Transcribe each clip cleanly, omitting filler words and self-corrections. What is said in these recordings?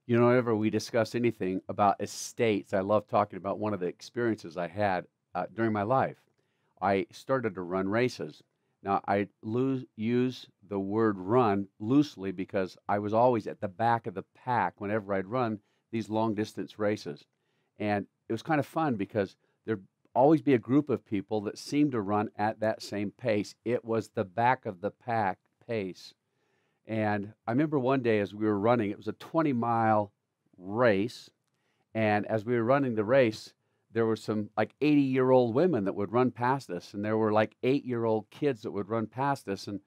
Whenever we discuss anything about estates, I love talking about one of the experiences I had during my life. I started to run races. Now, use the word run loosely because I was always at the back of the pack whenever I'd run these long distance races. And it was kind of fun because there'd always be a group of people that seemed to run at that same pace. It was the back of the pack pace. And I remember one day as we were running, it was a 20-mile race. And as we were running the race, there were some like 80-year-old women that would run past us. And there were like 8-year-old kids that would run past us. And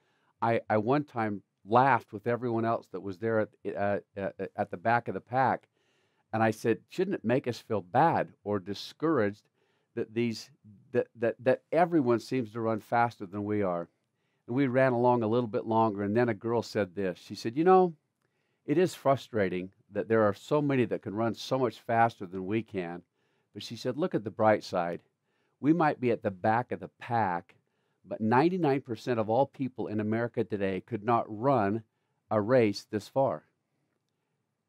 I one time laughed with everyone else that was there at the back of the pack. And I said, shouldn't it make us feel bad or discouraged that that everyone seems to run faster than we are? And we ran along a little bit longer, and then a girl said this. She said, it is frustrating that there are so many that can run so much faster than we can. But she said, look at the bright side. We might be at the back of the pack, but 99% of all people in America today could not run a race this far.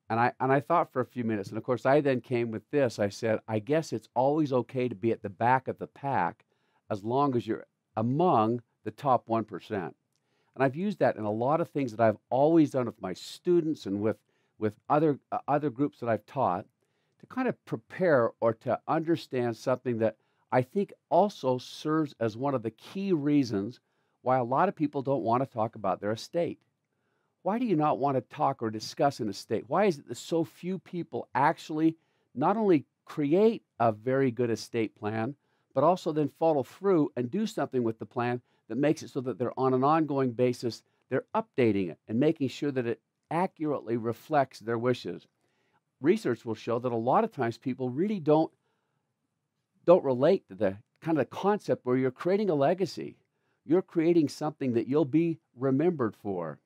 And I thought for a few minutes, and of course I then came with this. I said, I guess it's always okay to be at the back of the pack as long as you're among the top 1%. And I've used that in a lot of things that I've always done with my students and with other groups that I've taught to kind of prepare or to understand something that I think also serves as one of the key reasons why a lot of people don't want to talk about their estate. Why do you not want to talk or discuss an estate? Why is it that so few people actually not only create a very good estate plan, but also then follow through and do something with the plan that makes it so that they're on an ongoing basis, they're updating it and making sure that it accurately reflects their wishes? Research will show that a lot of times people really don't relate to the kind of concept where you're creating a legacy. You're creating something that you'll be remembered for.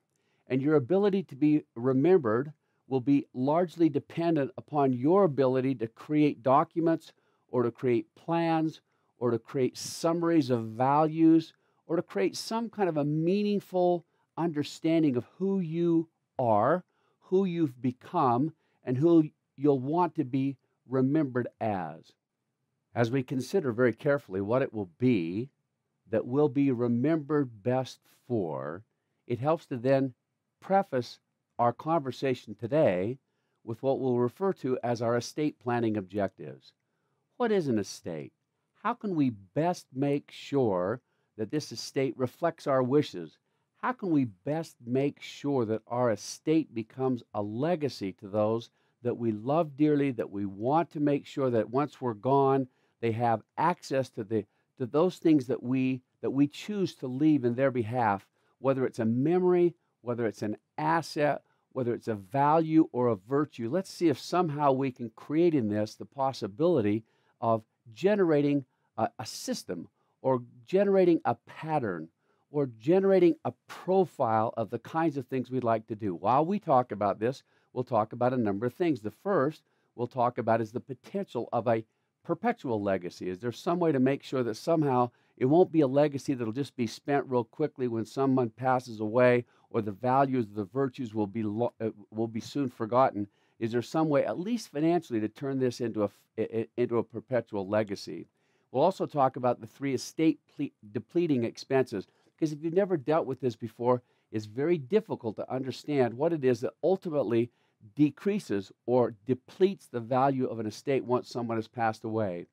And your ability to be remembered will be largely dependent upon your ability to create documents or to create plans or to create summaries of values or to create some kind of a meaningful understanding of who you are, who you've become, and who you'll want to be remembered as. As we consider very carefully what it will be that we'll be remembered best for, it helps to then preface our conversation today with what we'll refer to as our estate planning objectives. What is an estate? How can we best make sure that this estate reflects our wishes? How can we best make sure that our estate becomes a legacy to those that we love dearly, that we want to make sure that once we're gone, they have access to those things that we choose to leave in their behalf, whether it's a memory, whether it's an asset, whether it's a value or a virtue. Let's see if somehow we can create in this the possibility of generating a system or generating a pattern or generating a profile of the kinds of things we'd like to do. While we talk about this, we'll talk about a number of things. The first we'll talk about is the potential of a perpetual legacy. Is there some way to make sure that somehow it won't be a legacy that'll just be spent real quickly when someone passes away, or the values, the virtues will be soon forgotten? Is there some way, at least financially, to turn this into a perpetual legacy? We'll also talk about the three estate depleting expenses, because if you've never dealt with this before, it's very difficult to understand what it is that ultimately decreases or depletes the value of an estate once someone has passed away.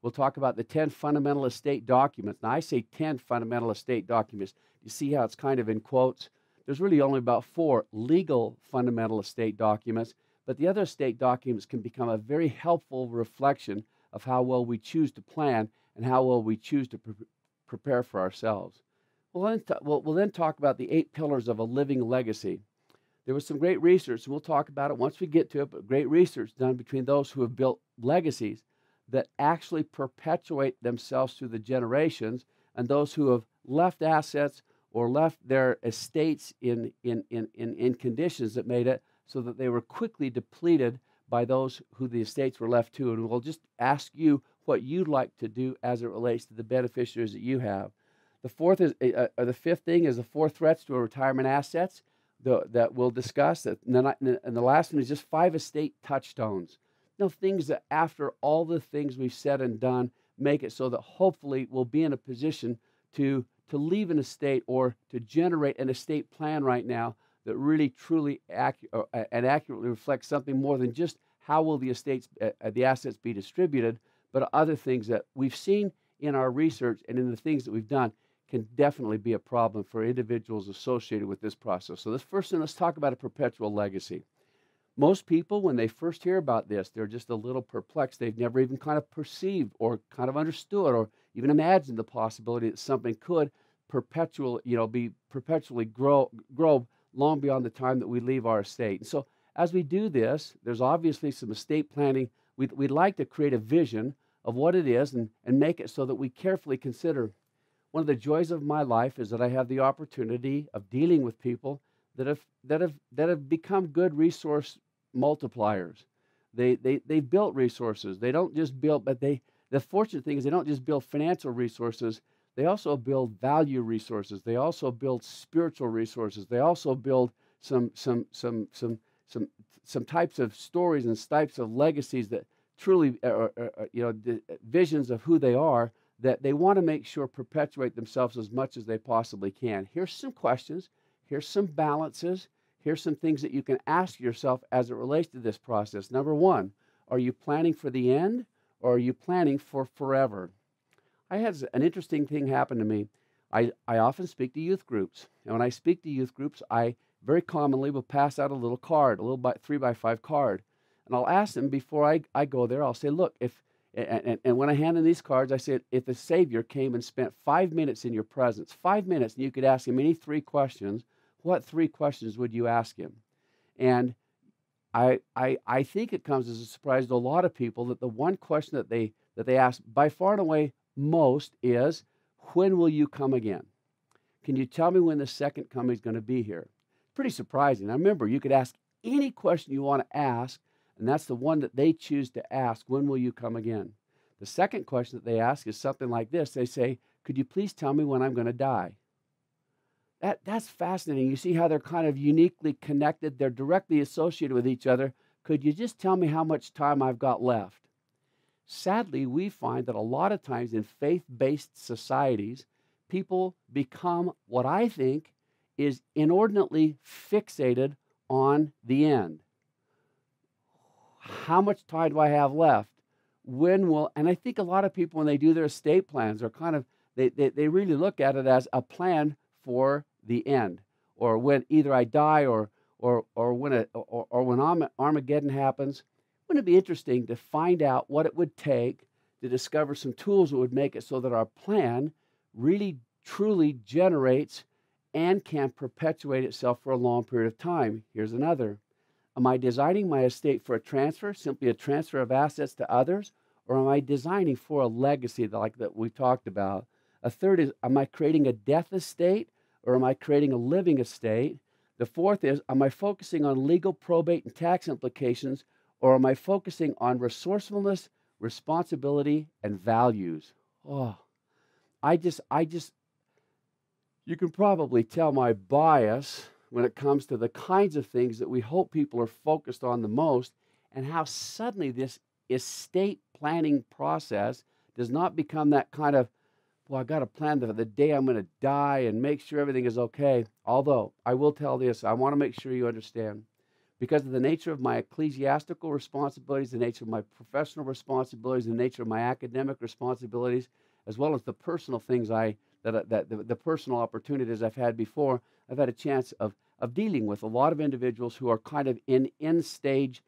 We'll talk about the 10 fundamental estate documents. Now, I say 10 fundamental estate documents. You see how it's kind of in quotes? There's really only about 4 legal fundamental estate documents, but the other estate documents can become a very helpful reflection of how well we choose to plan and how well we choose to prepare for ourselves. We'll then talk about the 8 pillars of a living legacy. There was some great research, and we'll talk about it once we get to it, but great research done between those who have built legacies that actually perpetuate themselves through the generations and those who have left assets or left their estates in conditions that made it so that they were quickly depleted by those who the estates were left to. And we'll just ask you what you'd like to do as it relates to the beneficiaries that you have. The fifth thing is the 4 threats to retirement assets. that we'll discuss. And the last one is just 5 estate touchstones. Things that after all the things we've said and done, make it so that hopefully we'll be in a position to leave an estate or to generate an estate plan right now that really truly and accurately reflects something more than just how will the assets be distributed, but other things that we've seen in our research and in the things that we've done can definitely be a problem for individuals associated with this process. So this first thing, let's talk about a perpetual legacy. Most people, when they first hear about this, they're just a little perplexed. They've never even kind of perceived or kind of understood or even imagined the possibility that something could be perpetually grow long beyond the time that we leave our estate. And so as we do this, there's obviously some estate planning. We'd like to create a vision of what it is and make it so that we carefully consider. One of the joys of my life is that I have the opportunity of dealing with people that have become good resource multipliers. They've built resources. They don't just build, but the fortunate thing is they don't just build financial resources. They also build value resources. They also build spiritual resources. They also build some types of stories and types of legacies that truly visions of who they are, that they want to make sure perpetuate themselves as much as they possibly can. Here's some questions. Here's some balances. Here's some things that you can ask yourself as it relates to this process. Number one, are you planning for the end or are you planning for forever? I had an interesting thing happen to me. I often speak to youth groups. And when I speak to youth groups, I very commonly will pass out a little card, a little 3x5 card. And I'll ask them before I go there, I'll say, look, and when I hand in these cards, I say, if the Savior came and spent 5 minutes in your presence, 5 minutes, and you could ask him any 3 questions, what 3 questions would you ask him? And I think it comes as a surprise to a lot of people that the one question that they ask by far and away most is, when will you come again? Can you tell me when the second coming is going to be here? Pretty surprising. Now remember, you could ask any question you want to ask, and that's the one that they choose to ask, when will you come again? The second question that they ask is something like this. They say, could you please tell me when I'm going to die? That's fascinating. You see how they're kind of uniquely connected. They're directly associated with each other. Could you just tell me how much time I've got left? Sadly, we find that a lot of times in faith-based societies, people become what I think is inordinately fixated on the end. How much time do I have left? And I think a lot of people, when they do their estate plans, are kind of, they really look at it as a plan for the end, or when either I die or when Armageddon happens. Wouldn't it be interesting to find out what it would take to discover some tools that would make it so that our plan really, truly generates and can perpetuate itself for a long period of time? Here's another. Am I designing my estate for a transfer, simply a transfer of assets to others, or am I designing for a legacy like that we talked about? A third is, am I creating a death estate, or am I creating a living estate? The fourth is, am I focusing on legal, probate, and tax implications, or am I focusing on resourcefulness, responsibility, and values? Oh, you can probably tell my bias when it comes to the kinds of things that we hope people are focused on the most, and how suddenly this estate planning process does not become that kind of, well, I've got to plan the day I'm going to die and make sure everything is okay. Although, I will tell this, I want to make sure you understand. Because of the nature of my ecclesiastical responsibilities, the nature of my professional responsibilities, the nature of my academic responsibilities, as well as the personal things the personal opportunities I've had before, I've had a chance of dealing with a lot of individuals who are kind of in end stage,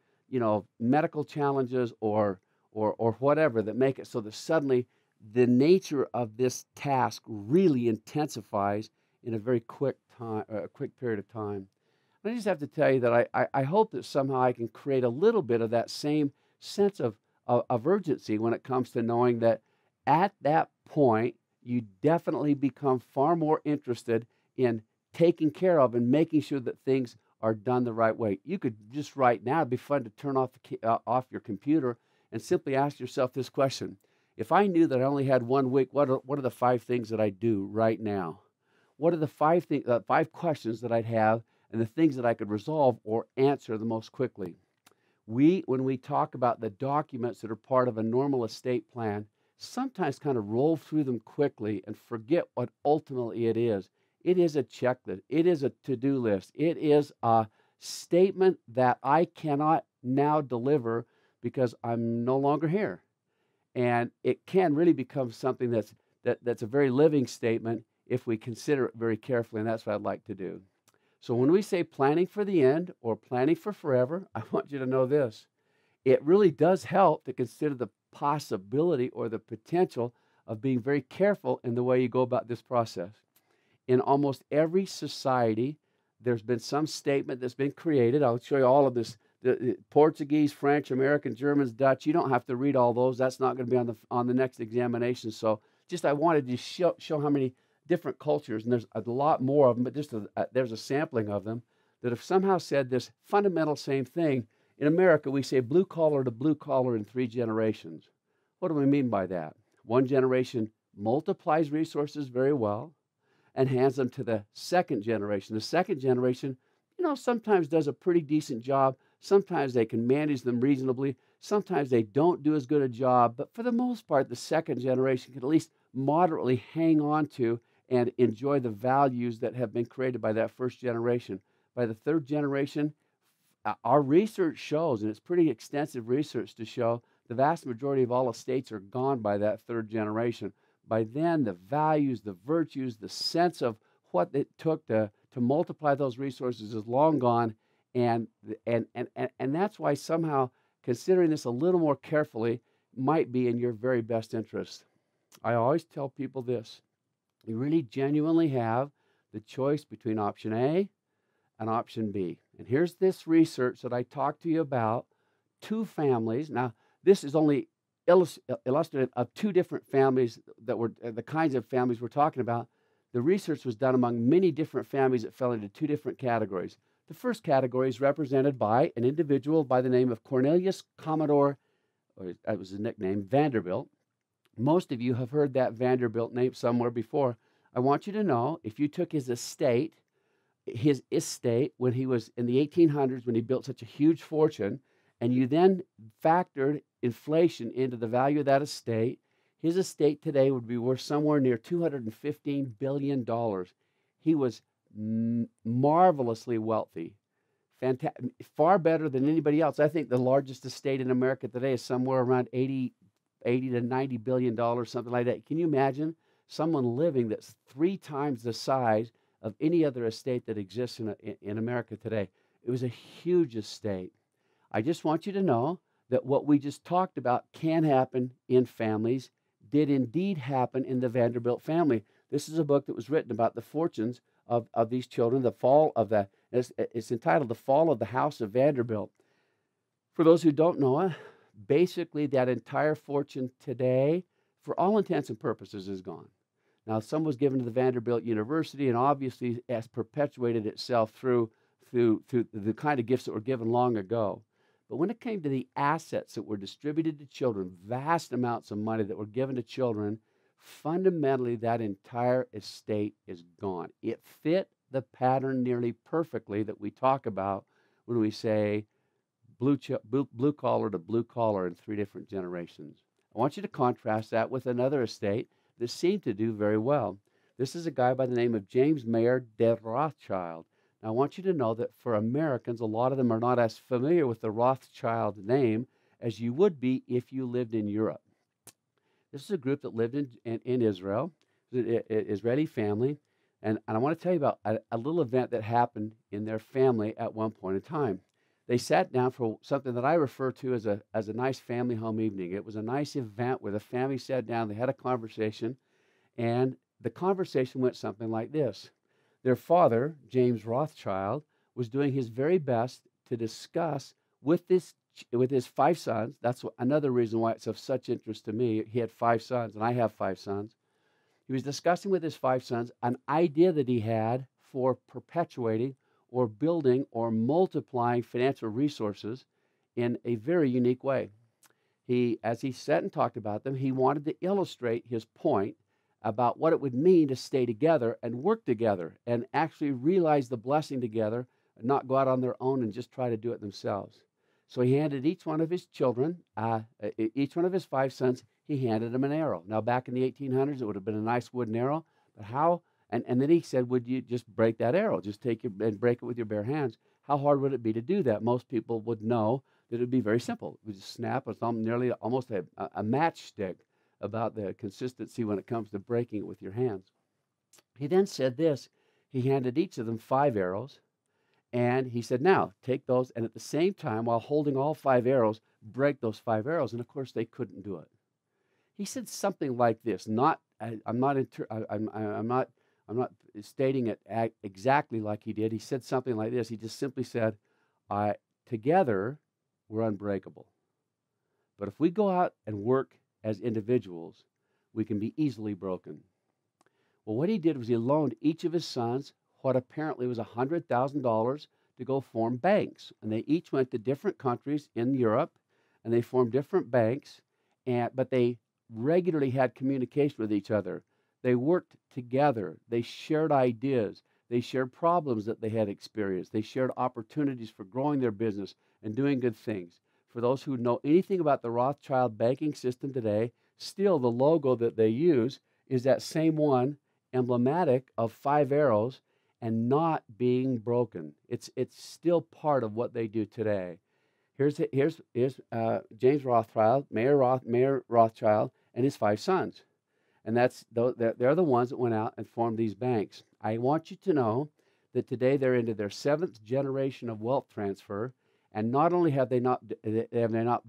medical challenges or whatever that make it so that suddenly the nature of this task really intensifies in a very quick period of time. I just have to tell you that I hope that somehow I can create a little bit of that same sense of urgency when it comes to knowing that at that point, you definitely become far more interested in taking care of and making sure that things are done the right way. You could just right now, it'd be fun to turn off your computer and simply ask yourself this question. If I knew that I only had 1 week, what are the 5 things that I do right now? What are the 5 questions that I'd have and the things that I could resolve or answer the most quickly. When we talk about the documents that are part of a normal estate plan, sometimes kind of roll through them quickly and forget what ultimately it is. It is a checklist. It is a to-do list. It is a statement that I cannot now deliver because I'm no longer here. And it can really become something that's a very living statement if we consider it very carefully, and that's what I'd like to do. So when we say planning for the end or planning for forever, I want you to know this. It really does help to consider the possibility or the potential of being very careful in the way you go about this process. In almost every society, there's been some statement that's been created. I'll show you all of this. The Portuguese, French, American, Germans, Dutch. You don't have to read all those. That's not going to be on the next examination. So just I wanted to show how many different cultures, and there's a lot more of them, but just there's a sampling of them that have somehow said this fundamental same thing. In America, we say blue collar to blue collar in 3 generations. What do we mean by that? One generation multiplies resources very well and hands them to the second generation. The second generation, sometimes does a pretty decent job. Sometimes they can manage them reasonably. Sometimes they don't do as good a job. But for the most part, the second generation can at least moderately hang on to and enjoy the values that have been created by that first generation. By the third generation, our research shows, and it's pretty extensive research to show, the vast majority of all estates are gone by that third generation. By then, the values, the virtues, the sense of what it took to multiply those resources is long gone, and that's why somehow considering this a little more carefully might be in your very best interest. I always tell people this. You really genuinely have the choice between option A and option B. And here's this research that I talked to you about, 2 families. Now, this is only illustrative of 2 different families that were the kinds of families we're talking about. The research was done among many different families that fell into 2 different categories. The first category is represented by an individual by the name of Cornelius Commodore, or that was his nickname, Vanderbilt. Most of you have heard that Vanderbilt name somewhere before. I want you to know, if you took his estate when he was in the 1800s, when he built such a huge fortune, and you then factored inflation into the value of that estate, his estate today would be worth somewhere near $215 billion. He was marvelously wealthy, far better than anybody else. I think the largest estate in America today is somewhere around 80 to $90 billion, something like that. Can you imagine someone living that's 3 times the size of any other estate that exists in America today? It was a huge estate. I just want you to know that what we just talked about can happen in families, did indeed happen in the Vanderbilt family. This is a book that was written about the fortunes of these children, it's entitled The Fall of the House of Vanderbilt. For those who don't know it, basically that entire fortune today, for all intents and purposes, is gone. Now, some was given to the Vanderbilt University, and obviously has perpetuated itself through the kind of gifts that were given long ago. But when it came to the assets that were distributed to children, vast amounts of money that were given to children, fundamentally that entire estate is gone. It fit the pattern nearly perfectly that we talk about when we say blue collar to blue collar in 3 different generations. I want you to contrast that with another estate that seemed to do very well. This is a guy by the name of James Mayer de Rothschild. Now, I want you to know that for Americans, a lot of them are not as familiar with the Rothschild name as you would be if you lived in Europe. This is a group that lived in Israel, an Israeli family, and I want to tell you about a little event that happened in their family at one point in time. They sat down for something that I refer to as a nice family home evening. It was a nice event where the family sat down, they had a conversation, and the conversation went something like this. Their father, James Rothschild, was doing his very best to discuss with his 5 sons. That's another reason why it's of such interest to me. He had 5 sons, and I have 5 sons. He was discussing with his 5 sons an idea that he had for perpetuating or building or multiplying financial resources in a very unique way. As he sat and talked about them, he wanted to illustrate his point about what it would mean to stay together and work together and actually realize the blessing together not go out on their own and just try to do it themselves. So he handed each one of his children, each one of his 5 sons, he handed them an arrow. Now, back in the 1800s, it would have been a nice wooden arrow, but how? And then he said, would you just break that arrow? Just take it and break it with your bare hands. How hard would it be to do that? Most people would know that it would be very simple. It would just snap with nearly almost a matchstick about the consistency when it comes to breaking it with your hands. He then said this. He handed each of them 5 arrows. And he said, now, take those, and at the same time, while holding all 5 arrows, break those 5 arrows. And, of course, they couldn't do it. He said something like this. I'm not stating it exactly like he did. He said something like this. He just simply said, together, we're unbreakable. But if we go out and work as individuals, we can be easily broken. Well, what he did was he loaned each of his sons what apparently was $100,000 to go form banks. And they each went to different countries in Europe, and they formed different banks, but they regularly had communication with each other. They worked together. They shared ideas. They shared problems that they had experienced. They shared opportunities for growing their business and doing good things. For those who know anything about the Rothschild banking system today, still the logo that they use is that same one, emblematic of 5 arrows, and not being broken. It's still part of what they do today. Here's James Rothschild, Mayor Rothschild, and his 5 sons. And they're the ones that went out and formed these banks. I want you to know that today they're into their 7th generation of wealth transfer, and not only have they not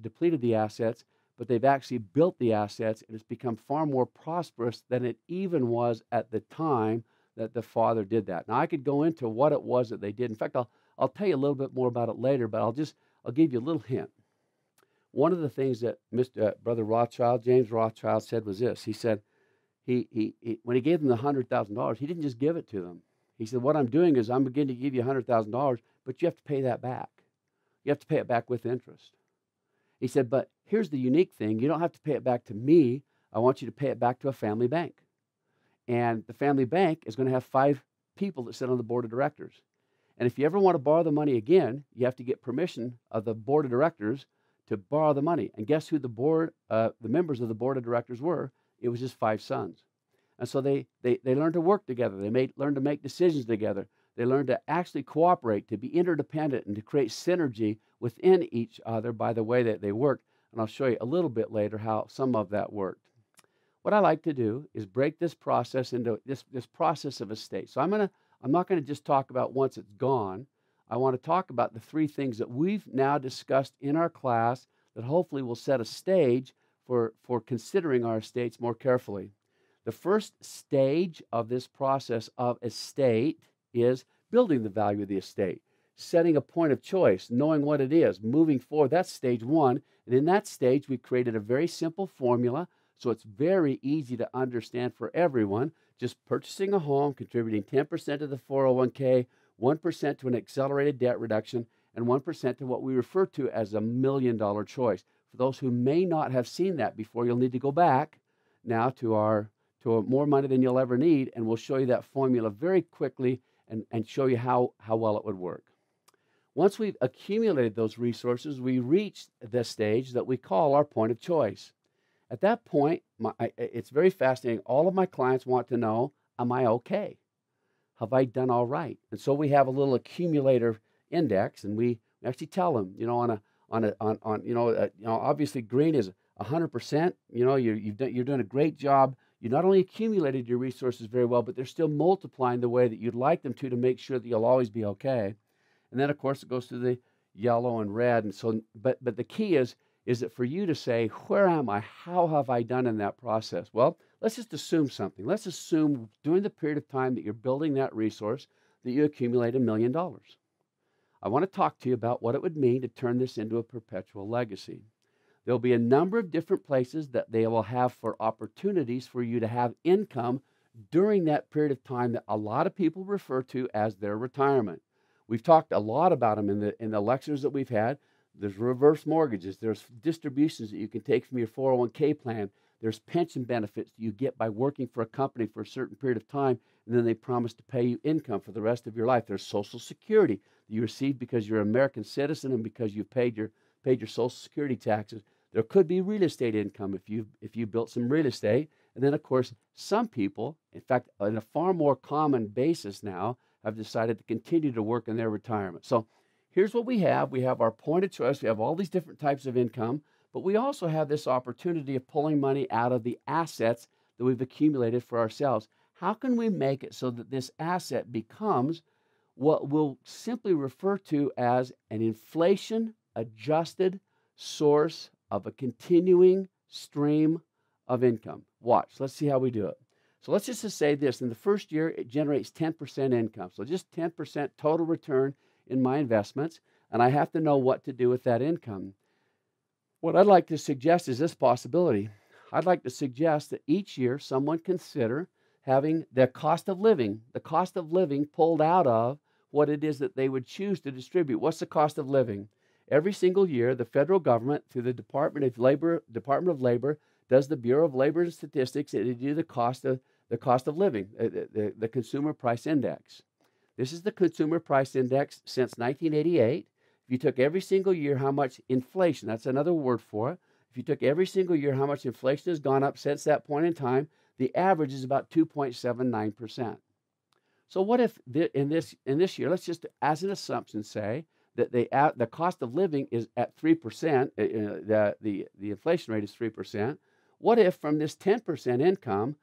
depleted the assets, but they've actually built the assets, and it's become far more prosperous than it even was at the time that the father did that. Now, I could go into what it was that they did. In fact, I'll tell you a little bit more about it later, but I'll give you a little hint. One of the things that Brother Rothschild, James Rothschild, said was this. He said, he when he gave them the $100,000, he didn't just give it to them. He said, what I'm doing is I'm beginning to give you $100,000, but you have to pay that back. You have to pay it back with interest. He said, but here's the unique thing. You don't have to pay it back to me. I want you to pay it back to a family bank. And the family bank is going to have 5 people that sit on the board of directors. And if you ever want to borrow the money again, you have to get permission of the board of directors to borrow the money. And guess who the members of the board of directors were? It was his 5 sons. And so they learned to work together. They learned to make decisions together. They learned to actually cooperate, to be interdependent, and to create synergy within each other by the way that they worked. And I'll show you a little bit later how some of that worked. What I like to do is break this process into this process of estate. So I'm not going to just talk about once it's gone. I want to talk about the 3 things that we've now discussed in our class that hopefully will set a stage for considering our estates more carefully. The first stage of this process of estate is building the value of the estate, setting a point of choice, knowing what it is, moving forward. That's stage 1. And in that stage, we created a very simple formula. So it's very easy to understand for everyone. Just purchasing a home, contributing 10% to the 401k, 1% to an accelerated debt reduction, and 1% to what we refer to as a $1 million choice. For those who may not have seen that before, you'll need to go back now to more money than you'll ever need, and we'll show you that formula very quickly and show you how well it would work. Once we've accumulated those resources, we reach the stage that we call our point of choice. At that point, it's very fascinating. All of my clients want to know, am I okay? Have I done all right? And so we have a little accumulator index, and we actually tell them, obviously green is 100%. You're doing a great job. You not only accumulated your resources very well, but they're still multiplying the way that you'd like them to make sure that you'll always be okay. And then, of course, it goes to the yellow and red. And so, but the key is that for you to say, where am I? How have I done in that process? Well, let's just assume something. Let's assume during the period of time that you're building that resource that you accumulate $1 million. I want to talk to you about what it would mean to turn this into a perpetual legacy. There'll be a number of different places that they will have for opportunities for you to have income during that period of time that a lot of people refer to as their retirement. We've talked a lot about them in the lectures that we've had. There's reverse mortgages. There's distributions that you can take from your 401k plan. There's pension benefits that you get by working for a company for a certain period of time. And and then they promise to pay you income for the rest of your life. There's Social Security that you receive because you're an American citizen and because you've paid your Social Security taxes. There could be real estate income if you built some real estate. And then, of course, some people, in fact, on a far more common basis now, have decided to continue to work in their retirement. So here's what we have. We have our point of choice. We have all these different types of income, but we also have this opportunity of pulling money out of the assets that we've accumulated for ourselves. How can we make it so that this asset becomes what we'll simply refer to as an inflation-adjusted source of a continuing stream of income? Watch. Let's see how we do it. So let's just say this. In the first year, it generates 10% income. So just 10% total return in my investments, and I have to know what to do with that income. What I'd like to suggest is this possibility. I'd like to suggest that each year someone consider having the cost of living pulled out of what it is that they would choose to distribute. What's the cost of living? Every single year, the federal government, through the Department of Labor, does the Bureau of Labor and Statistics. They do the cost of living, the Consumer Price Index. This is the Consumer Price Index since 1988. If you took every single year how much inflation, that's another word for it. If you took every single year how much inflation has gone up since that point in time, the average is about 2.79%. So what if in this year, let's just as an assumption say that the cost of living is at 3%, the inflation rate is 3%. What if from this 10% income,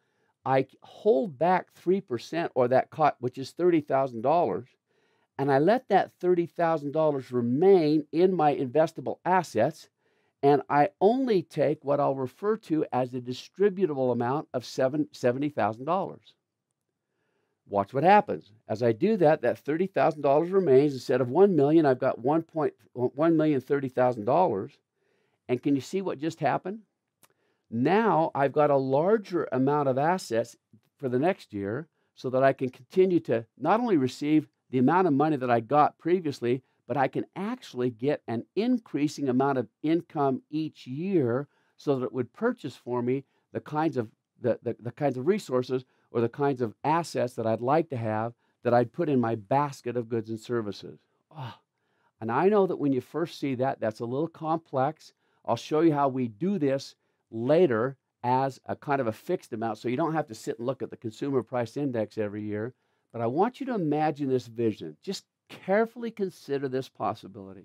I hold back 3%, or that which is $30,000, and I let that $30,000 remain in my investable assets, and I only take what I'll refer to as the distributable amount of $70,000. Watch what happens. As I do that, that $30,000 remains. Instead of $1 million, I've got $1,030,000. And can you see what just happened? Now I've got a larger amount of assets for the next year so that I can continue to not only receive the amount of money that I got previously, but I can actually get an increasing amount of income each year so that it would purchase for me the kinds of resources or the kinds of assets that I'd like to have that I'd put in my basket of goods and services. Oh, and I know that when you first see that, that's a little complex. I'll show you how we do this later as a kind of a fixed amount, so you don't have to sit and look at the Consumer Price Index every year. But I want you to imagine this vision. Just carefully consider this possibility.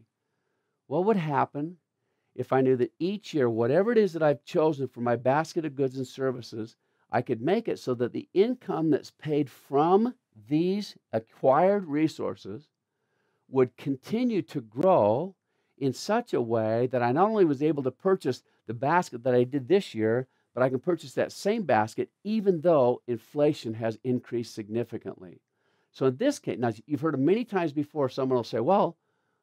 What would happen if I knew that each year, whatever it is that I've chosen for my basket of goods and services, I could make it so that the income that's paid from these acquired resources would continue to grow in such a way that I not only was able to purchase the basket that I did this year, but I can purchase that same basket even though inflation has increased significantly. So in this case, now you've heard many times before, someone will say, well,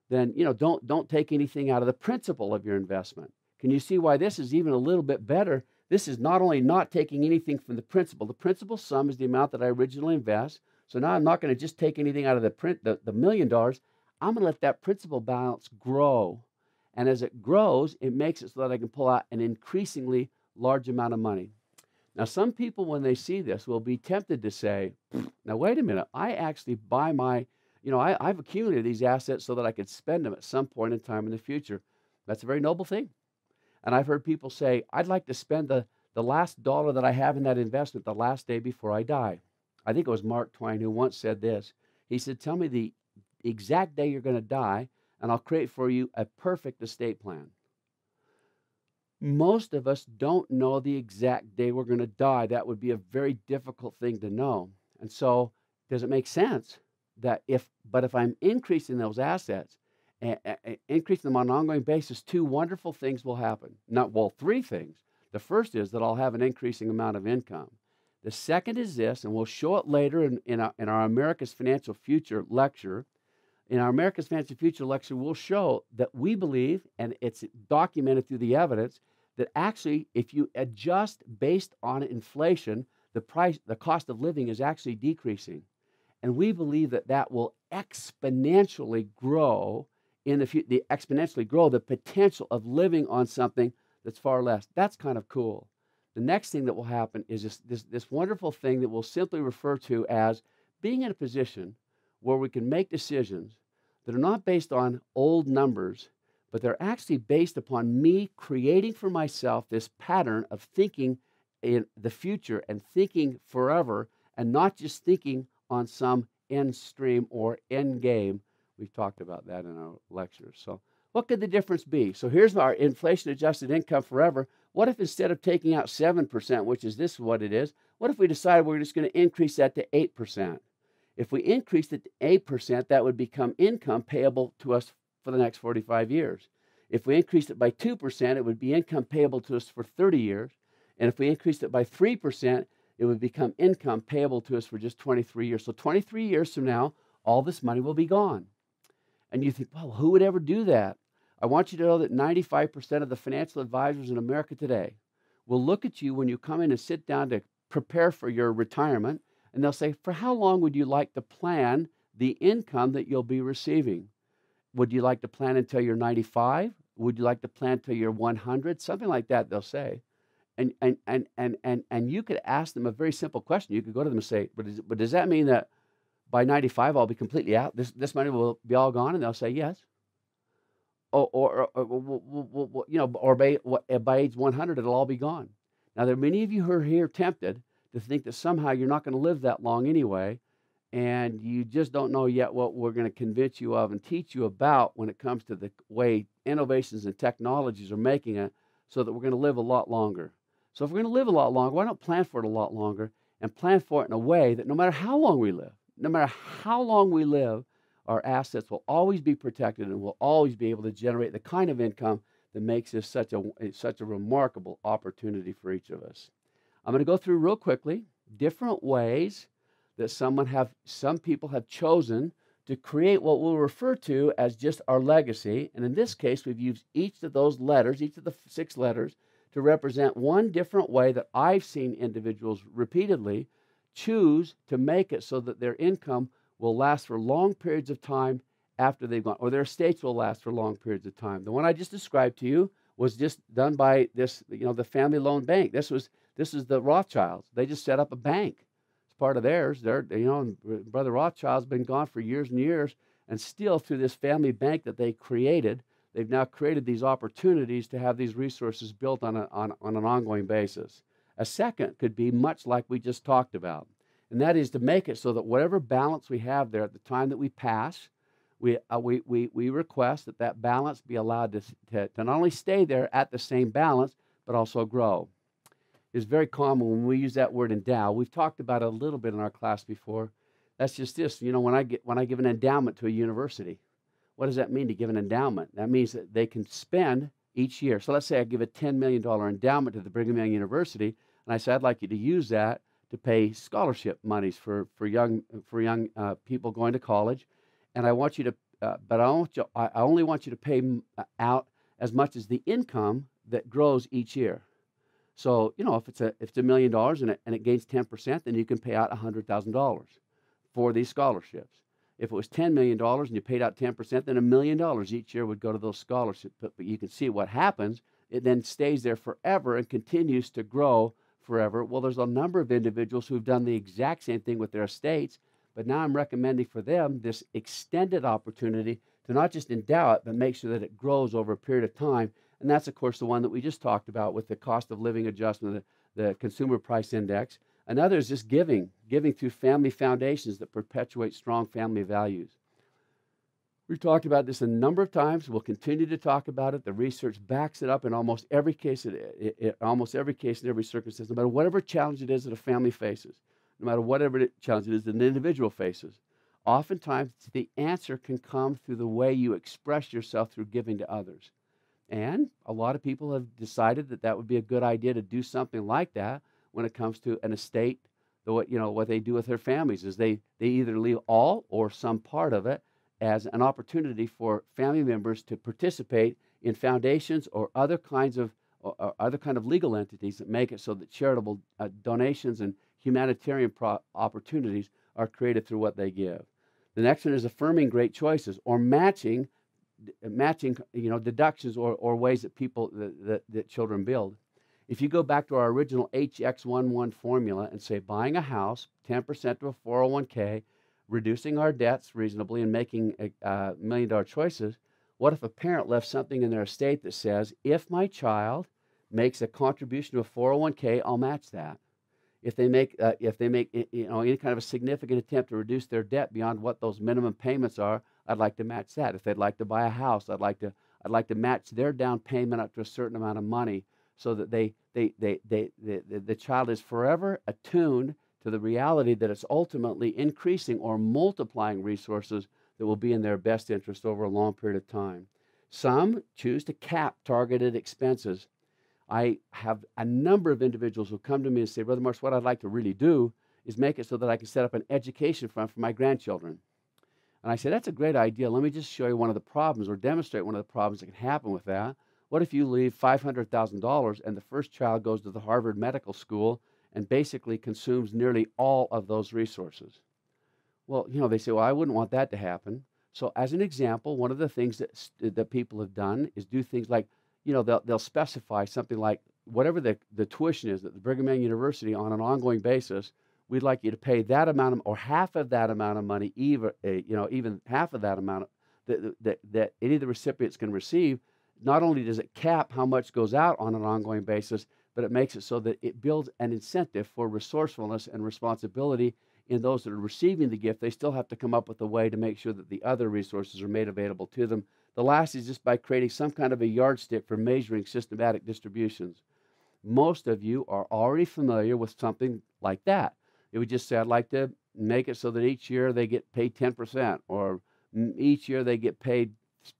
then don't take anything out of the principal of your investment. Can you see why this is even a little bit better? This is not only not taking anything from the principal. The principal sum is the amount that I originally invest. So now I'm not going to just take anything out of the $1 million. I'm going to let that principal balance grow. And as it grows, it makes it so that I can pull out an increasingly large amount of money. Now, some people, when they see this, will be tempted to say, now, wait a minute, I actually buy I've accumulated these assets so that I could spend them at some point in time in the future. That's a very noble thing. And I've heard people say, I'd like to spend the last dollar that I have in that investment the last day before I die. I think it was Mark Twain who once said this. He said, tell me the exact day you're going to die, and I'll create for you a perfect estate plan. Most of us don't know the exact day we're going to die. That would be a very difficult thing to know. And so, does it make sense that if I'm increasing those assets, increasing them on an ongoing basis, two wonderful things will happen. Three things. The first is that I'll have an increasing amount of income. The second is this, and we'll show it later in our America's Financial Future lecture. In our America's Financial Future lecture, we'll show that we believe, and it's documented through the evidence, that actually, if you adjust based on inflation, the cost of living is actually decreasing. And we believe that will exponentially grow the potential of living on something that's far less. That's kind of cool. the next thing that will happen is this wonderful thing that we'll simply refer to as being in a position where we can make decisions that are not based on old numbers, but they're actually based upon me creating for myself this pattern of thinking in the future and thinking forever, and not just thinking on some end stream or end game. We've talked about that in our lectures. So what could the difference be? So here's our inflation adjusted income forever. What if instead of taking out 7%, which is this what it is, what if we decided we're just going to increase that to 8%? If we increased it to 8%, that would become income payable to us for the next 45 years. If we increased it by 2%, it would be income payable to us for 30 years. And if we increased it by 3%, it would become income payable to us for just 23 years. So 23 years from now, all this money will be gone. And you think, well, who would ever do that? I want you to know that 95% of the financial advisors in America today will look at you when you come in and sit down to prepare for your retirement, and they'll say, for how long would you like to plan the income that you'll be receiving? Would you like to plan until you're 95? Would you like to plan until you're 100? Something like that, they'll say. And you could ask them a very simple question. You could go to them and say, but does that mean that by 95 I'll be completely out? This money will be all gone? And they'll say yes. Or by age 100 it'll all be gone. Now there are many of you who are here tempted to think that somehow you're not going to live that long anyway, and you just don't know yet what we're going to convince you of and teach you about when it comes to the way innovations and technologies are making it so that we're going to live a lot longer. So if we're going to live a lot longer, why not plan for it a lot longer and plan for it in a way that no matter how long we live, our assets will always be protected and will always be able to generate the kind of income that makes this such a remarkable opportunity for each of us. I'm going to go through real quickly different ways that some people have chosen to create what we'll refer to as just our legacy. And in this case, we've used each of those letters, each of the 6 letters, to represent one different way that I've seen individuals repeatedly choose to make it so that their income will last for long periods of time after they've gone, or their estates will last for long periods of time. The one I just described to you was just done by this, the family loan bank. This is the Rothschilds. They just set up a bank. It's part of theirs. Brother Rothschild's been gone for years and years, and still through this family bank that they created, they've now created these opportunities to have these resources built on an ongoing basis. A second could be much like we just talked about, and that is to make it so that whatever balance we have there at the time that we pass, we request that balance be allowed to not only stay there at the same balance, but also grow. It's very common when we use that word endow. We've talked about it a little bit in our class before. That's just this. When I give an endowment to a university, what does that mean to give an endowment? That means that they can spend each year. So let's say I give a $10 million endowment to the Brigham Young University, and I say I'd like you to use that to pay scholarship monies for young people going to college, and I want you to, I only want you to pay out as much as the income that grows each year. So if it's $1 million and it gains 10%, then you can pay out $100,000 for these scholarships. If it was $10 million and you paid out 10%, then $1 million each year would go to those scholarships. But you can see what happens. It then stays there forever and continues to grow forever. Well, there's a number of individuals who've done the exact same thing with their estates, but now I'm recommending for them this extended opportunity to not just endow it, but make sure that it grows over a period of time. And that's, of course, the one that we just talked about with the cost of living adjustment, the consumer price index. Another is just giving through family foundations that perpetuate strong family values. We've talked about this a number of times. We'll continue to talk about it. The research backs it up in almost every case, almost every case in every circumstance, no matter whatever challenge it is that a family faces, no matter whatever challenge it is that an individual faces. Oftentimes, the answer can come through the way you express yourself through giving to others. And a lot of people have decided that would be a good idea to do something like that when it comes to an estate. What they do with their families is they either leave all or some part of it as an opportunity for family members to participate in foundations or other kind of legal entities that make it so that charitable donations and humanitarian opportunities are created through what they give. The next one is affirming great choices or matching deductions or ways that children build. If you go back to our original HX11 formula and say buying a house, 10% to a 401k, reducing our debts reasonably and making million-dollar choices, what if a parent left something in their estate that says, if my child makes a contribution to a 401k, I'll match that. If they make any kind of a significant attempt to reduce their debt beyond what those minimum payments are, I'd like to match that. If they'd like to buy a house, I'd like to match their down payment up to a certain amount of money, so that the child is forever attuned to the reality that it's ultimately increasing or multiplying resources that will be in their best interest over a long period of time. Some choose to cap targeted expenses. I have a number of individuals who come to me and say, Brother Morse, what I'd like to really do is make it so that I can set up an education fund for my grandchildren. And I say, that's a great idea. Let me just show you one of the problems, or demonstrate one of the problems that can happen with that. What if you leave $500,000 and the first child goes to the Harvard Medical School and basically consumes nearly all of those resources? Well, they say, well, I wouldn't want that to happen. So as an example, one of the things that people have done is do things like, they'll specify something like, whatever the tuition is at the Brigham Young University on an ongoing basis, we'd like you to pay that amount or half of that amount of money, even half of that amount that any of the recipients can receive. Not only does it cap how much goes out on an ongoing basis, but it makes it so that it builds an incentive for resourcefulness and responsibility in those that are receiving the gift. They still have to come up with a way to make sure that the other resources are made available to them. The last is just by creating some kind of a yardstick for measuring systematic distributions. Most of you are already familiar with something like that. It would just say, I'd like to make it so that each year they get paid 10%, or each year they get paid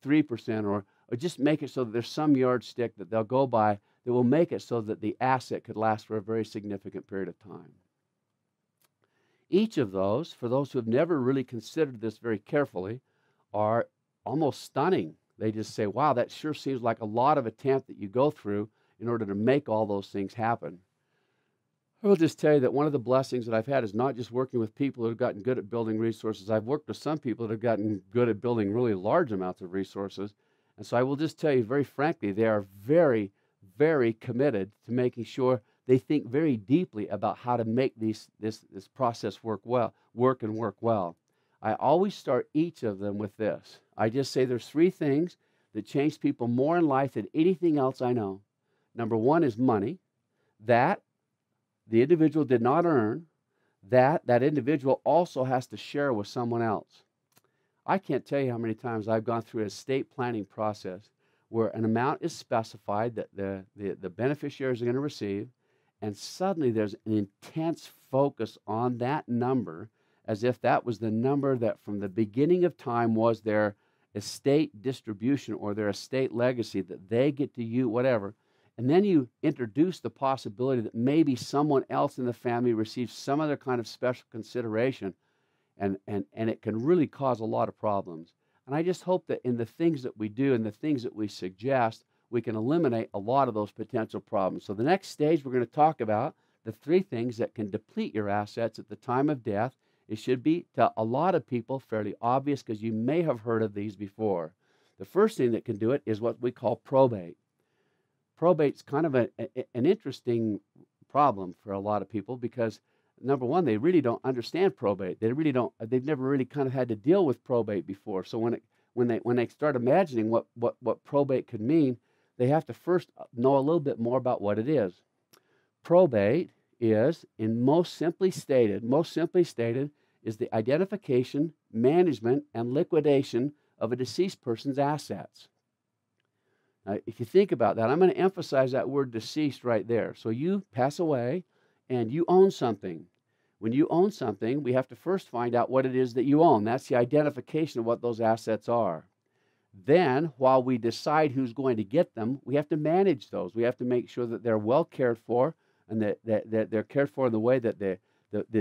3%, or just make it so that there's some yardstick that they'll go by that will make it so that the asset could last for a very significant period of time. Each of those, for those who have never really considered this very carefully, are almost stunning. They just say, wow, that sure seems like a lot of attempt that you go through in order to make all those things happen. I will just tell you that one of the blessings that I've had is not just working with people who have gotten good at building resources. I've worked with some people that have gotten good at building really large amounts of resources. And so I will just tell you very frankly, they are very, very committed to making sure they think very deeply about how to make this process work well. I always start each of them with this. I just say there's three things that change people more in life than anything else I know. Number one is money, that the individual did not earn, that individual also has to share with someone else. I can't tell you how many times I've gone through an estate planning process where an amount is specified that the beneficiaries are going to receive, and suddenly there's an intense focus on that number, as if that was the number that from the beginning of time was their estate distribution or their estate legacy, that they get to use, whatever. And then you introduce the possibility that maybe someone else in the family receives some other kind of special consideration, and it can really cause a lot of problems. And I just hope that in the things that we do and the things that we suggest, we can eliminate a lot of those potential problems. So the next stage, we're going to talk about the three things that can deplete your assets at the time of death. It should be, to a lot of people, fairly obvious because you may have heard of these before. The first thing that can do it is what we call probate. Probate's kind of an interesting problem for a lot of people because, number one, they really don't understand probate. They've never really kind of had to deal with probate before. So when they start imagining what probate could mean, they have to first know a little bit more about what it is. Probate is, most simply stated, is the identification, management, and liquidation of a deceased person's assets. Now, if you think about that, I'm going to emphasize that word deceased right there. So you pass away and you own something. When you own something, we have to first find out what it is that you own. That's the identification of what those assets are. Then, while we decide who's going to get them, we have to manage those. We have to make sure that they're well cared for and that they're cared for in the way that the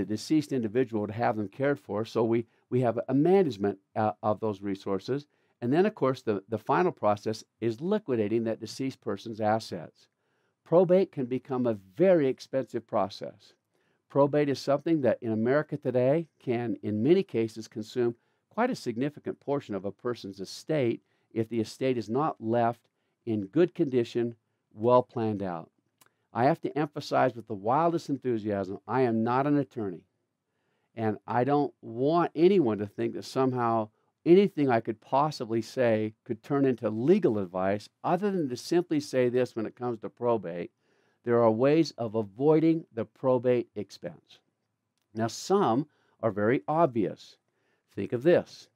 deceased individual would have them cared for. So we have a management of those resources. And then, of course, the final process is liquidating that deceased person's assets. Probate can become a very expensive process. Probate is something that in America today can, in many cases, consume quite a significant portion of a person's estate if the estate is not left in good condition, well planned out. I have to emphasize with the wildest enthusiasm, I am not an attorney. And I don't want anyone to think that somehow anything I could possibly say could turn into legal advice, other than to simply say this: when it comes to probate, there are ways of avoiding the probate expense. Now, some are very obvious. Think of this.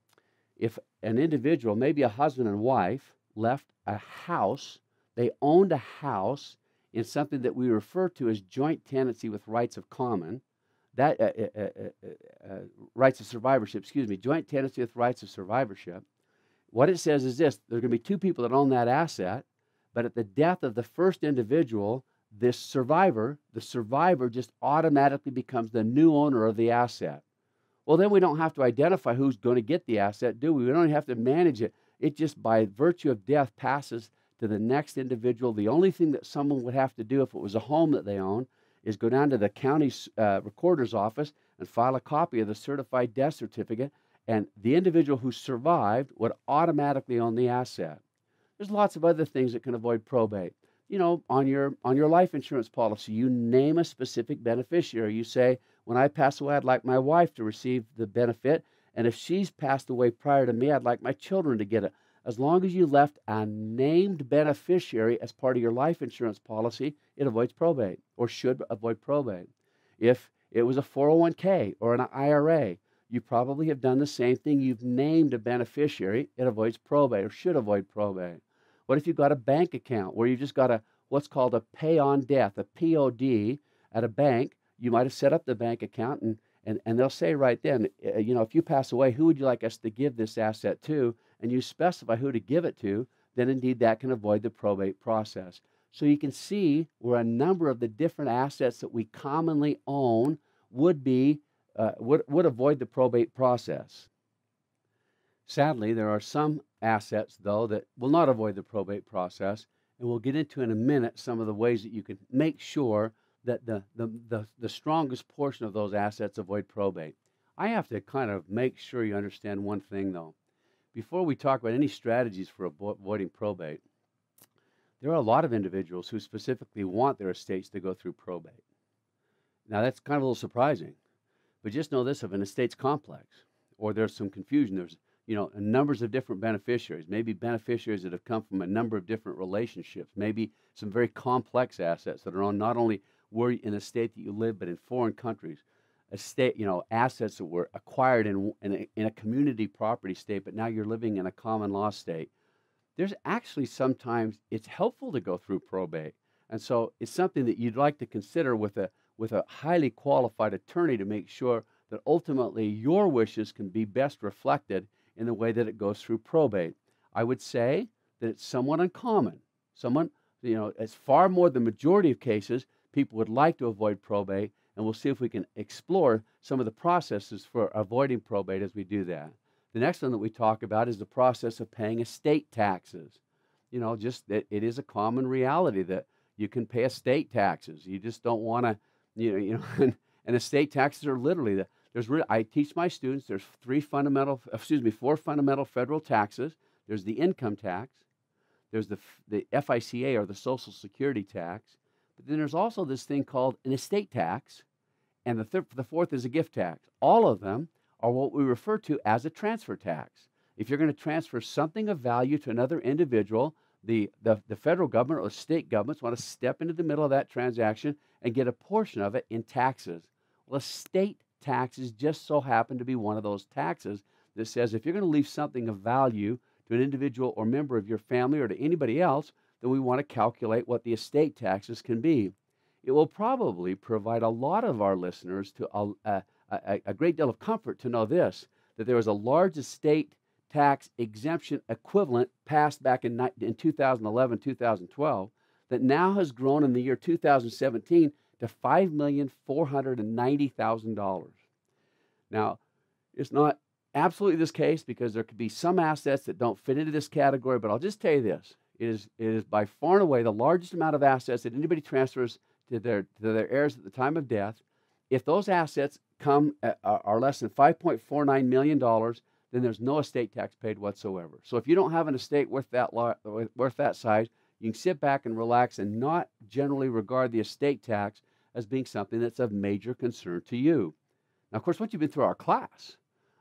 If an individual, maybe a husband and wife, left a house, they owned a house in something that we refer to as joint tenancy with rights of common, that rights of survivorship, excuse me, joint tenancy with rights of survivorship. What it says is this: there's going to be two people that own that asset, but at the death of the first individual, the survivor just automatically becomes the new owner of the asset. Well, then we don't have to identify who's going to get the asset, do we? We don't have to manage it. It just, by virtue of death, passes to the next individual. The only thing that someone would have to do if it was a home that they own is go down to the county recorder's office and file a copy of the certified death certificate, and the individual who survived would automatically own the asset. There's lots of other things that can avoid probate. You know, on your life insurance policy, you name a specific beneficiary. You say, when I pass away, I'd like my wife to receive the benefit, and if she's passed away prior to me, I'd like my children to get it. As long as you left a named beneficiary as part of your life insurance policy, it avoids probate, or should avoid probate. If it was a 401k or an IRA, you probably have done the same thing. You've named a beneficiary. It avoids probate, or should avoid probate. What if you've got a bank account where you've just got what's called a pay on death, a POD, at a bank? You might have set up the bank account, and they'll say right then, you know, if you pass away, who would you like us to give this asset to? And you specify who to give it to, then indeed that can avoid the probate process. So you can see where a number of the different assets that we commonly own would avoid the probate process. Sadly, there are some assets, though, that will not avoid the probate process, and we'll get into in a minute some of the ways that you can make sure that the strongest portion of those assets avoid probate. I have to kind of make sure you understand one thing, though. Before we talk about any strategies for avoiding probate, there are a lot of individuals who specifically want their estates to go through probate. Now, that's kind of a little surprising, but just know this: of an estate's complex, or there's some confusion. There's, you know, numbers of different beneficiaries, maybe beneficiaries that have come from a number of different relationships, maybe some very complex assets that are on not only where in the state that you live, but in foreign countries. Estate, you know, assets that were acquired in a community property state, but now you're living in a common law state. There's actually sometimes it's helpful to go through probate, and so it's something that you'd like to consider with a highly qualified attorney to make sure that ultimately your wishes can be best reflected in the way that it goes through probate. I would say that it's somewhat uncommon. You know, it's far more the majority of cases people would like to avoid probate, and we'll see if we can explore some of the processes for avoiding probate as we do that. The next one that we talk about is the process of paying estate taxes. You know, just that it is a common reality that you can pay estate taxes. You just don't want to, and estate taxes are literally I teach my students there's four fundamental federal taxes. There's the income tax, there's the FICA, or the Social Security tax, but then there's also this thing called an estate tax, and the fourth is a gift tax. All of them are what we refer to as a transfer tax. If you're going to transfer something of value to another individual, the federal government or state governments want to step into the middle of that transaction and get a portion of it in taxes. Well, estate taxes just so happen to be one of those taxes that says if you're going to leave something of value to an individual or member of your family or to anybody else, then we want to calculate what the estate taxes can be. It will probably provide a lot of our listeners to a great deal of comfort to know this, that there was a large estate tax exemption equivalent passed back in 2011, 2012, that now has grown in the year 2017 to $5,490,000. Now, it's not absolutely this case because there could be some assets that don't fit into this category, but I'll just tell you this. It is by far and away the largest amount of assets that anybody transfers to their heirs at the time of death. If those assets are less than $5.49 million, then there's no estate tax paid whatsoever. So if you don't have an estate worth that size, you can sit back and relax and not generally regard the estate tax as being something that's of major concern to you. Now, of course, once you've been through our class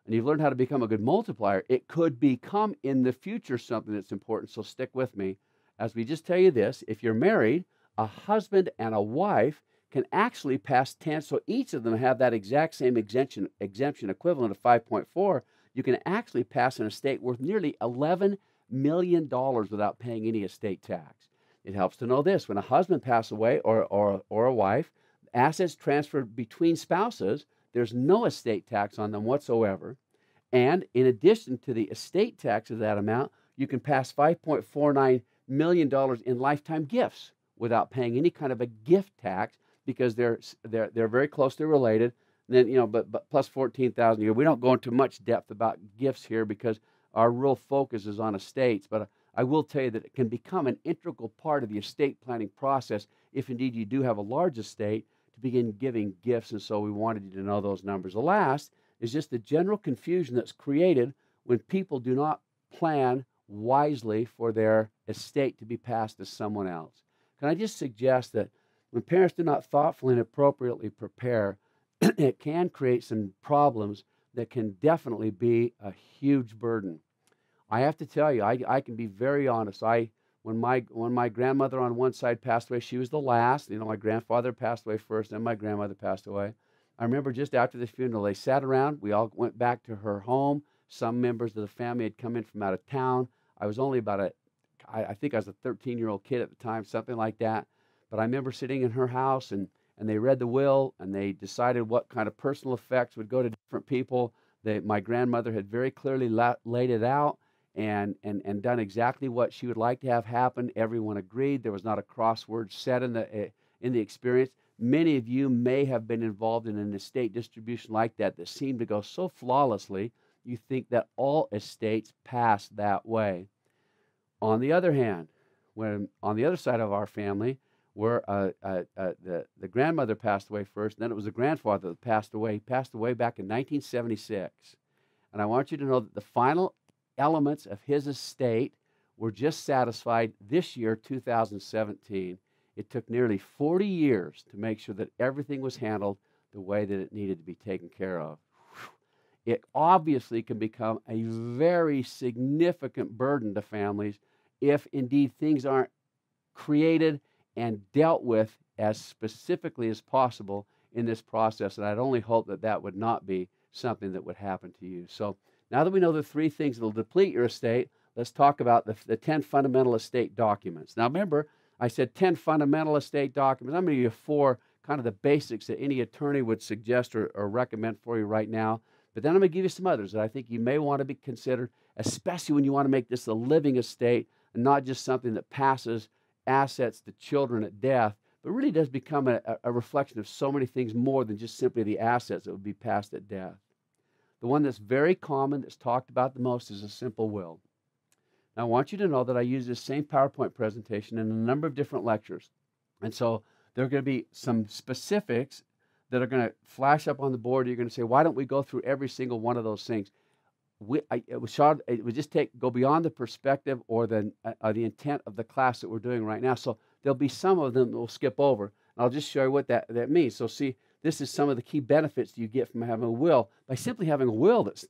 and you've learned how to become a good multiplier, it could become in the future something that's important. So stick with me as we just tell you this. If you're married, a husband and a wife can actually pass 10. So each of them have that exact same exemption equivalent of 5.4. You can actually pass an estate worth nearly $11 million without paying any estate tax. It helps to know this. When a husband passes away or a wife, assets transferred between spouses, there's no estate tax on them whatsoever. And in addition to the estate tax of that amount, you can pass $5.49 million in lifetime gifts without paying any kind of a gift tax because they're very closely related. And then, but plus 14,000 a year. We don't go into much depth about gifts here because our real focus is on estates. But I will tell you that it can become an integral part of the estate planning process if indeed you do have a large estate to begin giving gifts. And so we wanted you to know those numbers. The last is just the general confusion that's created when people do not plan wisely for their estate to be passed to someone else. Can I just suggest that when parents do not thoughtfully and appropriately prepare, it can create some problems that can definitely be a huge burden. I have to tell you, I can be very honest. When my grandmother on one side passed away, she was the last. My grandfather passed away first, then my grandmother passed away. I remember just after the funeral, they sat around. We all went back to her home. Some members of the family had come in from out of town. I was only I think I was a 13-year-old kid at the time, something like that. But I remember sitting in her house, and they read the will, and they decided what kind of personal effects would go to different people. My grandmother had very clearly laid it out and done exactly what she would like to have happen. Everyone agreed. There was not a crossword said in the experience. Many of you may have been involved in an estate distribution like that seemed to go so flawlessly, you think that all estates pass that way. On the other hand, when on the other side of our family, where the grandmother passed away first, and then it was the grandfather that passed away. He passed away back in 1976. And I want you to know that the final elements of his estate were just satisfied this year, 2017. It took nearly 40 years to make sure that everything was handled the way that it needed to be taken care of. It obviously can become a very significant burden to families if indeed things aren't created and dealt with as specifically as possible in this process. And I'd only hope that that would not be something that would happen to you. So now that we know the three things that will deplete your estate, let's talk about the 10 fundamental estate documents. Now remember, I said 10 fundamental estate documents. I'm going to give you 4 kind of the basics that any attorney would suggest or recommend for you right now. But then I'm going to give you some others that I think you may want to be considered, especially when you want to make this a living estate and not just something that passes assets to children at death, but really does become a reflection of so many things more than just simply the assets that would be passed at death. The one that's very common, that's talked about the most, is a simple will. Now, I want you to know that I use this same PowerPoint presentation in a number of different lectures. And so there are going to be some specifics that are going to flash up on the board. You're going to say, why don't we go through every single one of those things? It would just go beyond the perspective or the intent of the class that we're doing right now. So there'll be some of them that we'll skip over. And I'll just show you what that means. So see, this is some of the key benefits you get from having a will. By simply having a will it's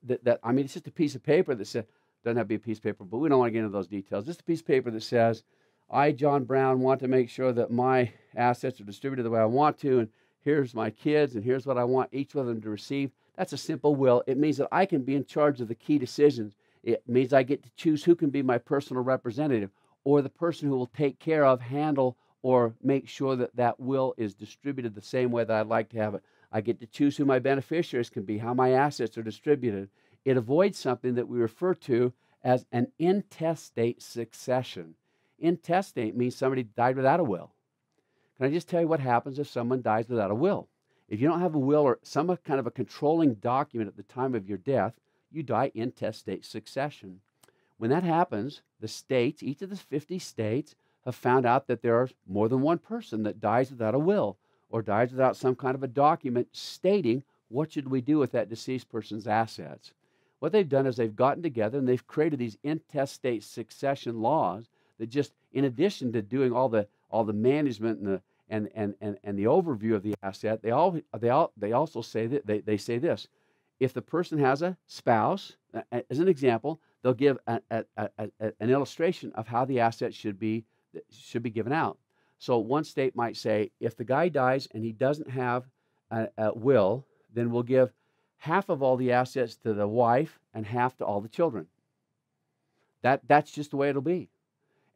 just a piece of paper that says, doesn't have to be a piece of paper, but we don't want to get into those details. Just a piece of paper that says, I, John Brown, want to make sure that my assets are distributed the way I want to, and here's my kids, and here's what I want each of them to receive. That's a simple will. It means that I can be in charge of the key decisions. It means I get to choose who can be my personal representative or the person who will take care of, handle, or make sure that that will is distributed the same way that I'd like to have it. I get to choose who my beneficiaries can be, how my assets are distributed. It avoids something that we refer to as an intestate succession. Intestate means somebody died without a will. Can I just tell you what happens if someone dies without a will? If you don't have a will or some kind of a controlling document at the time of your death, you die intestate succession. When that happens, the states, each of the 50 states, have found out that there are more than one person that dies without a will or dies without some kind of a document stating what should we do with that deceased person's assets. What they've done is they've gotten together and they've created these intestate succession laws that just in addition to doing all the management and the overview of the asset, they also say that they say this: if the person has a spouse, as an example, they'll give an illustration of how the asset should be given out. So one state might say, if the guy dies and he doesn't have a will, then we'll give half of all the assets to the wife and half to all the children. That's just the way it'll be.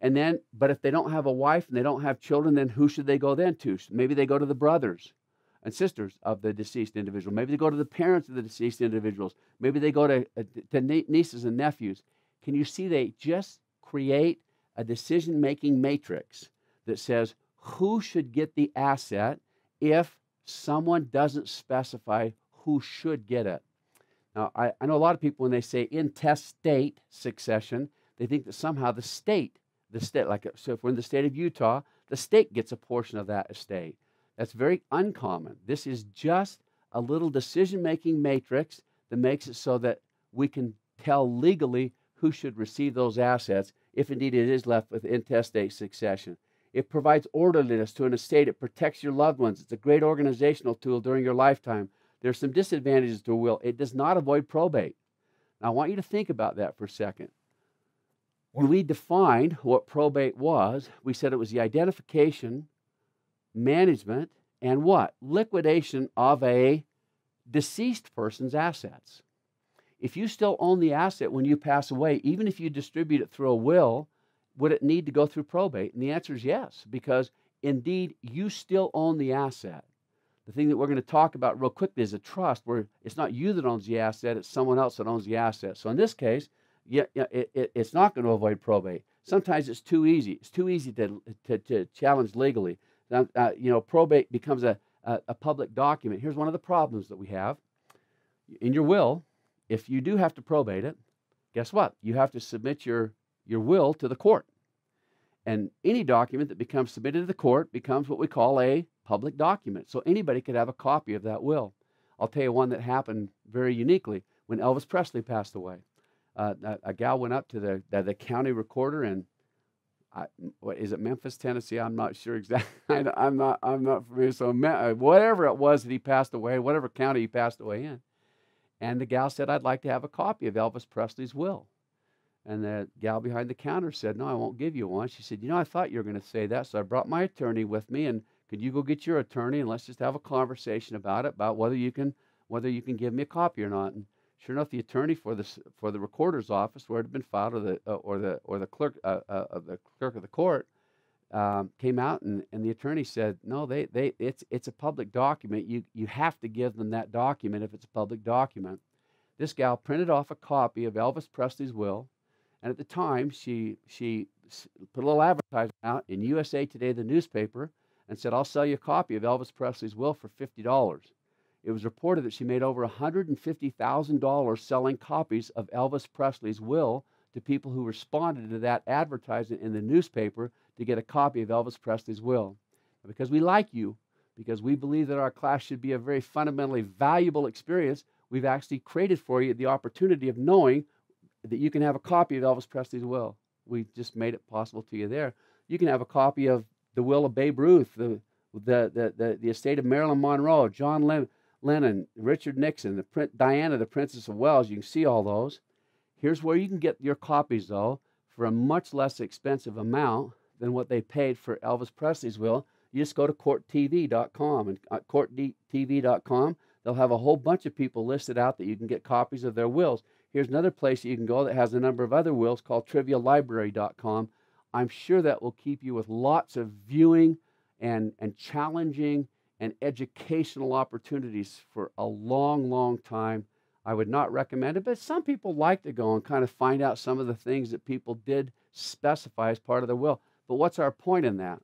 And then, but if they don't have a wife and they don't have children, then who should they go then to? Maybe they go to the brothers and sisters of the deceased individual. Maybe they go to the parents of the deceased individuals. Maybe they go to nieces and nephews. Can you see they just create a decision-making matrix that says who should get the asset if someone doesn't specify who should get it? Now, I know a lot of people, when they say intestate succession, they think that somehow the state, like, so if we're in the state of Utah, the state gets a portion of that estate. That's very uncommon. This is just a little decision-making matrix that makes it so that we can tell legally who should receive those assets, if indeed it is left with intestate succession. It provides orderliness to an estate. It protects your loved ones. It's a great organizational tool during your lifetime. There's some disadvantages to a will. It does not avoid probate. Now, I want you to think about that for a second. When we defined what probate was, we said it was the identification, management, and what? Liquidation of a deceased person's assets. If you still own the asset when you pass away, even if you distribute it through a will, would it need to go through probate? And the answer is yes, because indeed you still own the asset. The thing that we're going to talk about real quickly is a trust, where it's not you that owns the asset, it's someone else that owns the asset. So in this case, it's not going to avoid probate. Sometimes it's too easy. It's too easy to challenge legally. Probate becomes a public document. Here's one of the problems that we have. In your will, if you do have to probate it, guess what? You have to submit your will to the court. And any document that becomes submitted to the court becomes what we call a public document. So anybody could have a copy of that will. I'll tell you one that happened very uniquely when Elvis Presley passed away. A gal went up to the county recorder in, what is it, Memphis, Tennessee? I'm not sure exactly. I'm not familiar. So whatever it was that he passed away, whatever county he passed away in, and the gal said, "I'd like to have a copy of Elvis Presley's will." And the gal behind the counter said, "No, I won't give you one." She said, "I thought you were going to say that, so I brought my attorney with me, and could you go get your attorney and let's just have a conversation about it, about whether you can give me a copy or not." And sure enough, the attorney for the recorder's office, where it had been filed, or the clerk of the court, came out, and the attorney said, "No, it's a public document. You have to give them that document if it's a public document." This gal printed off a copy of Elvis Presley's will. And at the time, she put a little advertisement out in USA Today, the newspaper, and said, "I'll sell you a copy of Elvis Presley's will for $50. It was reported that she made over $150,000 selling copies of Elvis Presley's will to people who responded to that advertisement in the newspaper to get a copy of Elvis Presley's will. And because we like you, because we believe that our class should be a very fundamentally valuable experience, we've actually created for you the opportunity of knowing that you can have a copy of Elvis Presley's will. We just made it possible to you there. You can have a copy of the will of Babe Ruth, the estate of Marilyn Monroe, John Lennon, Richard Nixon, Diana, the Princess of Wales. You can see all those. Here's where you can get your copies, though, for a much less expensive amount than what they paid for Elvis Presley's will. You just go to courttv.com, and at courttv.com, they'll have a whole bunch of people listed out that you can get copies of their wills. Here's another place that you can go that has a number of other wills called trivialibrary.com. I'm sure that will keep you with lots of viewing and challenging and educational opportunities for a long, long time. I would not recommend it, but some people like to go and kind of find out some of the things that people did specify as part of their will. But what's our point in that?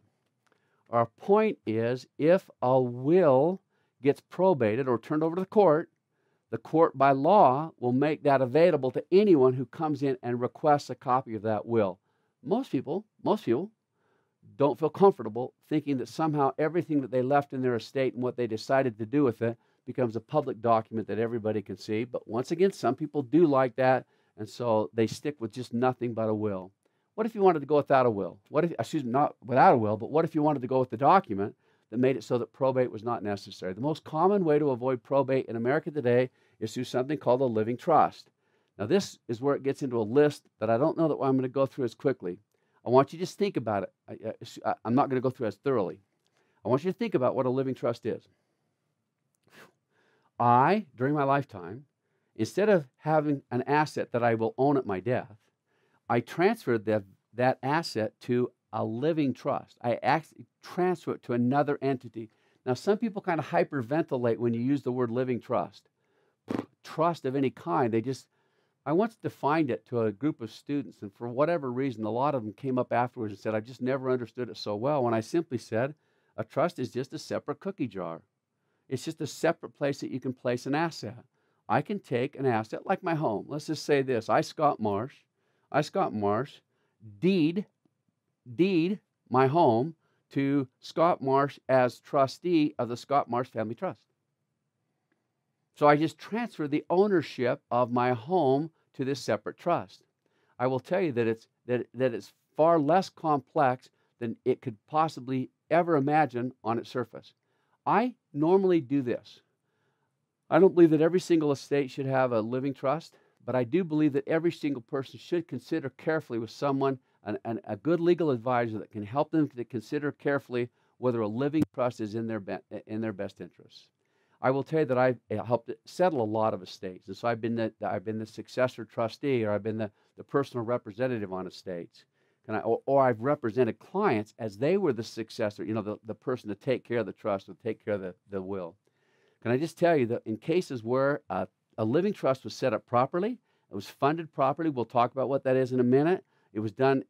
Our point is, if a will gets probated or turned over to the court by law will make that available to anyone who comes in and requests a copy of that will. Most people don't feel comfortable thinking that somehow everything that they left in their estate and what they decided to do with it becomes a public document that everybody can see. But once again, some people do like that, and so they stick with just nothing but a will. What if you wanted to go without a will? What if, excuse me, not without a will, but what if you wanted to go with the document that made it so that probate was not necessary? The most common way to avoid probate in America today is through something called a living trust. Now, this is where it gets into a list that I don't know that I'm going to go through as quickly. I want you to just think about it. I'm not going to go through as thoroughly. I want you to think about what a living trust is. During my lifetime, instead of having an asset that I will own at my death, I transferred that asset to a living trust. I actually transfer it to another entity. Now, some people kind of hyperventilate when you use the word living trust. Trust of any kind. I once defined it to a group of students, and for whatever reason, a lot of them came up afterwards and said, I just never understood it so well. When I simply said, a trust is just a separate cookie jar. It's just a separate place that you can place an asset. I can take an asset like my home. Let's just say this. I, Scott Marsh, deed my home to Scott Marsh as trustee of the Scott Marsh Family Trust. So I just transfer the ownership of my home to this separate trust. I will tell you that it's far less complex than it could possibly ever imagine on its surface. I normally do this. I don't believe that every single estate should have a living trust, but I do believe that every single person should consider carefully with someone, a good legal advisor that can help them to consider carefully whether a living trust is in their best interests. I will tell you that I've helped settle a lot of estates, and so I've been the successor trustee, or I've been the personal representative on estates. Or I've represented clients as they were the successor, the person to take care of the trust, or take care of the will. Can I just tell you that in cases where a living trust was set up properly, it was funded properly, we'll talk about what that is in a minute, it was done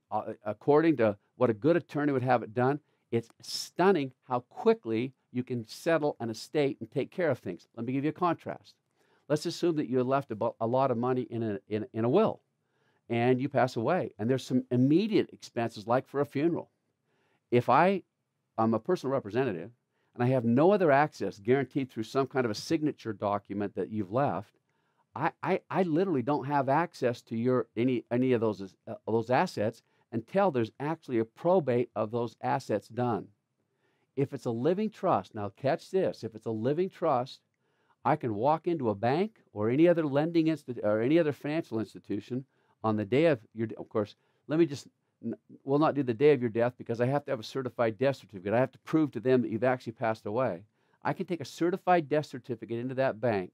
according to what a good attorney would have it done, it's stunning how quickly you can settle an estate and take care of things. Let me give you a contrast. Let's assume that you left a lot of money in a will, and you pass away, and there's some immediate expenses like for a funeral. If I'm a personal representative and I have no other access guaranteed through some kind of a signature document that you've left, I literally don't have access to any of those assets until there's actually a probate of those assets done. If it's a living trust, now catch this, if it's a living trust, I can walk into a bank or any other lending institution or any other financial institution on the day of course, we'll not do the day of your death because I have to have a certified death certificate. I have to prove to them that you've actually passed away. I can take a certified death certificate into that bank.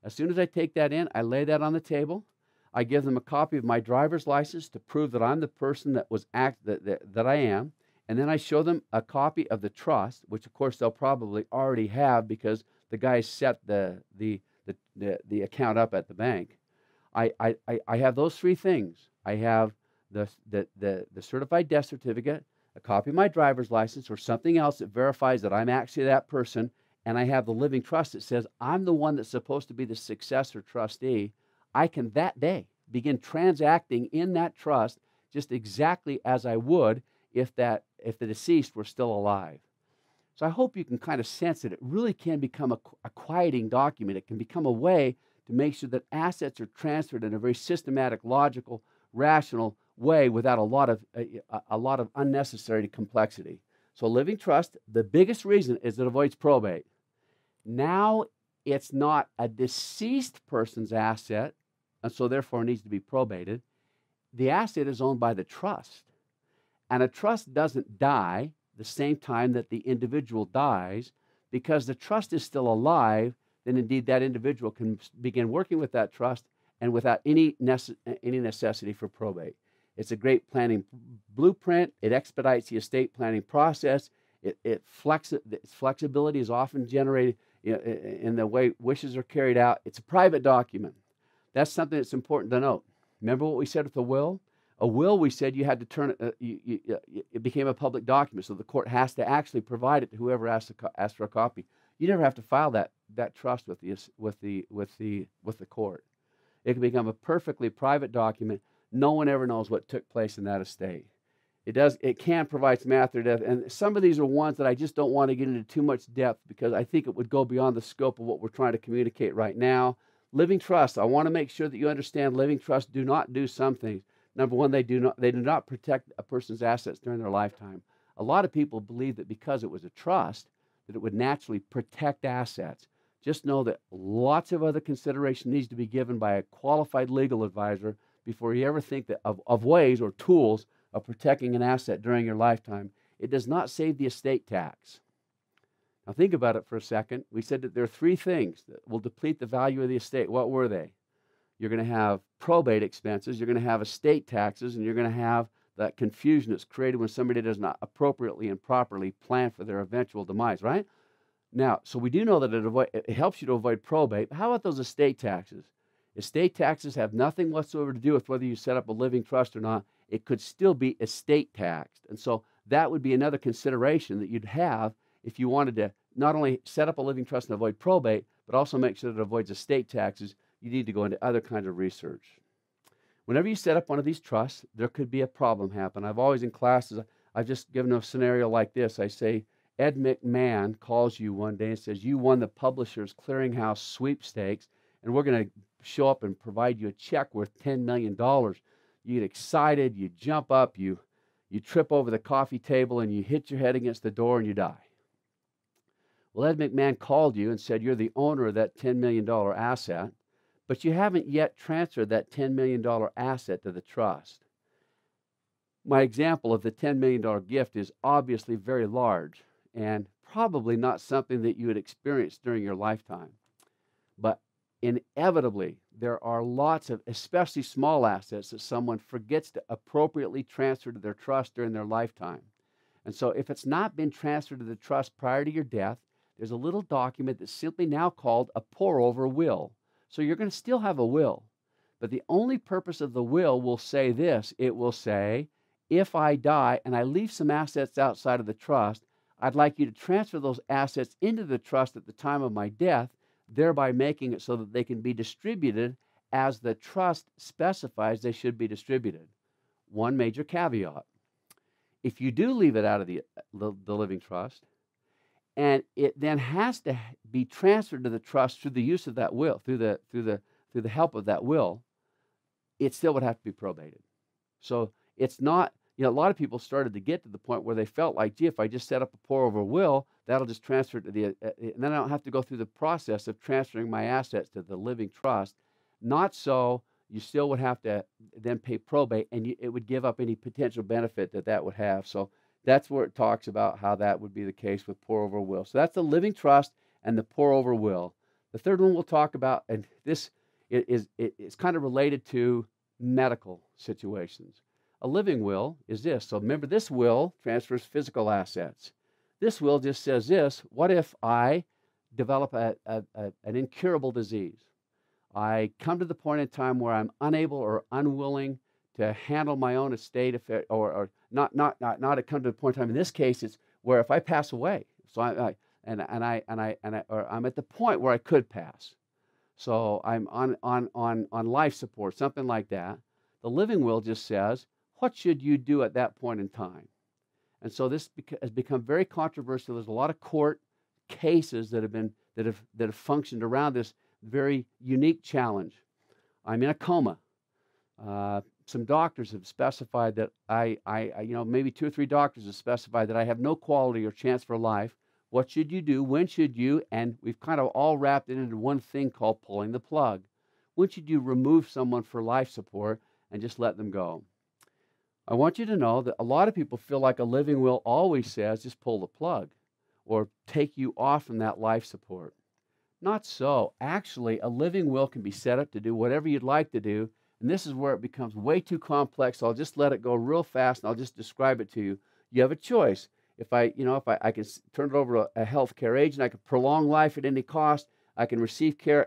As soon as I take that in, I lay that on the table. I give them a copy of my driver's license to prove that I'm the person that I am. And then I show them a copy of the trust, which of course they'll probably already have because the guy set the account up at the bank. I have those three things. I have the certified death certificate, a copy of my driver's license, or something else that verifies that I'm actually that person, and I have the living trust that says I'm the one that's supposed to be the successor trustee. I can that day begin transacting in that trust just exactly as I would if the deceased were still alive. So I hope you can kind of sense that it really can become a quieting document. It can become a way to make sure that assets are transferred in a very systematic, logical, rational way without a lot of unnecessary complexity. So a living trust, the biggest reason is it avoids probate. Now it's not a deceased person's asset, and so therefore needs to be probated. The asset is owned by the trust. And a trust doesn't die the same time that the individual dies, because the trust is still alive. Then indeed that individual can begin working with that trust and without any necessity for probate. It's a great planning blueprint. It expedites the estate planning process. Its flexibility is often generated in the way wishes are carried out. It's a private document. That's something that's important to note. Remember what we said with the will? A will, we said you had to turn it, it became a public document, so the court has to actually provide it to whoever asks for a copy. You never have to file that trust with the court. It can become a perfectly private document. No one ever knows what took place in that estate. It can provide some after death, and some of these are ones that I just don't want to get into too much depth because I think it would go beyond the scope of what we're trying to communicate right now. Living trust, I want to make sure that you understand living trusts do not do some things. Number one, they do not protect a person's assets during their lifetime. A lot of people believe that because it was a trust, that it would naturally protect assets. Just know that lots of other consideration needs to be given by a qualified legal advisor before you ever think of ways or tools of protecting an asset during your lifetime. It does not save the estate tax. Now think about it for a second. We said that there are three things that will deplete the value of the estate. What were they? You're going to have probate expenses, you're going to have estate taxes, and you're going to have that confusion that's created when somebody does not appropriately and properly plan for their eventual demise, right? Now, so we do know that it helps you to avoid probate. But how about those estate taxes? Estate taxes have nothing whatsoever to do with whether you set up a living trust or not. It could still be estate taxed. And so that would be another consideration that you'd have if you wanted to not only set up a living trust and avoid probate, but also make sure that it avoids estate taxes. You need to go into other kinds of research. Whenever you set up one of these trusts, there could be a problem happen. I've always in classes, I've just given a scenario like this. I say, Ed McMahon calls you one day and says, you won the Publishers Clearinghouse sweepstakes, and we're going to show up and provide you a check worth $10 million. You get excited, you jump up, you trip over the coffee table, and you hit your head against the door, and you die. Well, Ed McMahon called you and said, you're the owner of that $10 million asset, but you haven't yet transferred that $10 million asset to the trust. My example of the $10 million gift is obviously very large and probably not something that you would experience during your lifetime. But inevitably, there are lots of, especially small assets, that someone forgets to appropriately transfer to their trust during their lifetime. And so if it's not been transferred to the trust prior to your death, there's a little document that's simply now called a pour-over will. So you're going to still have a will. But the only purpose of the will say this. It will say, if I die and I leave some assets outside of the trust, I'd like you to transfer those assets into the trust at the time of my death, thereby making it so that they can be distributed as the trust specifies they should be distributed. One major caveat. If you do leave it out of the living trust, and it then has to be transferred to the trust through the use of that will, through the help of that will, it still would have to be probated. So it's not, a lot of people started to get to the point where they felt like, gee, if I just set up a pour-over will, that'll just transfer to the, and then I don't have to go through the process of transferring my assets to the living trust. Not so. You still would have to then pay probate, and it would give up any potential benefit that would have. So that's where it talks about how that would be the case with pour-over will. So that's the living trust and the pour-over will. The third one we'll talk about, and this is kind of related to medical situations. A living will is this. So remember, this will transfers physical assets. This will just says this: what if I develop an incurable disease? I come to the point in time where I'm unable or unwilling to handle my own estate, or not come to the point in time. In this case, it's where if I pass away, so or I'm at the point where I could pass, so I'm on life support, something like that. The living will just says, what should you do at that point in time? And so this has become very controversial. There's a lot of court cases that have functioned around this very unique challenge. I'm in a coma. Some doctors have specified that maybe 2 or 3 doctors have specified that I have no quality or chance for life. What should you do? When should you? And we've kind of all wrapped it into one thing called pulling the plug. When should you remove someone for life support and just let them go? I want you to know that a lot of people feel like a living will always says just pull the plug or take you off from that life support. Not so. Actually, a living will can be set up to do whatever you'd like to do, and this is where it becomes way too complex. So I'll just let it go real fast, and I'll just describe it to you. You have a choice. If I can turn it over to a healthcare agent, I can prolong life at any cost. I can receive care.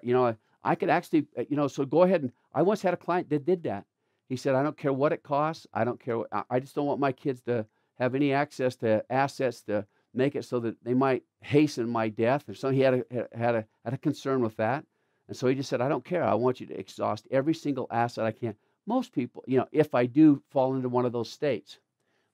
I could actually, so go ahead. And I once had a client that did that. He said, I don't care what it costs. I don't care. I just don't want my kids to have any access to assets to make it so that they might hasten my death. Or so he had a concern with that. And so he just said, I don't care. I want you to exhaust every single asset I can. Most people, if I do fall into one of those states,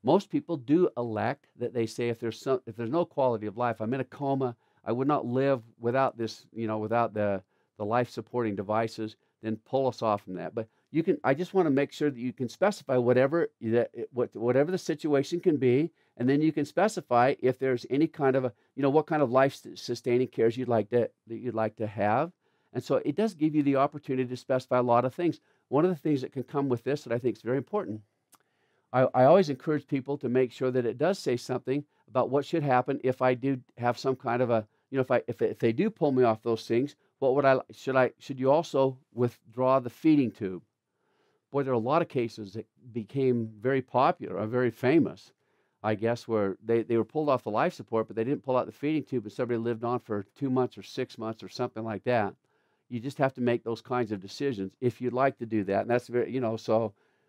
most people do elect that they say if there's no quality of life, I'm in a coma, I would not live without this, without the life supporting devices, then pull us off from that. But you can. I just want to make sure that you can specify whatever the situation can be, and then you can specify if there's any kind of a, what kind of life sustaining cares you'd like to have. And so it does give you the opportunity to specify a lot of things. One of the things that can come with this that I think is very important, I always encourage people to make sure that it does say something about what should happen if I do have some kind of a, if they do pull me off those things, should you also withdraw the feeding tube? Boy, there are a lot of cases that became very popular or very famous, I guess, where they were pulled off the life support, but they didn't pull out the feeding tube, and somebody lived on for 2 months or 6 months or something like that. You just have to make those kinds of decisions if you'd like to do that. And that's very,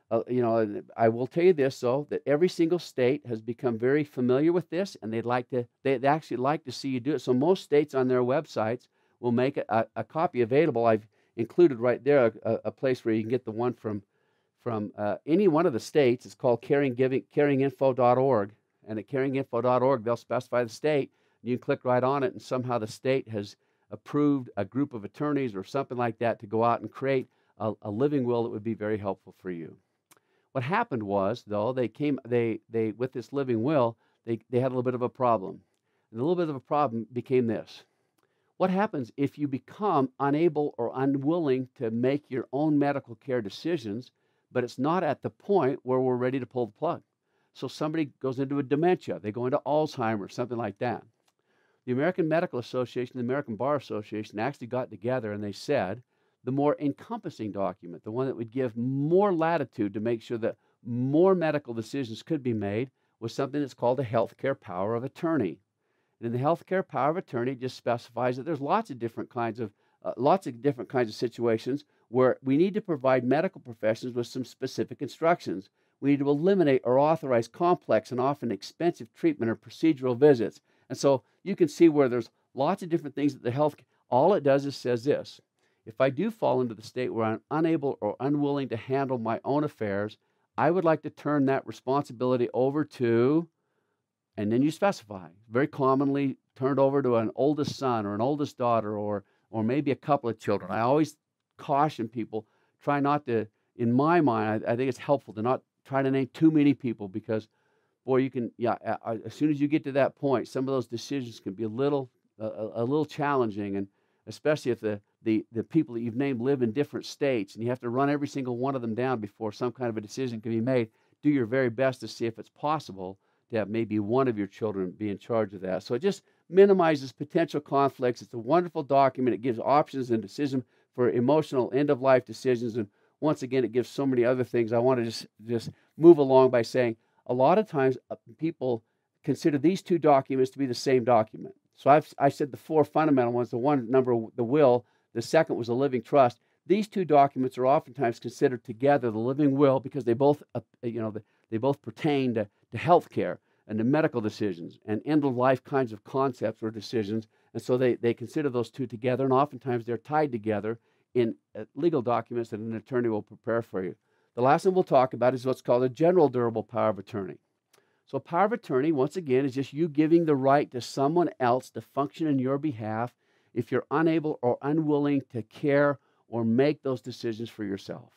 I will tell you this, though, that every single state has become very familiar with this, and they'd actually like to see you do it. So most states on their websites will make a copy available. I've included right there a place where you can get the one from any one of the states. It's called caringinfo.org, and at caringinfo.org they'll specify the state. You can click right on it, and somehow the state has approved a group of attorneys or something like that to go out and create a living will that would be very helpful for you. What happened was, though, they with this living will, they had a little bit of a problem. And a little bit of a problem became this. What happens if you become unable or unwilling to make your own medical care decisions, but it's not at the point where we're ready to pull the plug? So somebody goes into a dementia, they go into Alzheimer's, something like that. The American Medical Association, the American Bar Association actually got together and they said the more encompassing document, the one that would give more latitude to make sure that more medical decisions could be made, was something that's called a healthcare power of attorney. And in the healthcare power of attorney, it just specifies that there's lots of different kinds of situations where we need to provide medical professionals with some specific instructions. We need to eliminate or authorize complex and often expensive treatment or procedural visits. And so you can see where there's lots of different things that the health, all it does is says this: if I do fall into the state where I'm unable or unwilling to handle my own affairs, I would like to turn that responsibility over to, and then you specify, very commonly turned over to an oldest son or an oldest daughter or maybe a couple of children. I always caution people, try not to, in my mind, I think it's helpful to not try to name too many people, because boy, you can, as soon as you get to that point, some of those decisions can be a little challenging, and especially if the people that you've named live in different states, and you have to run every single one of them down before some kind of a decision can be made. Do your very best to see if it's possible to have maybe one of your children be in charge of that. So it just minimizes potential conflicts. It's a wonderful document. It gives options and decision for emotional end-of-life decisions, and once again, it gives so many other things. I want to just move along by saying, a lot of times people consider these two documents to be the same document. So I said the four fundamental ones. The one number, the will. The second was a living trust. These two documents are oftentimes considered together, the living will, because they both, they both pertain to health care and to medical decisions and end-of-life kinds of concepts or decisions. And so they consider those two together, and oftentimes they're tied together in legal documents that an attorney will prepare for you. The last one we'll talk about is what's called a general durable power of attorney. So power of attorney, once again, is just you giving the right to someone else to function in your behalf if you're unable or unwilling to care or make those decisions for yourself.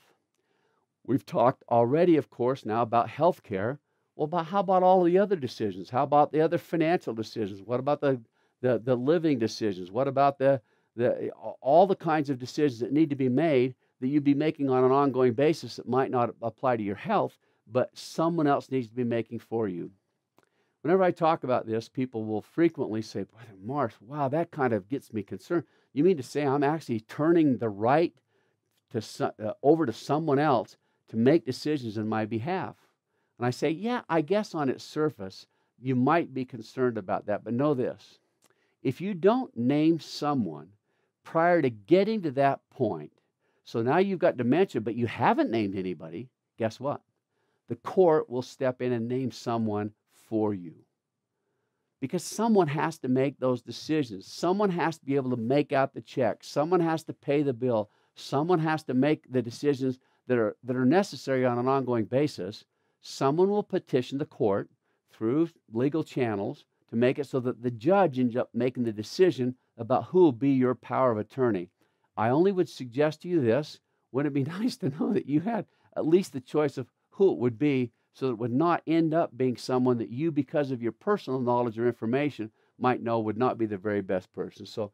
We've talked already, of course, now about health care. Well, how about all the other decisions? How about the other financial decisions? What about the living decisions? What about all the kinds of decisions that need to be made that you'd be making on an ongoing basis that might not apply to your health, but someone else needs to be making for you? Whenever I talk about this, people will frequently say, Brother Marsh, wow, that kind of gets me concerned. You mean to say I'm actually turning the right to over to someone else to make decisions in my behalf? And I say, yeah, I guess on its surface, you might be concerned about that, but know this. If you don't name someone prior to getting to that point, so now you've got dementia, but you haven't named anybody, guess what? The court will step in and name someone for you. Because someone has to make those decisions. Someone has to be able to make out the check. Someone has to pay the bill. Someone has to make the decisions that are necessary on an ongoing basis. Someone will petition the court through legal channels to make it so that the judge ends up making the decision about who will be your power of attorney. I only would suggest to you this: Wouldn't it be nice to know that you had at least the choice of who it would be, so that it would not end up being someone that you, because of your personal knowledge or information, might know would not be the very best person? So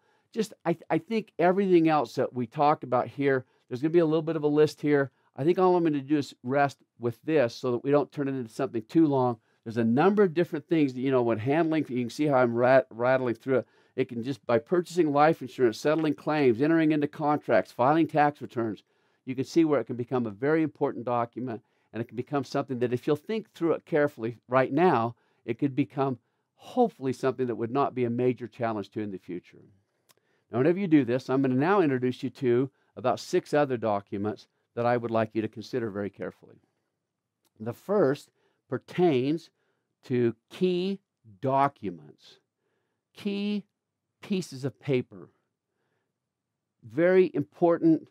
I think everything else that we talked about here, there's going to be a little bit of a list here. I think all I'm going to do is rest with this so that we don't turn it into something too long. There's a number of different things that, when handling, you can see how I'm rattling through it. It can just, by purchasing life insurance, settling claims, entering into contracts, filing tax returns, you can see where it can become a very important document, and it can become something that, if you'll think through it carefully right now, it could become hopefully something that would not be a major challenge to you in the future. Now, whenever you do this, I'm going to now introduce you to about 6 other documents that I would like you to consider very carefully. The first pertains to key documents, key pieces of paper, very important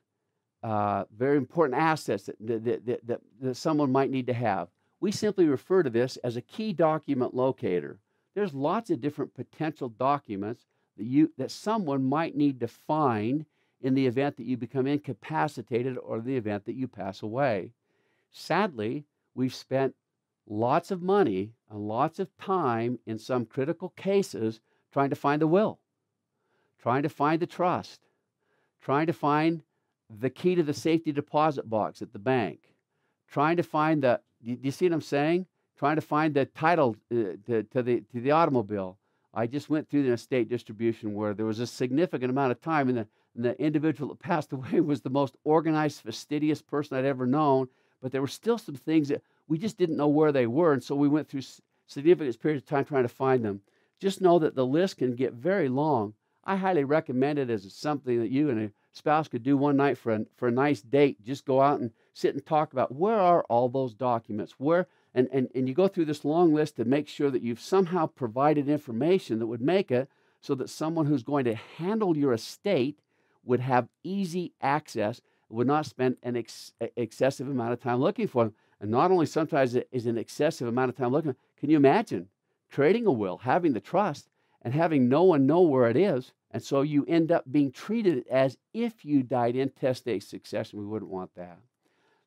assets that someone might need to have. We simply refer to this as a key document locator. There's lots of different potential documents that someone might need to find in the event that you become incapacitated or the event that you pass away. Sadly, we've spent lots of money and lots of time in some critical cases trying to find the will, trying to find the trust, trying to find the key to the safety deposit box at the bank, trying to find do you see what I'm saying? Trying to find the title to the automobile. I just went through the estate distribution where there was a significant amount of time, and the individual that passed away was the most organized, fastidious person I'd ever known, but there were still some things that we just didn't know where they were, and so we went through significant periods of time trying to find them. Just know that the list can get very long. I highly recommend it as something that you and a spouse could do one night for a nice date. Just go out and sit and talk about, where are all those documents? And you go through this long list to make sure that you've somehow provided information that would make it so that someone who's going to handle your estate would have easy access, would not spend an excessive amount of time looking for them. And not only sometimes it is an excessive amount of time looking, can you imagine creating a will, having the trust, and having no one know where it is, and so you end up being treated as if you died in intestate succession? We wouldn't want that.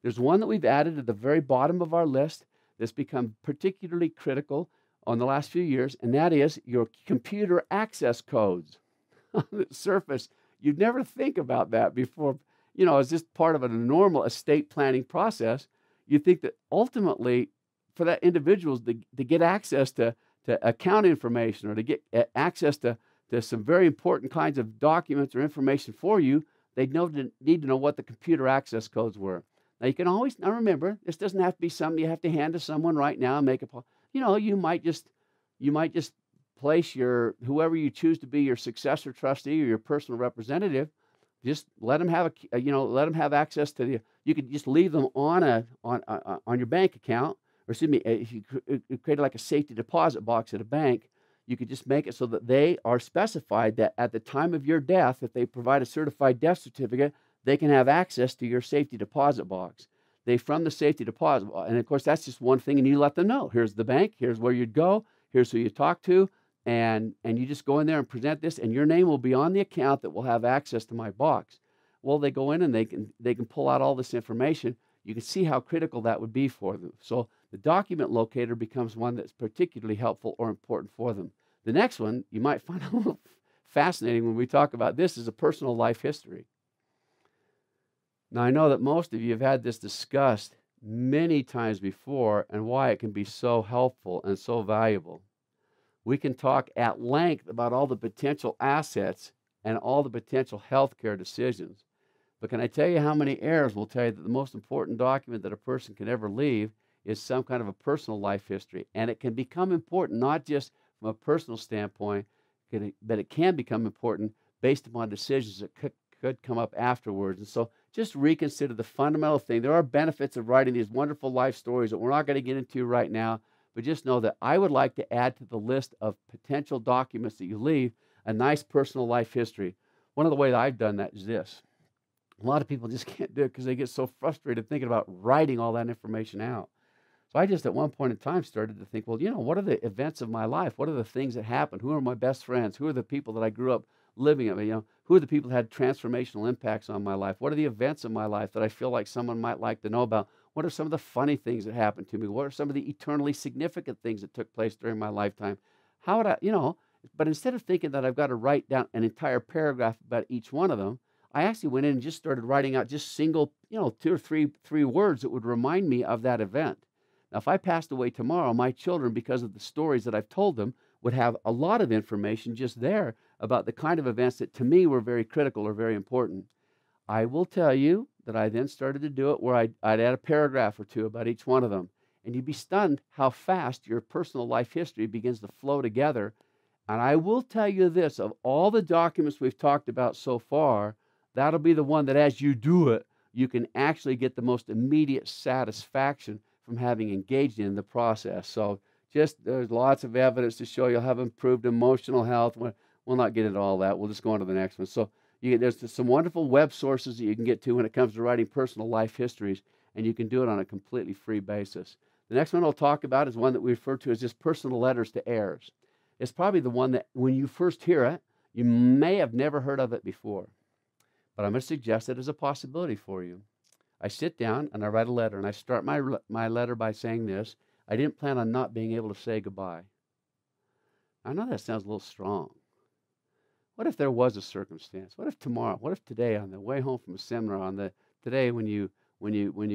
There's one that we've added at the very bottom of our list that's become particularly critical on the last few years, and that is your computer access codes. On the surface, you'd never think about that before. As just part of a normal estate planning process, you think that ultimately for that individual to get access to account information, or to get access to some very important kinds of documents or information for you, they'd need to know what the computer access codes were. Now, you can always, now remember, this doesn't have to be something you have to hand to someone right now and make a, you might just place whoever you choose to be your successor trustee or your personal representative, just let them have let them have access to you could just leave them on your bank account, or excuse me, if you create like a safety deposit box at a bank, you could just make it so that they are specified that at the time of your death, if they provide a certified death certificate, they can have access to your safety deposit box. From the safety deposit, and of course that's just one thing, and you let them know, here's the bank, here's where you'd go, here's who you talk to, and you just go in there and present this, and your name will be on the account that will have access to my box. Well, they go in and they can pull out all this information. You can see how critical that would be for them. So the document locator becomes one that's particularly helpful or important for them. The next one you might find a little fascinating when we talk about this is a personal life history. Now, I know that most of you have had this discussed many times before, and why it can be so helpful and so valuable. We can talk at length about all the potential assets and all the potential healthcare decisions. But can I tell you how many heirs will tell you that the most important document that a person can ever leave is some kind of a personal life history? And it can become important not just from a personal standpoint, but it can become important based upon decisions that could come up afterwards. And so just reconsider the fundamental thing. There are benefits of writing these wonderful life stories that we're not going to get into right now, but just know that I would like to add to the list of potential documents that you leave a nice personal life history. One of the ways I've done that is this. A lot of people just can't do it because they get so frustrated thinking about writing all that information out. So I just at one point in time started to think, well, what are the events of my life? What are the things that happened? Who are my best friends? Who are the people that I grew up living it. Who are the people that had transformational impacts on my life? What are the events in my life that I feel like someone might like to know about? What are some of the funny things that happened to me? What are some of the eternally significant things that took place during my lifetime? How would I. But instead of thinking that I've got to write down an entire paragraph about each one of them, I actually went in and just started writing out just single, two or three words that would remind me of that event. Now, if I passed away tomorrow, my children, because of the stories that I've told them, would have a lot of information just there about the kind of events that to me were very critical or very important. I will tell you that I then started to do it where I'd add a paragraph or two about each one of them. And you'd be stunned how fast your personal life history begins to flow together. And I will tell you this, of all the documents we've talked about so far, that'll be the one that as you do it, you can actually get the most immediate satisfaction from having engaged in the process. So there's lots of evidence to show you'll have improved emotional health. We'll not get into all that. We'll just go on to the next one. So there's some wonderful web sources that you can get to when it comes to writing personal life histories, and you can do it on a completely free basis. The next one I'll talk about is one that we refer to as just personal letters to heirs. It's probably the one that when you first hear it, you may have never heard of it before. But I'm going to suggest it as a possibility for you. I sit down and I write a letter, and I start my letter by saying this: I didn't plan on not being able to say goodbye. I know that sounds a little strong. What if there was a circumstance? What if tomorrow? What if today, on the way home from a seminar, today when you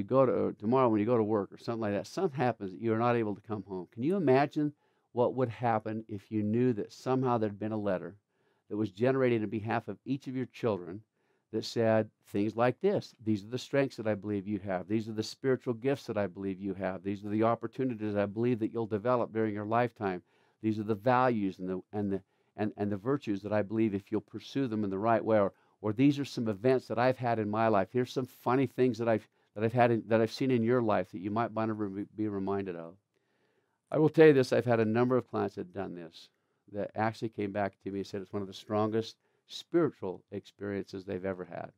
go to tomorrow when you go to work or something like that, something happens that you are not able to come home? Can you imagine what would happen if you knew that somehow there'd been a letter that was generated on behalf of each of your children that said things like this: these are the strengths that I believe you have. These are the spiritual gifts that I believe you have. These are the opportunities I believe that you'll develop during your lifetime. These are the values and the virtues that I believe if you'll pursue them in the right way. Or these are some events that I've had in my life. Here's some funny things that I've seen in your life that you might want to be reminded of. I will tell you this: I've had a number of clients that have done this, that actually came back to me and said it's one of the strongest spiritual experiences they've ever had.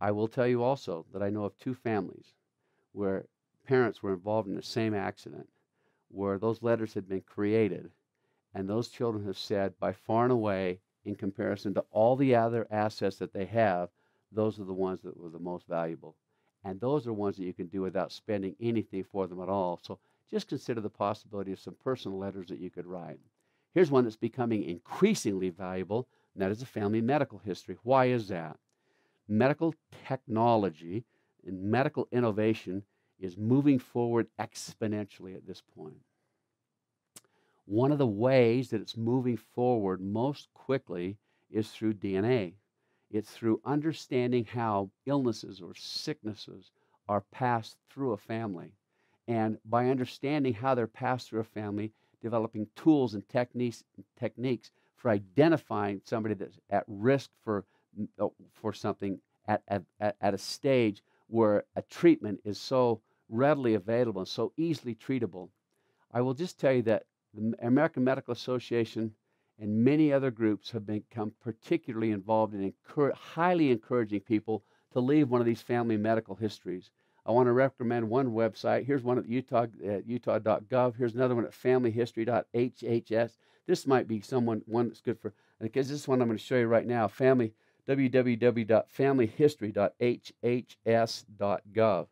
I will tell you also that I know of two families where parents were involved in the same accident, where those letters had been created, and those children have said, by far and away, in comparison to all the other assets that they have, those are the ones that were the most valuable. And those are ones that you can do without spending anything for them at all. So just consider the possibility of some personal letters that you could write. Here's one that's becoming increasingly valuable, and that is a family medical history. Why is that? Medical technology and medical innovation is moving forward exponentially at this point. One of the ways that it's moving forward most quickly is through DNA. It's through understanding how illnesses or sicknesses are passed through a family. And by understanding how they're passed through a family, developing tools and techniques for identifying somebody that's at risk for something at a stage where a treatment is so readily available and so easily treatable. I will just tell you that the American Medical Association and many other groups have become particularly involved in highly encouraging people to leave one of these family medical histories. I want to recommend one website. Here's one at utah.gov. Here's another one at familyhistory.hhs. This might be one that's good for, because this is one I'm going to show you right now, www.familyhistory.hhs.gov.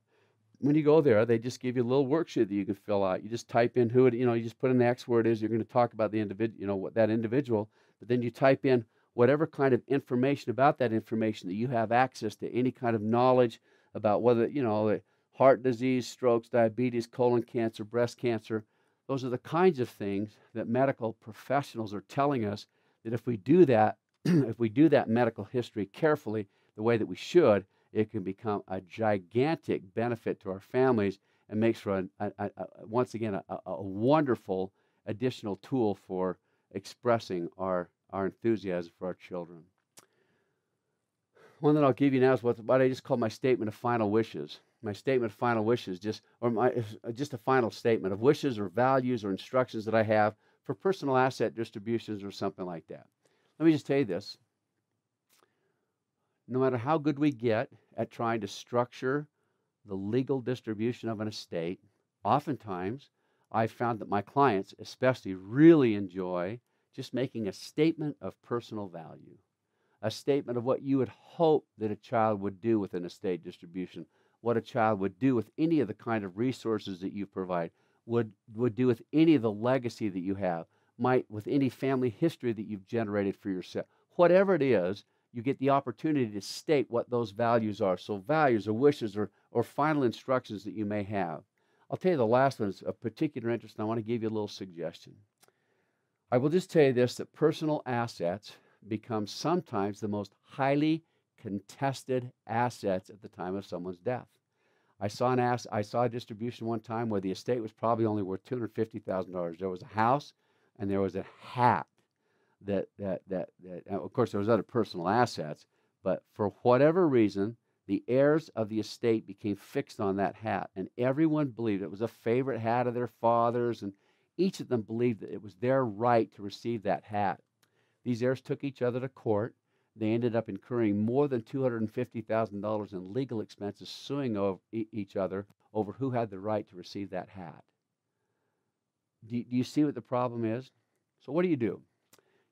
When you go there, they just give you a little worksheet that you can fill out. You just type in who it, you just put in the X where it is you're going to talk about the individual, what that individual, but then you type in whatever kind of information about that information that you have access to, any kind of knowledge about whether, the heart disease, strokes, diabetes, colon cancer, breast cancer. Those are the kinds of things that medical professionals are telling us that if we do that, if we do that medical history carefully, the way that we should, it can become a gigantic benefit to our families and makes for, once again, a wonderful additional tool for expressing our enthusiasm for our children. One that I'll give you now is what I just call my statement of final wishes. My statement of final wishes, just a final statement of wishes or values or instructions that I have for personal asset distributions or something like that. Let me just tell you this. No matter how good we get at trying to structure the legal distribution of an estate, oftentimes I've found that my clients especially really enjoy just making a statement of personal value. a statement of what you would hope that a child would do with an estate distribution, what a child would do with any of the kind of resources that you provide, would do with any of the legacy that you have, might with any family history that you've generated for yourself. Whatever it is, you get the opportunity to state what those values are. So values or wishes or final instructions that you may have. I'll tell you the last one is of particular interest, and I want to give you a little suggestion. I will just tell you this, that personal assets become sometimes the most highly contested assets at the time of someone's death. I saw a distribution one time where the estate was probably only worth $250,000. There was a house and there was a hat that of course there was other personal assets, but for whatever reason, the heirs of the estate became fixed on that hat, and everyone believed it was a favorite hat of their fathers, and each of them believed that it was their right to receive that hat. These heirs took each other to court. They ended up incurring more than $250,000 in legal expenses, suing over each other over who had the right to receive that hat. Do you see what the problem is? So what do?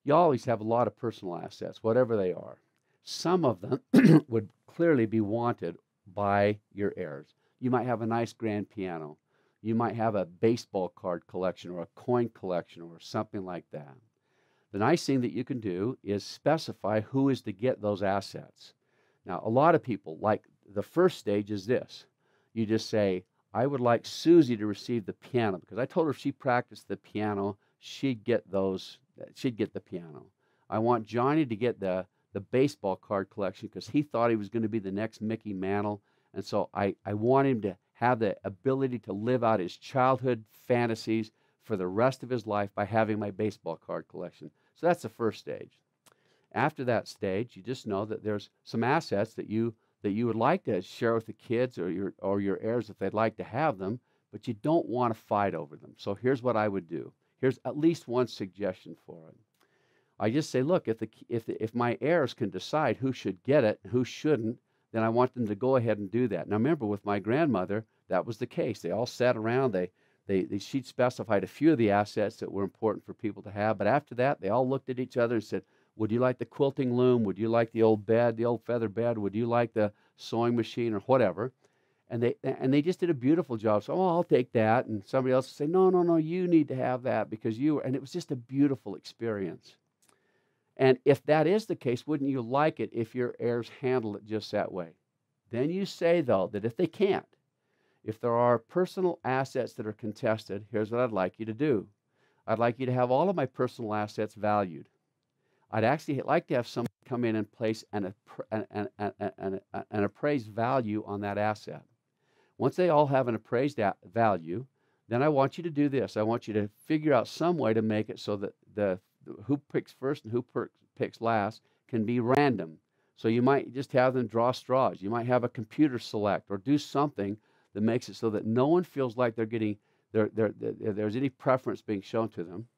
You always have a lot of personal assets, whatever they are. Some of them would clearly be wanted by your heirs. You might have a nice grand piano. You might have a baseball card collection or a coin collection or something like that. The nice thing that you can do is specify who is to get those assets. Now, a lot of people, like the first stage is this. You just say, I would like Susie to receive the piano because I told her if she practiced the piano, she'd get the piano. I want Johnny to get the baseball card collection because he thought he was going to be the next Mickey Mantle. And so I want him to have the ability to live out his childhood fantasies for the rest of his life by having my baseball card collection. So that's the first stage. After that stage, you just know that there's some assets that you would like to share with the kids or your heirs if they'd like to have them, but you don't want to fight over them. So here's what I would do. Here's at least one suggestion for it. I just say, look, if my heirs can decide who should get it and who shouldn't, then I want them to go ahead and do that. Now remember, with my grandmother, that was the case. They all sat around. She'd specified a few of the assets that were important for people to have, but after that, they all looked at each other and said, would you like the quilting loom? Would you like the old bed, the old feather bed? Would you like the sewing machine or whatever? And they just did a beautiful job. So, I'll take that. And somebody else would say, no, you need to have that because and it was just a beautiful experience. And if that is the case, wouldn't you like it if your heirs handle it just that way? Then you say, though, that if they can't, if there are personal assets that are contested, here's what I'd like you to do. I'd like you to have all of my personal assets valued. I'd actually like to have someone come in and place an appraised value on that asset. Once they all have an appraised value, then I want you to do this. I want you to figure out some way to make it so that who picks first and who picks last can be random. So you might just have them draw straws. You might have a computer select or do something that makes it so that no one feels like there's any preference being shown to them.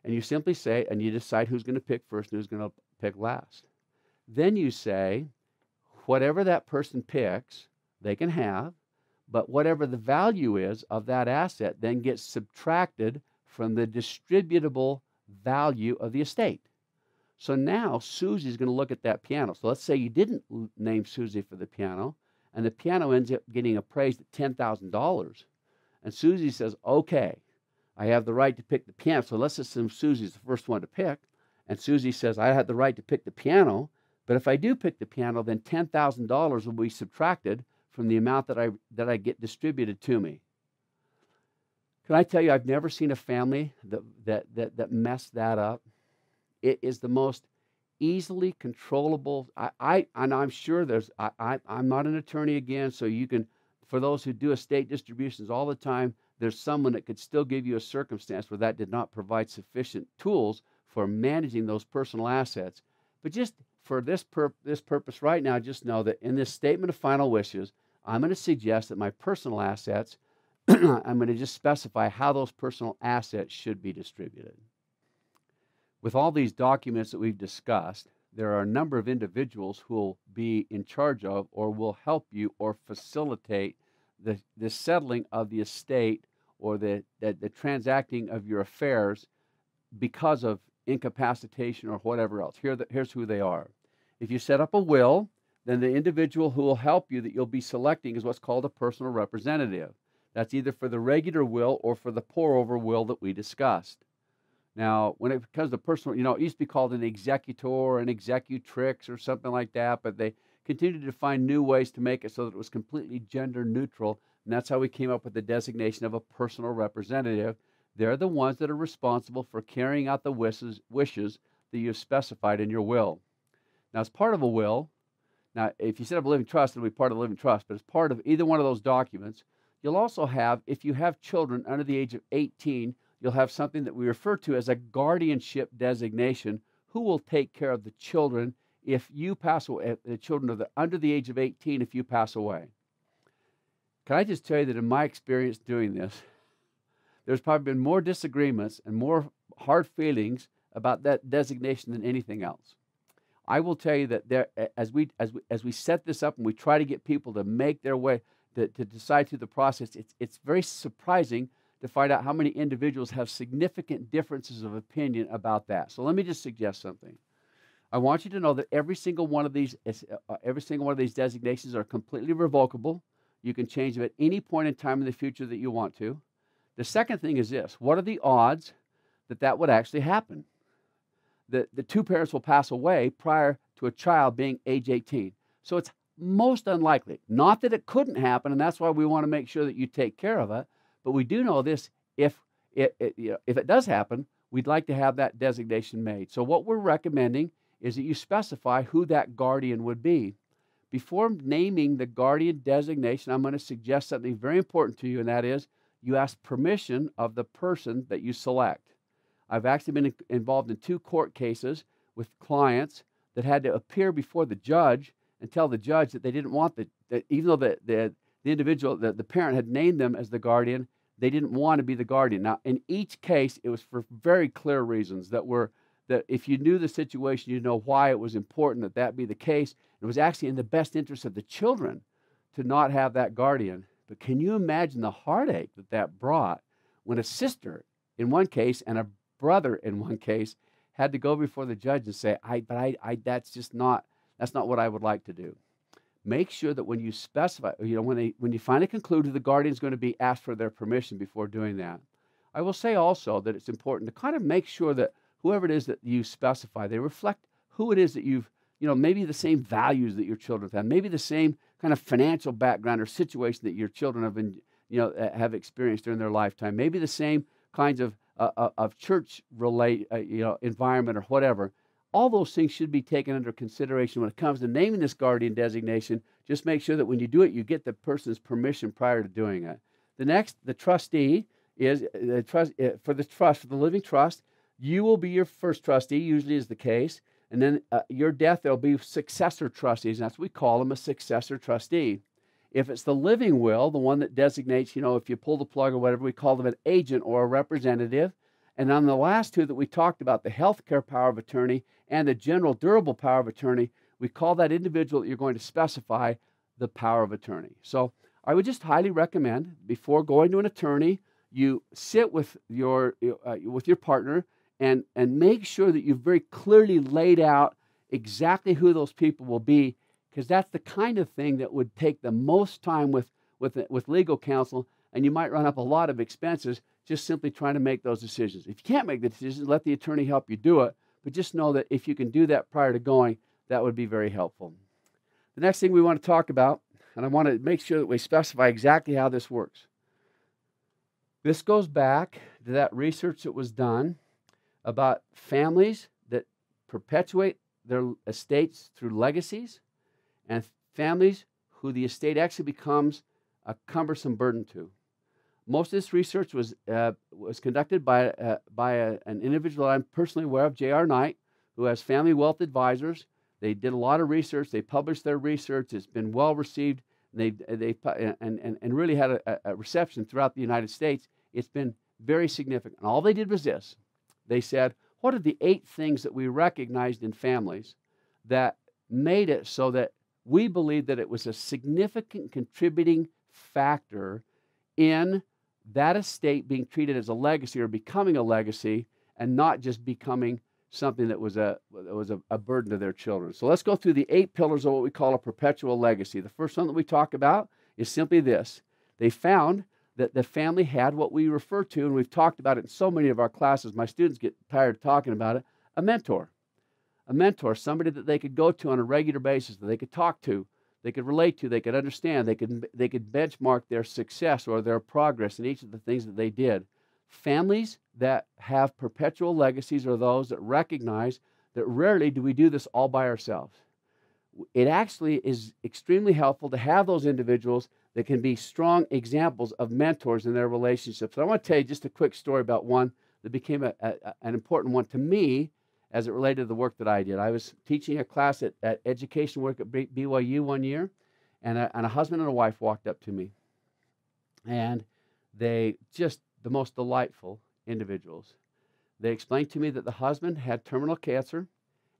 And you simply say, and you decide who's going to pick first and who's going to pick last. Then you say, whatever that person picks, they can have, but whatever the value is of that asset then gets subtracted from the distributable value of the estate. So now Susie's going to look at that piano. So let's say you didn't name Susie for the piano, and the piano ends up getting appraised at $10,000. And Susie says, okay, I have the right to pick the piano. So let's assume Susie's the first one to pick. And Susie says, I have the right to pick the piano. But if I do pick the piano, then $10,000 will be subtracted from the amount that I get distributed to me. Can I tell you, I've never seen a family that messed that up. It is the most easily controllable. I'm sure I'm not an attorney again, so you can, for those who do estate distributions all the time, there's someone that could still give you a circumstance where that did not provide sufficient tools for managing those personal assets. But just for this purpose right now, just know that in this statement of final wishes, I'm going to suggest that my personal assets, I'm going to just specify how those personal assets should be distributed. With all these documents that we've discussed, there are a number of individuals who will be in charge of or will help you or facilitate the settling of the estate or the transacting of your affairs because of incapacitation or whatever else. Here's who they are. If you set up a will, then the individual who will help you that you'll be selecting is what's called a personal representative. That's either for the regular will or for the pour-over will that we discussed. Now, when it comes to personal, it used to be called an executor or an executrix or something like that, but they continued to find new ways to make it so that it was completely gender neutral, and that's how we came up with the designation of a personal representative. They're the ones that are responsible for carrying out the wishes that you've specified in your will. Now, as part of a will, now, if you set up a living trust, it'll be part of the living trust, but as part of either one of those documents, you'll also have, if you have children under the age of 18, you'll have something that we refer to as a guardianship designation. Who will take care of the children if you pass away, the children under the age of 18 if you pass away? Can I just tell you that in my experience doing this, there's probably been more disagreements and more hard feelings about that designation than anything else. I will tell you that as we set this up and we try to get people to make their way to decide through the process, it's very surprising to find out how many individuals have significant differences of opinion about that. So let me just suggest something. I want you to know that every single one of these designations are completely revocable. You can change them at any point in time in the future that you want to. The second thing is this: what are the odds that would actually happen? The two parents will pass away prior to a child being age 18. So it's most unlikely. Not that it couldn't happen, and that's why we want to make sure that you take care of it. But we do know this: if it does happen, we'd like to have that designation made. So what we're recommending is that you specify who that guardian would be. Before naming the guardian designation, I'm going to suggest something very important to you, and that is you ask permission of the person that you select. I've actually been involved in 2 court cases with clients that had to appear before the judge and tell the judge that they didn't want that even though the individual, the parent had named them as the guardian, they didn't want to be the guardian. Now, in each case, it was for very clear reasons that if you knew the situation, you know why it was important that be the case. It was actually in the best interest of the children to not have that guardian. But can you imagine the heartache that brought when a sister in one case and a brother in one case had to go before the judge and say, that's not what I would like to do. Make sure that when you specify, when you finally conclude who the guardian is going to be, ask for their permission before doing that. I will say also that it's important to kind of make sure that whoever it is that you specify, they reflect who it is that you've, maybe the same values that your children have, maybe the same kind of financial background or situation that your children have been, have experienced during their lifetime, maybe the same kinds of church environment or whatever. All those things should be taken under consideration when it comes to naming this guardian designation. Just make sure that when you do it, you get the person's permission prior to doing it. The trustee is for the living trust. You will be your first trustee, usually is the case, and then your death, there'll be successor trustees, and that's what we call them, a successor trustee. If it's the living will, the one that designates, if you pull the plug or whatever, we call them an agent or a representative. And on the last 2 that we talked about, the healthcare power of attorney and the general durable power of attorney, we call that individual that you're going to specify the power of attorney. So I would just highly recommend, before going to an attorney, you sit with your partner and make sure that you've very clearly laid out exactly who those people will be, because that's the kind of thing that would take the most time with legal counsel, and you might run up a lot of expenses just simply trying to make those decisions. If you can't make the decisions, let the attorney help you do it, but just know that if you can do that prior to going, that would be very helpful. The next thing we want to talk about, and I want to make sure that we specify exactly how this works. This goes back to that research that was done about families that perpetuate their estates through legacies and families who the estate actually becomes a cumbersome burden to. Most of this research was conducted by an individual I'm personally aware of, J.R. Knight, who has Family Wealth Advisors. They did a lot of research. They published their research. It's been well received. And they really had a reception throughout the United States. It's been very significant. And all they did was this. They said, what are the 8 things that we recognized in families that made it so that we believe that it was a significant contributing factor in that estate being treated as a legacy or becoming a legacy and not just becoming something that was a burden to their children. So let's go through the 8 pillars of what we call a perpetual legacy. The first one that we talk about is simply this. They found that the family had what we refer to, and we've talked about it in so many of our classes, my students get tired of talking about it, a mentor. A mentor, somebody that they could go to on a regular basis, that they could talk to, they could relate to, they could understand, they could benchmark their success or their progress in each of the things that they did. Families that have perpetual legacies are those that recognize that rarely do we do this all by ourselves. It actually is extremely helpful to have those individuals that can be strong examples of mentors in their relationships. So I want to tell you just a quick story about one that became an important one to me as it related to the work that I did. I was teaching a class at education work at BYU one year, and a husband and a wife walked up to me. And they just the most delightful individuals. They explained to me that the husband had terminal cancer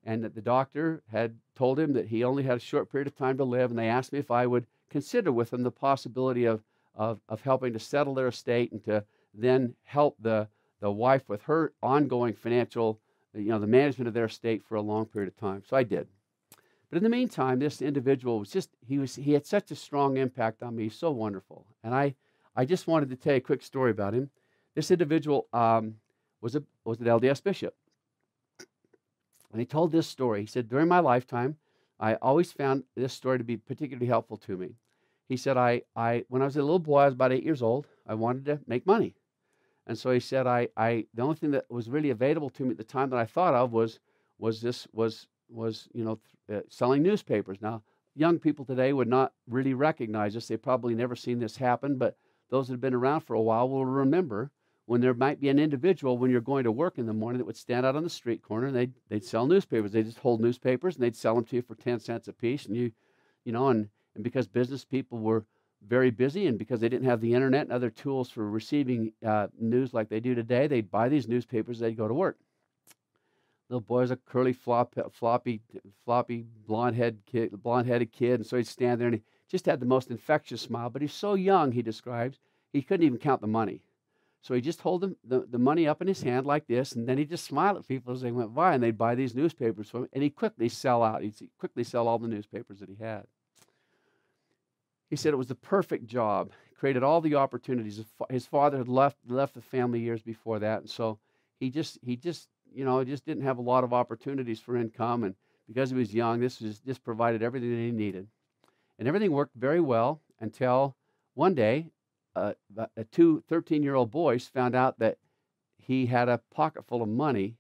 and that the doctor had told him that he only had a short period of time to live, and they asked me if I would consider with him the possibility of helping to settle their estate and to then help the wife with her ongoing financial, the management of their estate for a long period of time. So I did. But in the meantime, this individual he had such a strong impact on me, so wonderful. And I just wanted to tell you a quick story about him. This individual was an LDS bishop. And he told this story. He said, during my lifetime, I always found this story to be particularly helpful to me. He said, when I was a little boy, I was about 8 years old, I wanted to make money. And so he said, the only thing that was really available to me at the time that I thought of was selling newspapers. Now, young people today would not really recognize this. They've probably never seen this happen, but those that have been around for a while will remember when there might be an individual when you're going to work in the morning that would stand out on the street corner and they'd sell newspapers. They'd just hold newspapers and they'd sell them to you for 10 cents a piece. And and because business people were very busy and because they didn't have the internet and other tools for receiving news like they do today, they'd buy these newspapers, they'd go to work. Little boy was a curly, floppy, blonde-headed kid, and so he'd stand there and he just had the most infectious smile, but he's so young, he describes, he couldn't even count the money. So he just hold the money up in his hand like this, and then he'd just smile at people as they went by, and they'd buy these newspapers from him, and he'd quickly sell out. He'd quickly sell all the newspapers that he had. He said it was the perfect job. Created all the opportunities. His father had left the family years before that, and so he just didn't have a lot of opportunities for income, and because he was young, this provided everything that he needed. And everything worked very well until one day, two 13-year-old boys found out that he had a pocket full of money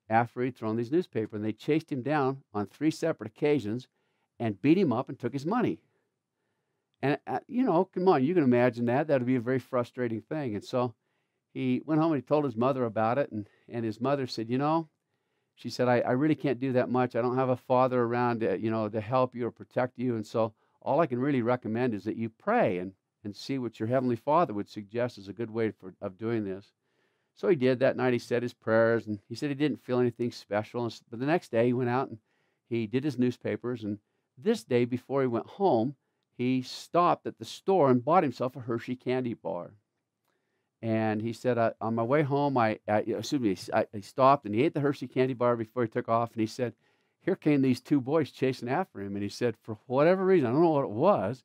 after he'd thrown these newspapers, and they chased him down on 3 separate occasions and beat him up and took his money. And, come on, you can imagine that. That would be a very frustrating thing. And so he went home and he told his mother about it, and his mother said, she said, I really can't do that much. I don't have a father around to help you or protect you. And so all I can really recommend is that you pray and see what your Heavenly Father would suggest is a good way of doing this. So he did. That night he said his prayers, and he said he didn't feel anything special. But the next day he went out and he did his newspapers. And this day before he went home, he stopped at the store and bought himself a Hershey candy bar. And he said, on my way home, he stopped and he ate the Hershey candy bar before he took off. And he said, here came these 2 boys chasing after him. And he said, for whatever reason, I don't know what it was,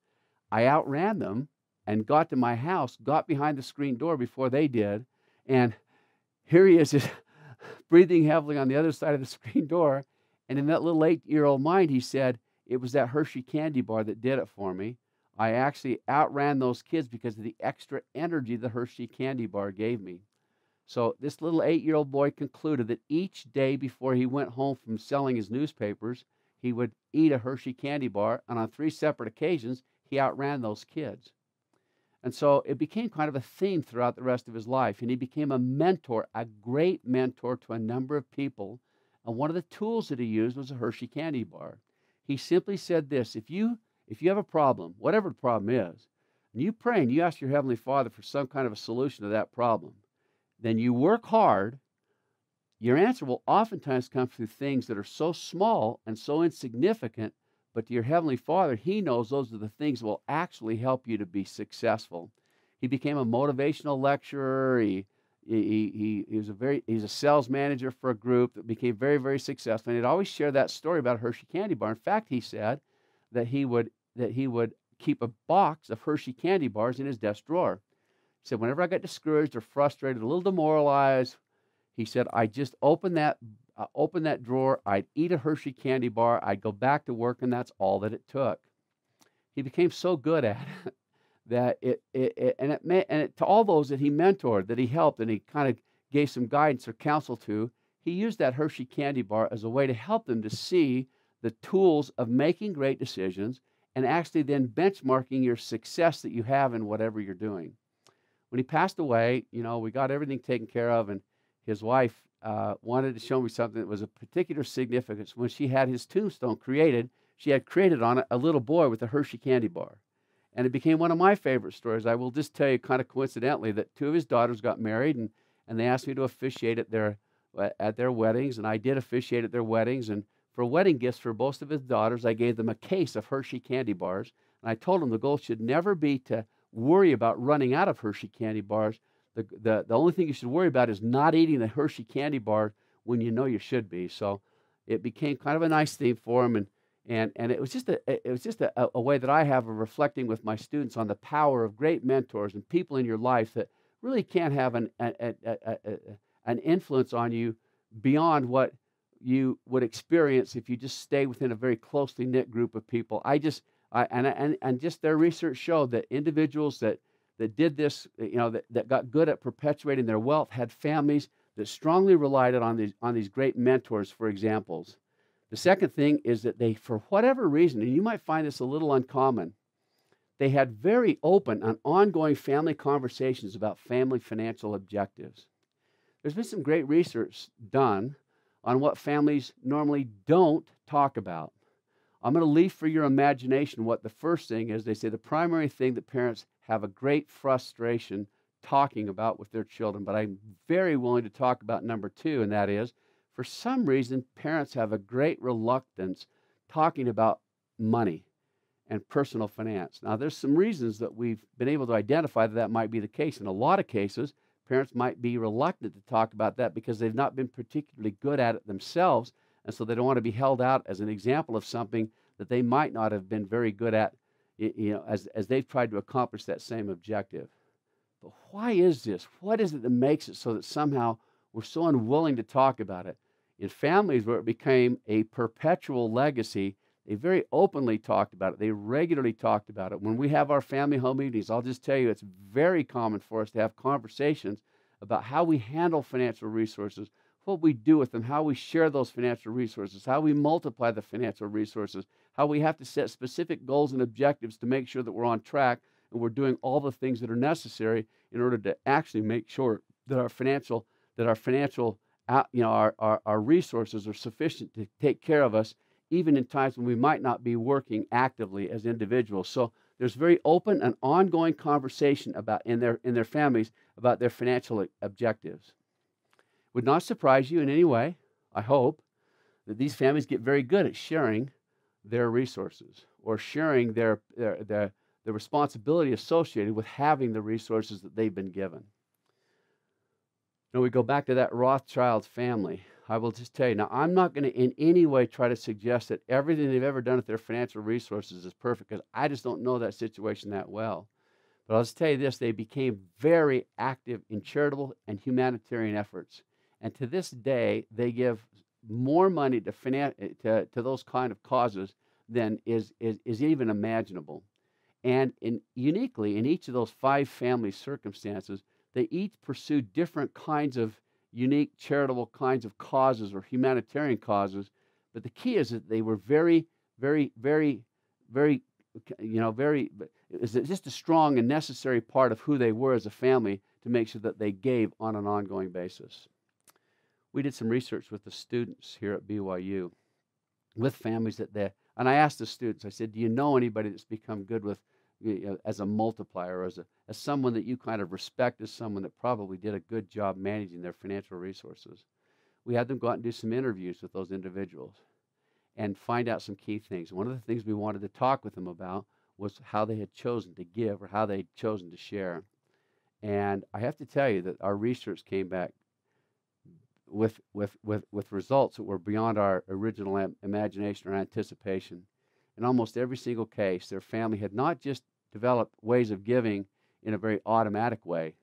I outran them and got to my house, got behind the screen door before they did. And here he is just breathing heavily on the other side of the screen door. And in that little 8-year-old mind, he said, it was that Hershey candy bar that did it for me. I actually outran those kids because of the extra energy the Hershey candy bar gave me. So this little 8-year-old boy concluded that each day before he went home from selling his newspapers, he would eat a Hershey candy bar, and on 3 separate occasions, he outran those kids. And so it became kind of a theme throughout the rest of his life, and he became a mentor, a great mentor to a number of people. And one of the tools that he used was a Hershey candy bar. He simply said this: if you have a problem, whatever the problem is, and you pray and you ask your Heavenly Father for some kind of a solution to that problem, then you work hard, your answer will oftentimes come through things that are so small and so insignificant, but to your Heavenly Father, He knows those are the things that will actually help you to be successful. He became a motivational lecturer. He's a sales manager for a group that became very, very successful. And he'd always share that story about a Hershey candy bar. In fact, he said that he would keep a box of Hershey candy bars in his desk drawer. He said, whenever I got discouraged or frustrated, a little demoralized, he said, I just open that drawer, I'd eat a Hershey candy bar, I'd go back to work, and that's all that it took. He became so good at it that to all those that he mentored, that he helped, and he kind of gave some guidance or counsel to, he used that Hershey candy bar as a way to help them to see the tools of making great decisions and actually then benchmarking your success that you have in whatever you're doing. When he passed away, we got everything taken care of, and his wife wanted to show me something that was of particular significance. When she had his tombstone created, she had created on it a little boy with a Hershey candy bar. And it became one of my favorite stories. I will just tell you kind of coincidentally that two of his daughters got married, and they asked me to officiate at their weddings, and I did officiate at their weddings. And for wedding gifts for both of his daughters, I gave them a case of Hershey candy bars. And I told them the goal should never be to worry about running out of Hershey candy bars. The only thing you should worry about is not eating the Hershey candy bar when you know you should be. So it became kind of a nice theme for him, and it was just a way that I have of reflecting with my students on the power of great mentors and people in your life that really can have an influence on you beyond what you would experience if you just stay within a very closely knit group of people. Just their research showed that individuals that did this, that got good at perpetuating their wealth, had families that strongly relied on these great mentors for examples. The second thing is that they, for whatever reason, and you might find this a little uncommon, they had very open and ongoing family conversations about family financial objectives. There's been some great research done on what families normally don't talk about. I'm going to leave for your imagination what the first thing is. They say the primary thing that parents have a great frustration talking about with their children, but I'm very willing to talk about number two, and that is, for some reason, parents have a great reluctance talking about money and personal finance. Now, there's some reasons that we've been able to identify that might be the case. In a lot of cases, parents might be reluctant to talk about that because they've not been particularly good at it themselves, and so they don't want to be held out as an example of something that they might not have been very good at, as they've tried to accomplish that same objective. But why is this? What is it that makes it so that somehow we're so unwilling to talk about it? In families where it became a perpetual legacy, they very openly talked about it. They regularly talked about it. When we have our family home meetings, I'll just tell you, it's very common for us to have conversations about how we handle financial resources, what we do with them, how we share those financial resources, how we multiply the financial resources, how we have to set specific goals and objectives to make sure that we're on track and we're doing all the things that are necessary in order to actually make sure that our resources are sufficient to take care of us, even in times when we might not be working actively as individuals. So there's very open and ongoing conversation about in their families about their financial objectives. Would not surprise you in any way, I hope, that these families get very good at sharing their resources or sharing the responsibility associated with having the resources that they've been given. Now we go back to that Rothschild family. I will just tell you, now I'm not going to in any way try to suggest that everything they've ever done with their financial resources is perfect, because I just don't know that situation that well. But I'll just tell you this, they became very active in charitable and humanitarian efforts. And to this day, they give more money to those kind of causes than is even imaginable. And uniquely, in each of those 5 family circumstances, they each pursue different kinds of unique charitable kinds of causes or humanitarian causes. But the key is that they were very, very, very, very, it's just a strong and necessary part of who they were as a family to make sure that they gave on an ongoing basis. We did some research with the students here at BYU, with families and I asked the students, I said, do you know anybody that's become good with, as a multiplier, as someone that you kind of respect, as someone that probably did a good job managing their financial resources? We had them go out and do some interviews with those individuals and find out some key things. One of the things we wanted to talk with them about was how they had chosen to give or how they had chosen to share. And I have to tell you that our research came back with results that were beyond our original imagination or anticipation. In almost every single case, their family had not just developed ways of giving in a very automatic way,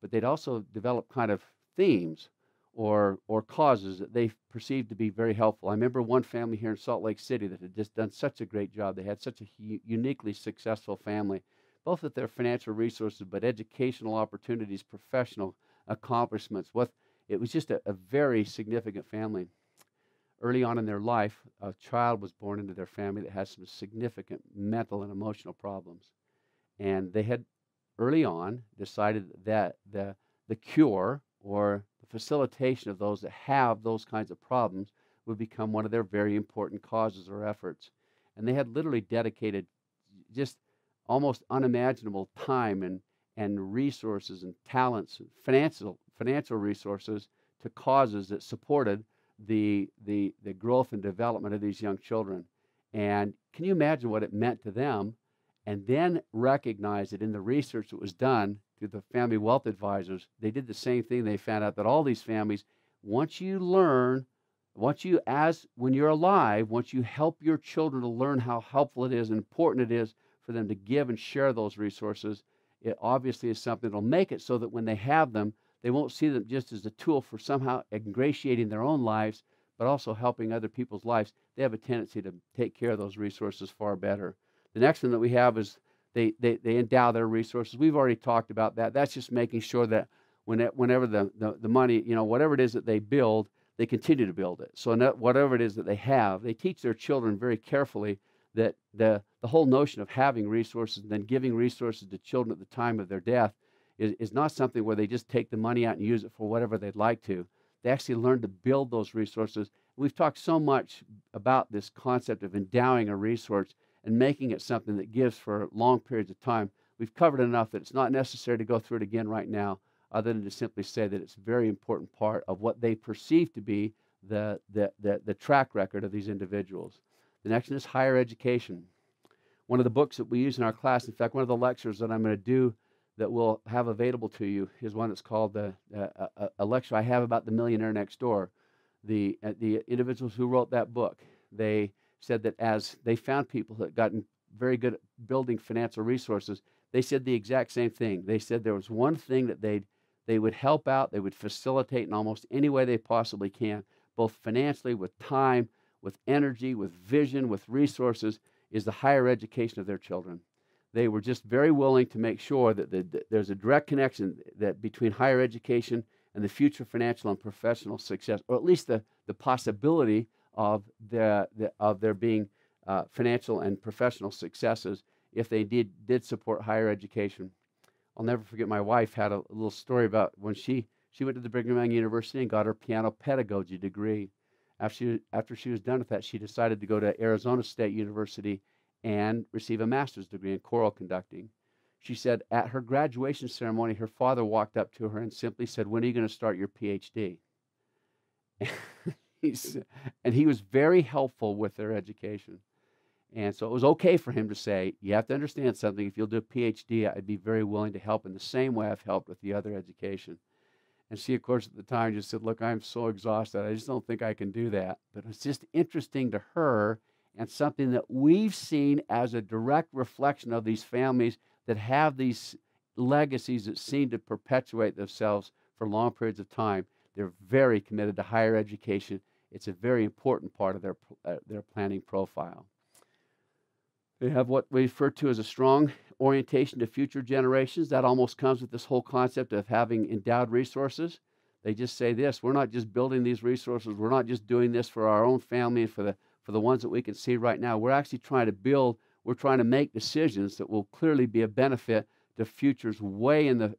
but they'd also developed kind of themes or causes that they perceived to be very helpful. I remember one family here in Salt Lake City that had just done such a great job. They had such a uniquely successful family, both with their financial resources, but educational opportunities, professional accomplishments. It was just a very significant family. Early on in their life, a child was born into their family that had some significant mental and emotional problems. And they had early on decided that the cure or the facilitation of those that have those kinds of problems would become one of their very important causes or efforts. And they had literally dedicated just almost unimaginable time and resources and talents and financial resources to causes that supported the growth and development of these young children. And can you imagine what it meant to them? And then recognize that in the research that was done through the family wealth advisors, they did the same thing. They found out that all these families, once you learn, when you're alive, once you help your children to learn how helpful it is and important it is for them to give and share those resources, it obviously is something that will make it so that when they have them, they won't see them just as a tool for somehow ingratiating their own lives, but also helping other people's lives. They have a tendency to take care of those resources far better. The next one that we have is they endow their resources. We've already talked about that. That's just making sure that whenever the money, whatever it is that they build, they continue to build it. So whatever it is that they have, they teach their children very carefully that the whole notion of having resources and then giving resources to children at the time of their death is not something where they just take the money out and use it for whatever they'd like to. They actually learn to build those resources. We've talked so much about this concept of endowing a resource and making it something that gives for long periods of time. We've covered enough that it's not necessary to go through it again right now, other than to simply say that it's a very important part of what they perceive to be the track record of these individuals. The next one is higher education. One of the books that we use in our class, in fact, one of the lectures that I'm going to do that we'll have available to you is one that's called a lecture I have about the millionaire next door. The individuals who wrote that book, they said that as they found people that gotten very good at building financial resources, they said the exact same thing. They said there was one thing that they would help out, they would facilitate in almost any way they possibly can, both financially, with time, with energy, with vision, with resources, is the higher education of their children. They were just very willing to make sure that there's a direct connection that between higher education and the future financial and professional success, or at least the possibility of their being financial and professional successes if they did support higher education. I'll never forget, my wife had a little story about when she went to the Brigham Young University and got her piano pedagogy degree. After she was done with that, she decided to go to Arizona State University and receive a master's degree in choral conducting. She said at her graduation ceremony, her father walked up to her and simply said, "When are you going to start your PhD?" And he was very helpful with their education. And so it was okay for him to say, "You have to understand something. If you'll do a PhD, I'd be very willing to help in the same way I've helped with the other education." And she, of course, at the time just said, "Look, I'm so exhausted. I just don't think I can do that." But it's just interesting to her and something that we've seen as a direct reflection of these families that have these legacies that seem to perpetuate themselves for long periods of time. They're very committed to higher education. It's a very important part of their planning profile. They have what we refer to as a strong orientation to future generations. That almost comes with this whole concept of having endowed resources. They just say this: we're not just building these resources. We're not just doing this for our own family and for the ones that we can see right now. We're actually trying to build. We're trying to make decisions that will clearly be a benefit to futures way to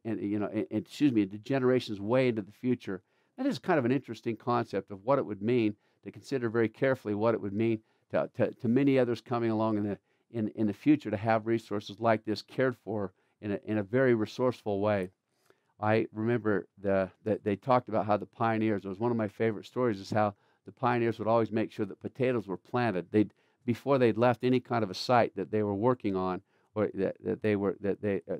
generations way into the future. That is kind of an interesting concept of what it would mean to consider very carefully what it would mean to many others coming along in the future to have resources like this cared for in a very resourceful way. I remember that they talked about how the pioneers, it was one of my favorite stories, is how the pioneers would always make sure that potatoes were planted. Before they'd left any kind of a site that they were working on or that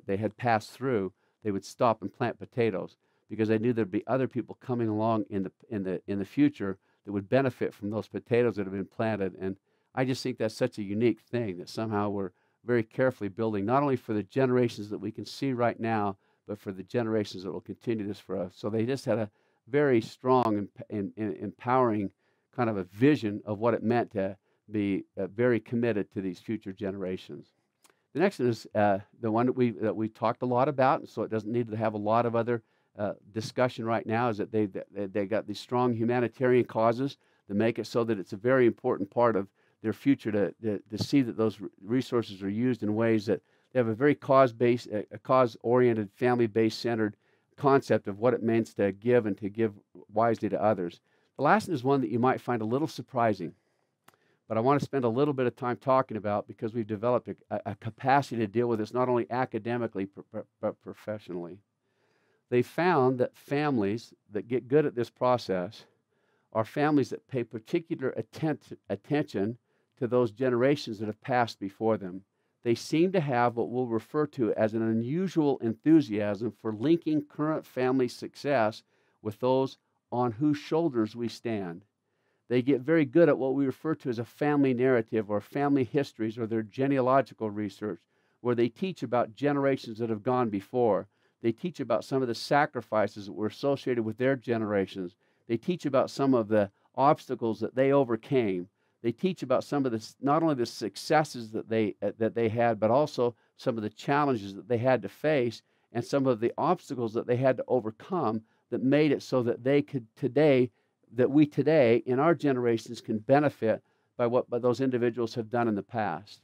they had passed through, they would stop and plant potatoes because they knew there'd be other people coming along in the future that would benefit from those potatoes that have been planted. And I just think that's such a unique thing that somehow we're very carefully building, not only for the generations that we can see right now, but for the generations that will continue this for us. So they just had a very strong and empowering kind of a vision of what it meant to be very committed to these future generations. The next is the one that we talked a lot about, and so it doesn't need to have a lot of other discussion right now, is that they got these strong humanitarian causes that make it so that it's a very important part of their future to see that those resources are used in ways that they have a very cause-based, cause-oriented, family-based centered concept of what it means to give and to give wisely to others. The last one is one that you might find a little surprising, but I want to spend a little bit of time talking about because we've developed a capacity to deal with this not only academically but professionally. They found that families that get good at this process are families that pay particular attention to those generations that have passed before them. They seem to have what we'll refer to as an unusual enthusiasm for linking current family success with those on whose shoulders we stand. They get very good at what we refer to as a family narrative or family histories or their genealogical research, where they teach about generations that have gone before. They teach about some of the sacrifices that were associated with their generations. They teach about some of the obstacles that they overcame. They teach about some of the, not only the successes that they had, but also some of the challenges that they had to face and some of the obstacles that they had to overcome that made it so that they could today, that we today in our generations can benefit by what those individuals have done in the past.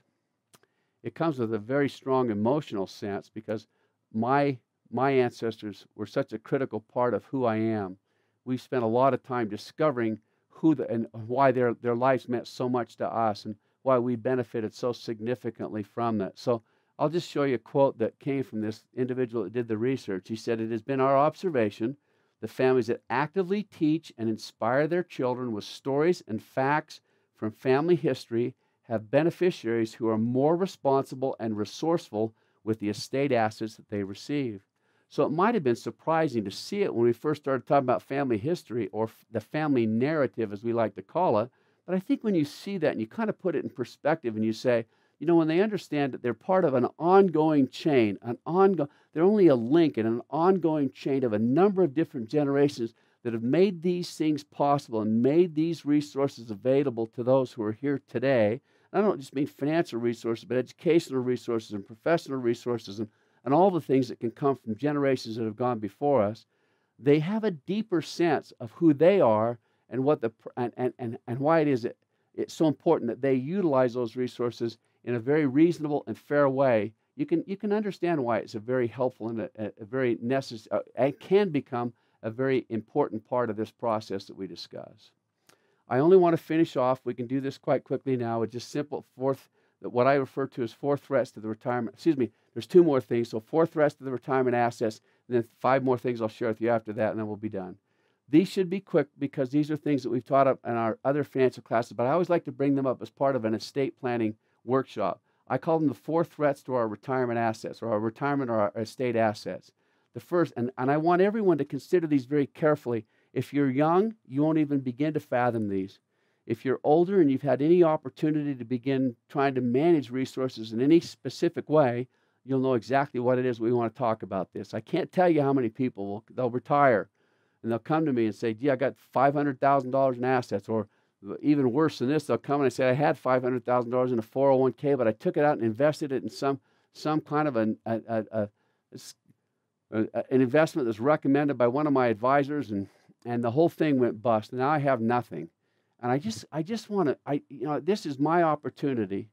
It comes with a very strong emotional sense because my ancestors were such a critical part of who I am. We spent a lot of time discovering and why their lives meant so much to us and why we benefited so significantly from that. So I'll just show you a quote that came from this individual that did the research. He said, "It has been our observation the families that actively teach and inspire their children with stories and facts from family history have beneficiaries who are more responsible and resourceful with the estate assets that they receive." So it might have been surprising to see it when we first started talking about family history or the family narrative, as we like to call it. But I think when you see that and you kind of put it in perspective and you say, you know, when they understand that they're part of an ongoing chain, they're only a link in an ongoing chain of a number of different generations that have made these things possible and made these resources available to those who are here today. I don't just mean financial resources, but educational resources and professional resources and all the things that can come from generations that have gone before us. They have a deeper sense of who they are and what and why it is that it's so important that they utilize those resources in a very reasonable and fair way. You can understand why it's a very helpful and a very necessary, it can become a very important part of this process that we discuss. I only want to finish off, we can do this quite quickly now, with just simple what I refer to as 4 threats to the retirement. Excuse me, there's 2 more things. So 4 threats to the retirement assets, and then 5 more things I'll share with you after that, and then we'll be done. These should be quick because these are things that we've taught up in our other financial classes, but I always like to bring them up as part of an estate planning workshop. I call them the 4 threats to our retirement assets, or our retirement or our estate assets. The first, and I want everyone to consider these very carefully. If you're young, you won't even begin to fathom these. If you're older and you've had any opportunity to begin trying to manage resources in any specific way, you'll know exactly what it is we want to talk about this. I can't tell you how many people they'll retire and they'll come to me and say, gee, I got $500,000 in assets, or even worse than this, they'll come and I say, I had $500,000 in a 401k, but I took it out and invested it in some kind of an investment that's recommended by one of my advisors, and the whole thing went bust. Now I have nothing. And I just want to, this is my opportunity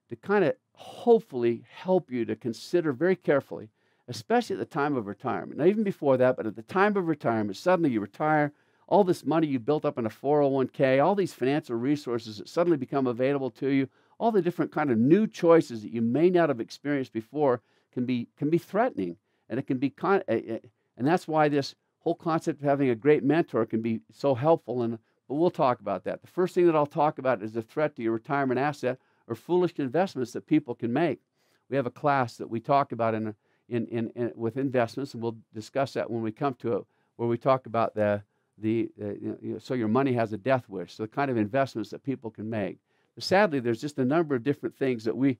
to kind of hopefully help you to consider very carefully, especially at the time of retirement. Now, even before that, but at the time of retirement, suddenly you retire, all this money you built up in a 401k, all these financial resources that suddenly become available to you, all the different kind of new choices that you may not have experienced before can be threatening. And it can be and that's why this whole concept of having a great mentor can be so helpful. But we'll talk about that. The first thing that I'll talk about is the threat to your retirement asset or foolish investments that people can make. We have a class that we talk about in with investments, and we'll discuss that when we come to it, where we talk about so your money has a death wish, so the kind of investments that people can make. But sadly, there's just a number of different things that we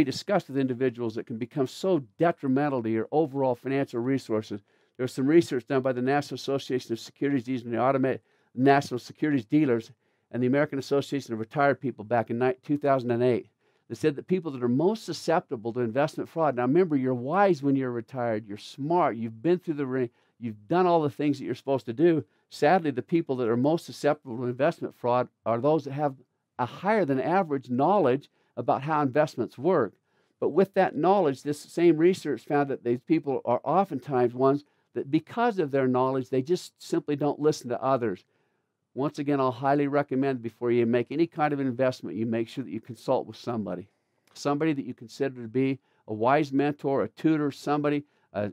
discuss with individuals that can become so detrimental to your overall financial resources. There's some research done by the National Association of Securities Dealers and the National Securities Dealers and the American Association of Retired People back in 2008. They said that people that are most susceptible to investment fraud. Now remember, you're wise when you're retired. You're smart. You've been through the ring. You've done all the things that you're supposed to do. Sadly, the people that are most susceptible to investment fraud are those that have a higher than average knowledge about how investments work. But with that knowledge, this same research found that these people are oftentimes ones that, because of their knowledge, they just simply don't listen to others. Once again, I'll highly recommend before you make any kind of investment, you make sure that you consult with somebody that you consider to be a wise mentor, a tutor, somebody, a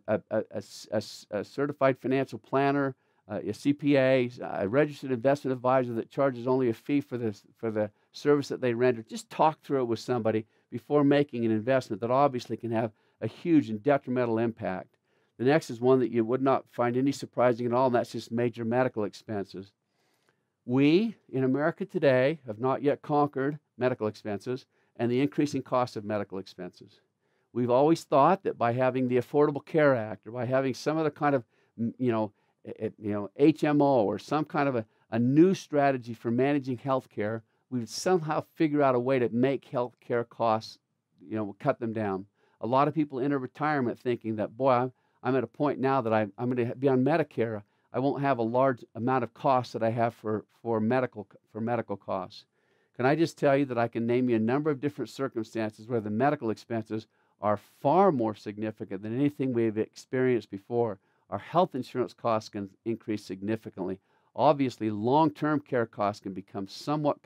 certified financial planner, a CPA, a registered investment advisor that charges only a fee for the service that they render. Just talk through it with somebody before making an investment that obviously can have a huge and detrimental impact. The next is one that you would not find any surprising at all, and that's just major medical expenses. We, in America today, have not yet conquered medical expenses and the increasing cost of medical expenses. We've always thought that by having the Affordable Care Act or by having some other kind of, HMO or some kind of a new strategy for managing health care, we would somehow figure out a way to make health care costs, cut them down. A lot of people enter retirement thinking that, boy, I'm at a point now that I'm going to be on Medicare. I won't have a large amount of costs that I have for medical costs. Can I just tell you that I can name you a number of different circumstances where the medical expenses are far more significant than anything we've experienced before. Our health insurance costs can increase significantly. Obviously, long-term care costs can become somewhat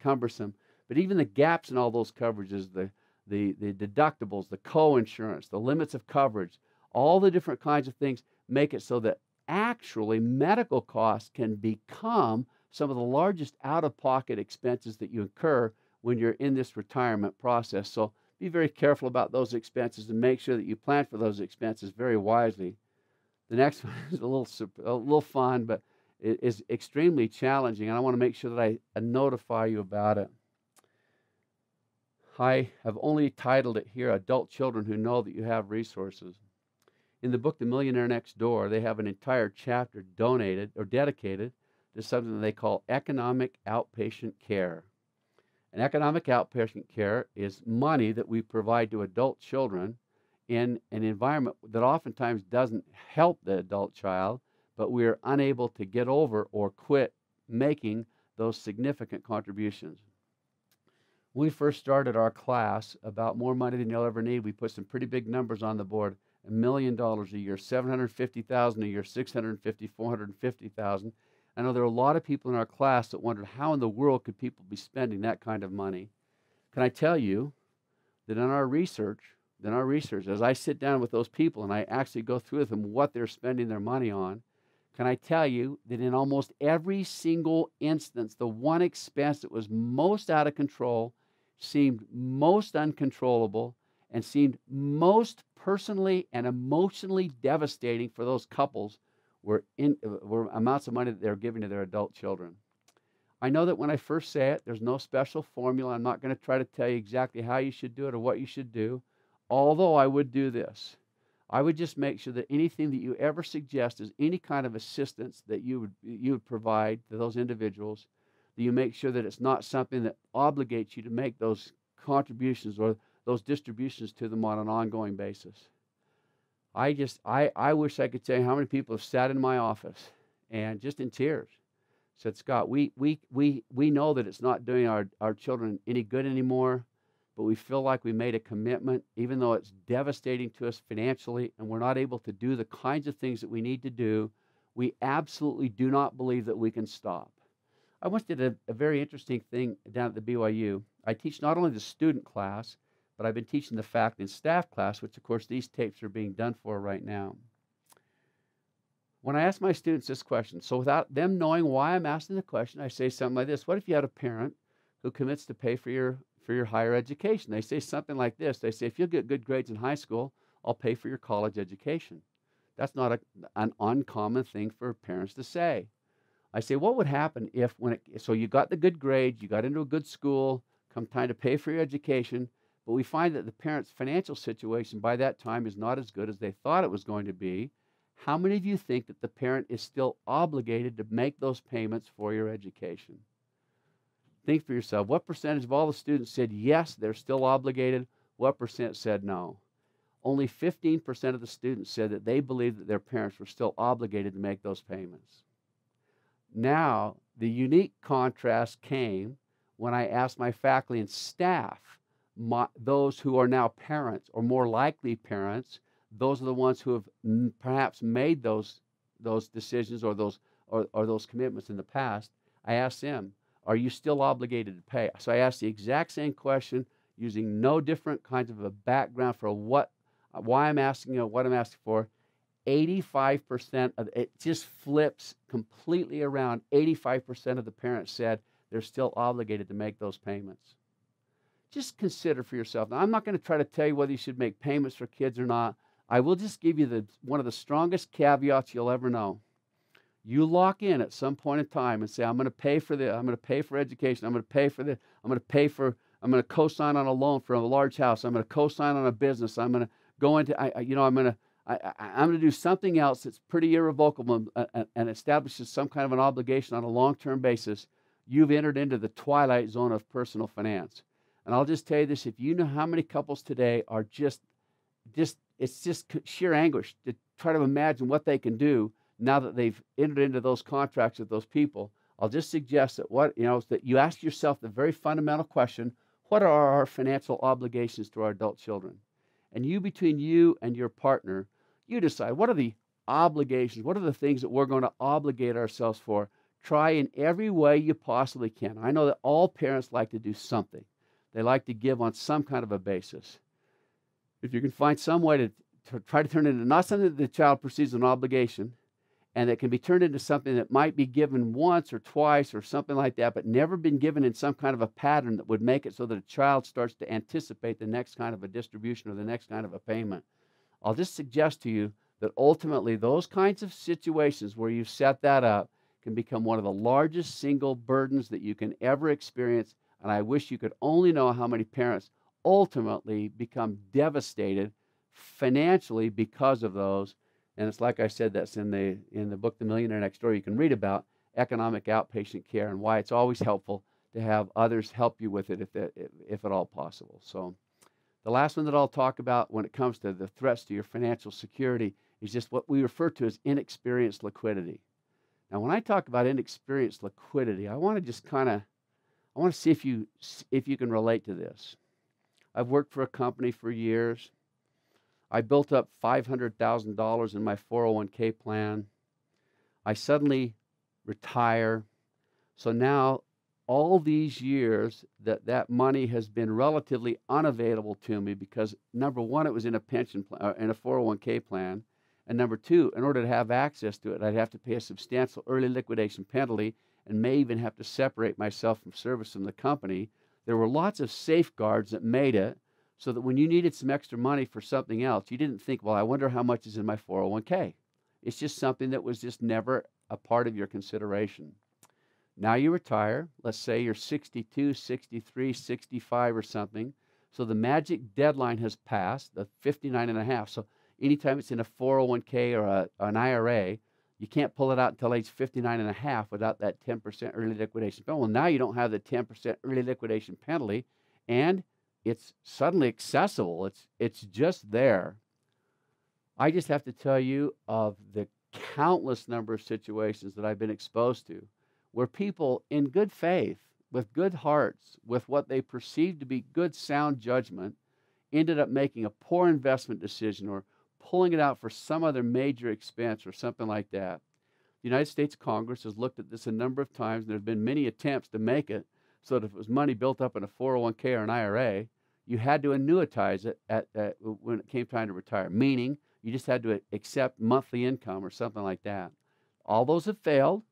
cumbersome, but even the gaps in all those coverages, the deductibles, the co-insurance, the limits of coverage, all the different kinds of things make it so that actually medical costs can become some of the largest out-of-pocket expenses that you incur when you're in this retirement process. So be very careful about those expenses and make sure that you plan for those expenses very wisely. The next one is a little fun, but it is extremely challenging, and I want to make sure that I notify you about it. I have only titled it here, Adult Children Who Know That You Have Resources. In the book, The Millionaire Next Door, they have an entire chapter donated or dedicated to something that they call economic outpatient care. And economic outpatient care is money that we provide to adult children in an environment that oftentimes doesn't help the adult child, but we are unable to get over or quit making those significant contributions. When we first started our class about more money than you'll ever need, we put some pretty big numbers on the board. $1 million a year, $750,000 a year, $650,000, $450,000. I know there are a lot of people in our class that wondered how in the world could people be spending that kind of money. Can I tell you that in our research, as I sit down with those people and I actually go through with them what they're spending their money on, can I tell you that in almost every single instance, the one expense that was most out of control, seemed most uncontrollable, and seemed most personally and emotionally devastating for those couples were amounts of money that they're giving to their adult children. I know that when I first say it, there's no special formula. I'm not going to try to tell you exactly how you should do it or what you should do, although I would do this. I would just make sure that anything that you ever suggest is any kind of assistance that you would provide to those individuals, that you make sure that it's not something that obligates you to make those contributions or those distributions to them on an ongoing basis. I wish I could tell you how many people have sat in my office and just in tears said, Scott, we know that it's not doing our children any good anymore, but we feel like we made a commitment, even though it's devastating to us financially and we're not able to do the kinds of things that we need to do. We absolutely do not believe that we can stop. I once did a very interesting thing down at the BYU. I teach not only the student class, but I've been teaching the faculty and staff class, which of course these tapes are being done for right now. When I ask my students this question, so without them knowing why I'm asking the question, I say something like this: what if you had a parent who commits to pay for your higher education? They say something like this. They say, if you get good grades in high school, I'll pay for your college education. That's not an uncommon thing for parents to say. I say, what would happen if so you got the good grades, you got into a good school, come time to pay for your education, but we find that the parent's financial situation by that time is not as good as they thought it was going to be. How many of you think that the parent is still obligated to make those payments for your education? Think for yourself. What percentage of all the students said yes, they're still obligated? What percent said no? Only 15% of the students said that they believed that their parents were still obligated to make those payments. Now, the unique contrast came when I asked my faculty and staff, those who are now parents or more likely parents, those are the ones who have perhaps made those decisions or those commitments in the past. I asked them, are you still obligated to pay? So I asked the exact same question using no different kinds of a background for why I'm asking what I'm asking for. 85% of it just flips completely around. 85% of the parents said they're still obligated to make those payments. Just consider for yourself. Now, I'm not going to try to tell you whether you should make payments for kids or not. I will just give you one of the strongest caveats you'll ever know. You lock in at some point in time and say, I'm going to pay for this, I'm going to pay for education, I'm going to pay for this, I'm going to co-sign on a loan for a large house, I'm going to co-sign on a business, I'm going to go into, I'm going to do something else that's pretty irrevocable and establishes some kind of an obligation on a long-term basis. You've entered into the twilight zone of personal finance. And I'll just tell you this, if you know how many couples today are it's just sheer anguish to try to imagine what they can do now that they've entered into those contracts with those people. I'll just suggest that you ask yourself the very fundamental question, what are our financial obligations to our adult children? And between you and your partner, you decide, what are the obligations? What are the things that we're going to obligate ourselves for? Try in every way you possibly can. I know that all parents like to do something. They like to give on some kind of a basis. If you can find some way to try to turn it into not something that the child perceives as an obligation, and that can be turned into something that might be given once or twice or something like that, but never been given in some kind of a pattern that would make it so that a child starts to anticipate the next kind of a distribution or the next kind of a payment. I'll just suggest to you that ultimately those kinds of situations where you set that up can become one of the largest single burdens that you can ever experience, and I wish you could only know how many parents ultimately become devastated financially because of those. And it's like I said, that's in the book, The Millionaire Next Door. You can read about economic outpatient care and why it's always helpful to have others help you with it if at all possible. So the last one that I'll talk about when it comes to the threats to your financial security is just what we refer to as inexperienced liquidity. Now, when I talk about inexperienced liquidity, I want to see if you can relate to this. I've worked for a company for years. I built up $500,000 in my 401k plan. I suddenly retire. So now all these years that money has been relatively unavailable to me because, number one, it was in a pension plan, in a 401k plan. And number two, in order to have access to it, I'd have to pay a substantial early liquidation penalty and may even have to separate myself from service from the company. There were lots of safeguards that made it so that when you needed some extra money for something else, you didn't think, well, I wonder how much is in my 401k. It's just something that was just never a part of your consideration. Now you retire. Let's say you're 62, 63, 65 or something. So the magic deadline has passed, the 59 and a half. So anytime it's in a 401k or an IRA, you can't pull it out until age 59 and a half without that 10% early liquidation penalty. Well, now you don't have the 10% early liquidation penalty, and it's suddenly accessible. It's just there. I just have to tell you of the countless number of situations that I've been exposed to where people in good faith, with good hearts, with what they perceived to be good sound judgment, ended up making a poor investment decision or pulling it out for some other major expense or something like that. The United States Congress has looked at this a number of times, and there have been many attempts to make it so that if it was money built up in a 401k or an IRA, you had to annuitize it when it came time to retire, meaning you just had to accept monthly income or something like that. All those have failed,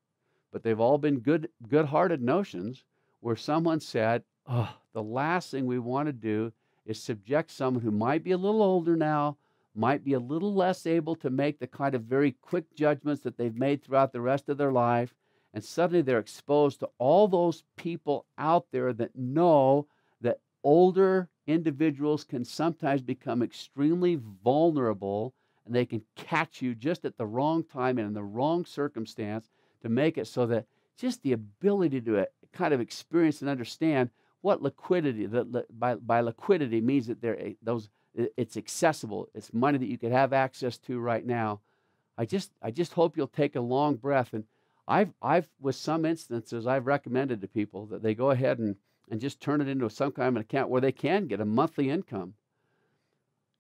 but they've all been good-hearted notions where someone said, oh, the last thing we want to do is subject someone who might be a little older now, might be a little less able to make the kind of very quick judgments that they've made throughout the rest of their life, and suddenly they're exposed to all those people out there that know that older individuals can sometimes become extremely vulnerable, and they can catch you just at the wrong time and in the wrong circumstance to make it so that just the ability to kind of experience and understand what liquidity, by liquidity means that it's accessible. It's money that you could have access to right now. I just hope you'll take a long breath. And I've with some instances, I've recommended to people that they go ahead and just turn it into some kind of an account where they can get a monthly income.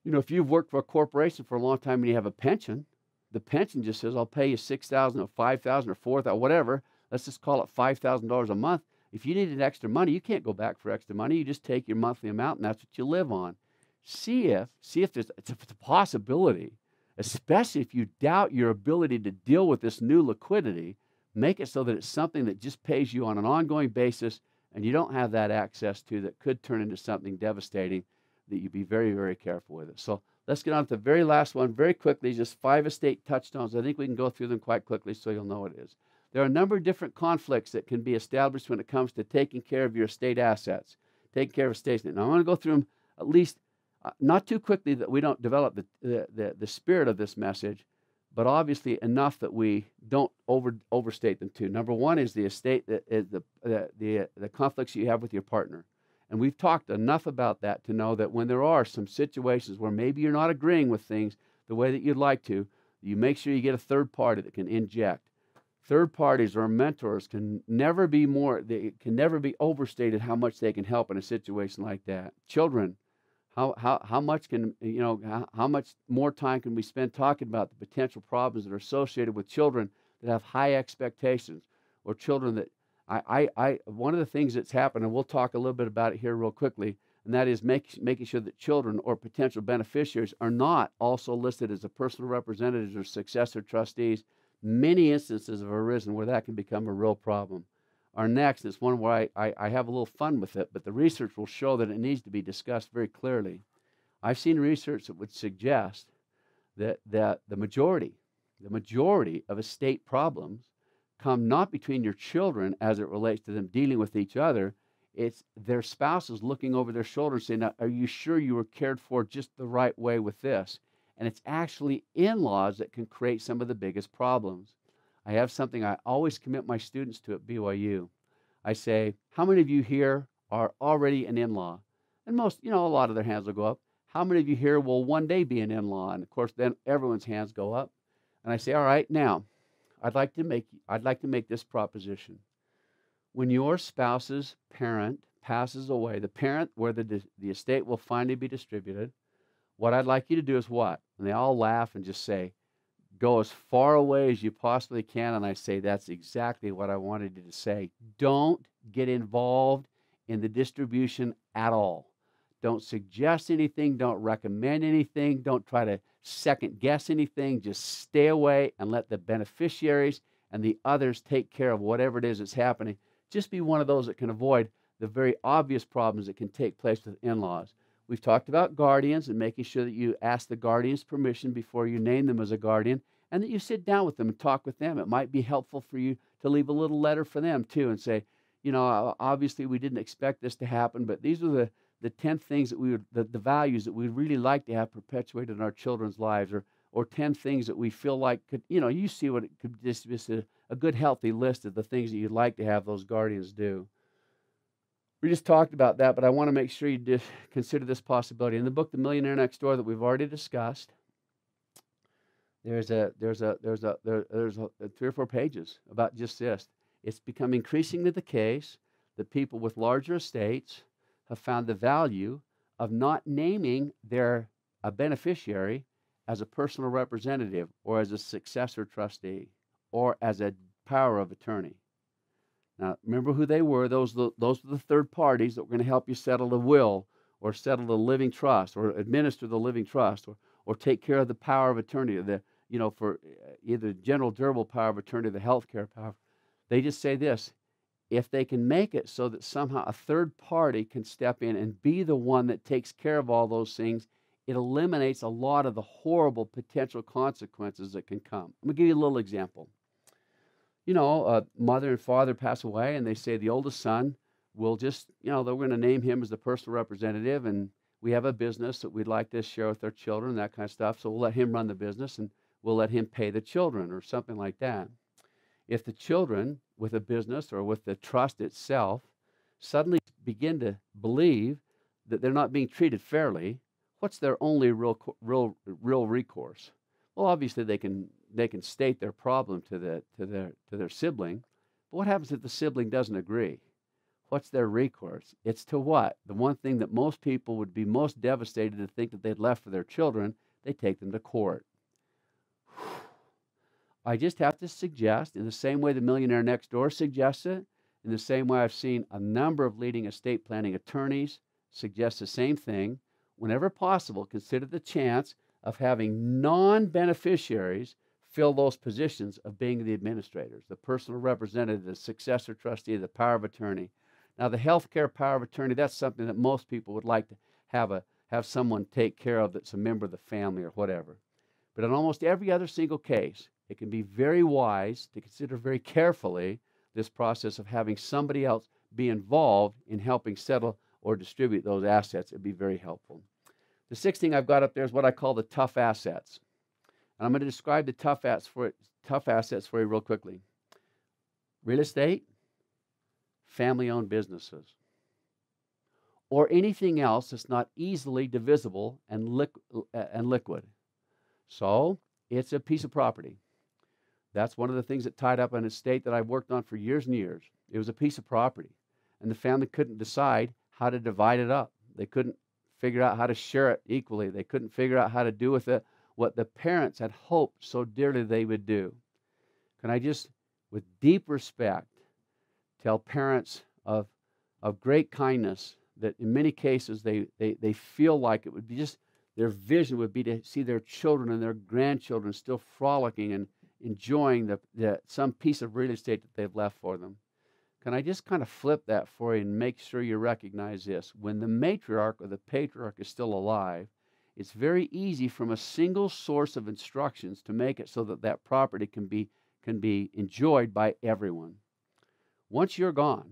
You know, if you've worked for a corporation for a long time and you have a pension, the pension just says, I'll pay you $6,000 or $5,000 or $4,000, whatever. Let's just call it $5,000 a month. If you needed extra money, you can't go back for extra money. You just take your monthly amount, and that's what you live on. See if it's a possibility, especially if you doubt your ability to deal with this new liquidity. Make it so that it's something that just pays you on an ongoing basis, and you don't have that access to that could turn into something devastating, that you be very, very careful with it. So let's get on to the very last one very quickly, just 5 estate touchstones. I think we can go through them quite quickly so you'll know what it is. There are a number of different conflicts that can be established when it comes to taking care of your estate assets, taking care of estates. Now, I want to go through them at least, not too quickly that we don't develop the spirit of this message, but obviously enough that we don't overstate them too. Number one is the estate, the conflicts you have with your partner. And we've talked enough about that to know that when there are some situations where maybe you're not agreeing with things the way that you'd like to, you make sure you get a third party that can inject. Third parties or mentors can never be overstated how much they can help in a situation like that. Children, how much can, how much more time can we spend talking about the potential problems that are associated with children that have high expectations, or children that one of the things that's happened, and we'll talk a little bit about it here real quickly, and that is making sure that children or potential beneficiaries are not also listed as a personal representatives or successor trustees. Many instances have arisen where that can become a real problem. Our next is one where I have a little fun with it, but the research will show that it needs to be discussed very clearly. I've seen research that would suggest that the majority of estate problems come not between your children as it relates to them dealing with each other. It's their spouses looking over their shoulder and saying, now, are you sure you were cared for just the right way with this? And it's actually in-laws that can create some of the biggest problems. I have something I always commit my students to at BYU. I say, how many of you here are already an in-law? And most, a lot of their hands will go up. How many of you here will one day be an in-law? And of course, then everyone's hands go up. And I say, all right, now, I'd like to make this proposition. When your spouse's parent passes away, the parent where the estate will finally be distributed, what I'd like you to do is what? And they all laugh and just say, go as far away as you possibly can. And I say, that's exactly what I wanted you to say. Don't get involved in the distribution at all. Don't suggest anything. Don't recommend anything. Don't try to second guess anything. Just stay away and let the beneficiaries and the others take care of whatever it is that's happening. Just be one of those that can avoid the very obvious problems that can take place with in-laws. We've talked about guardians and making sure that you ask the guardian's permission before you name them as a guardian, and that you sit down with them and talk with them. It might be helpful for you to leave a little letter for them too and say, obviously we didn't expect this to happen, but these are the 10 things that the values that we'd really like to have perpetuated in our children's lives, or 10 things that we feel like could, you see what it could just a good healthy list of the things that you'd like to have those guardians do. We just talked about that, but I want to make sure you consider this possibility. In the book, The Millionaire Next Door, that we've already discussed, there's 3 or 4 pages about just this. It's become increasingly the case that people with larger estates have found the value of not naming a beneficiary as a personal representative or as a successor trustee or as a power of attorney. Now, remember who they were. Those were the third parties that were going to help you settle the will or settle the living trust or administer the living trust or take care of the power of attorney, for either general durable power of attorney or the health care power. They just say this: if they can make it so that somehow a third party can step in and be the one that takes care of all those things it eliminates a lot of the horrible potential consequences that can come. I'm going to give you a little example. You know, mother and father pass away, and they say the oldest son will just, you know, they're going to name him as the personal representative, and we have a business that we'd like to share with our children, that kind of stuff, so we'll let him run the business, and we'll let him pay the children or something like that. If the children, with a business or with the trust itself, suddenly begin to believe that they're not being treated fairly, what's their only real recourse? Well, obviously they can state their problem to their sibling, but what happens if the sibling doesn't agree? What's their recourse? It's to what? The one thing that most people would be most devastated to think that they'd left for their children, they take them to court. I just have to suggest, in the same way the millionaire next door suggests it, in the same way I've seen a number of leading estate planning attorneys suggest the same thing, whenever possible, consider the chance of having non-beneficiaries fill those positions of being the administrators, the personal representative, the successor trustee, the power of attorney. Now, the healthcare power of attorney, that's something that most people would like to have someone take care of that's a member of the family or whatever. But in almost every other single case, it can be very wise to consider very carefully this process of having somebody else be involved in helping settle or distribute those assets. It would be very helpful. The sixth thing I've got up there is what I call the tough assets. And I'm going to describe the tough assets for you real quickly. Real estate, family-owned businesses, or anything else that's not easily divisible and liquid. So it's a piece of property. That's one of the things that tied up an estate that I've worked on for years and years. It was a piece of property, and the family couldn't decide how to divide it up. They couldn't figure out how to share it equally. They couldn't figure out how to do with it what the parents had hoped so dearly they would do. Can I just, with deep respect, tell parents of great kindness that in many cases they feel like it would be just, their vision would be to see their children and their grandchildren still frolicking and enjoying some piece of real estate that they've left for them. Can I just kind of flip that for you and make sure you recognize this? When the matriarch or the patriarch is still alive, it's very easy from a single source of instructions to make it so that that property can be enjoyed by everyone. Once you're gone,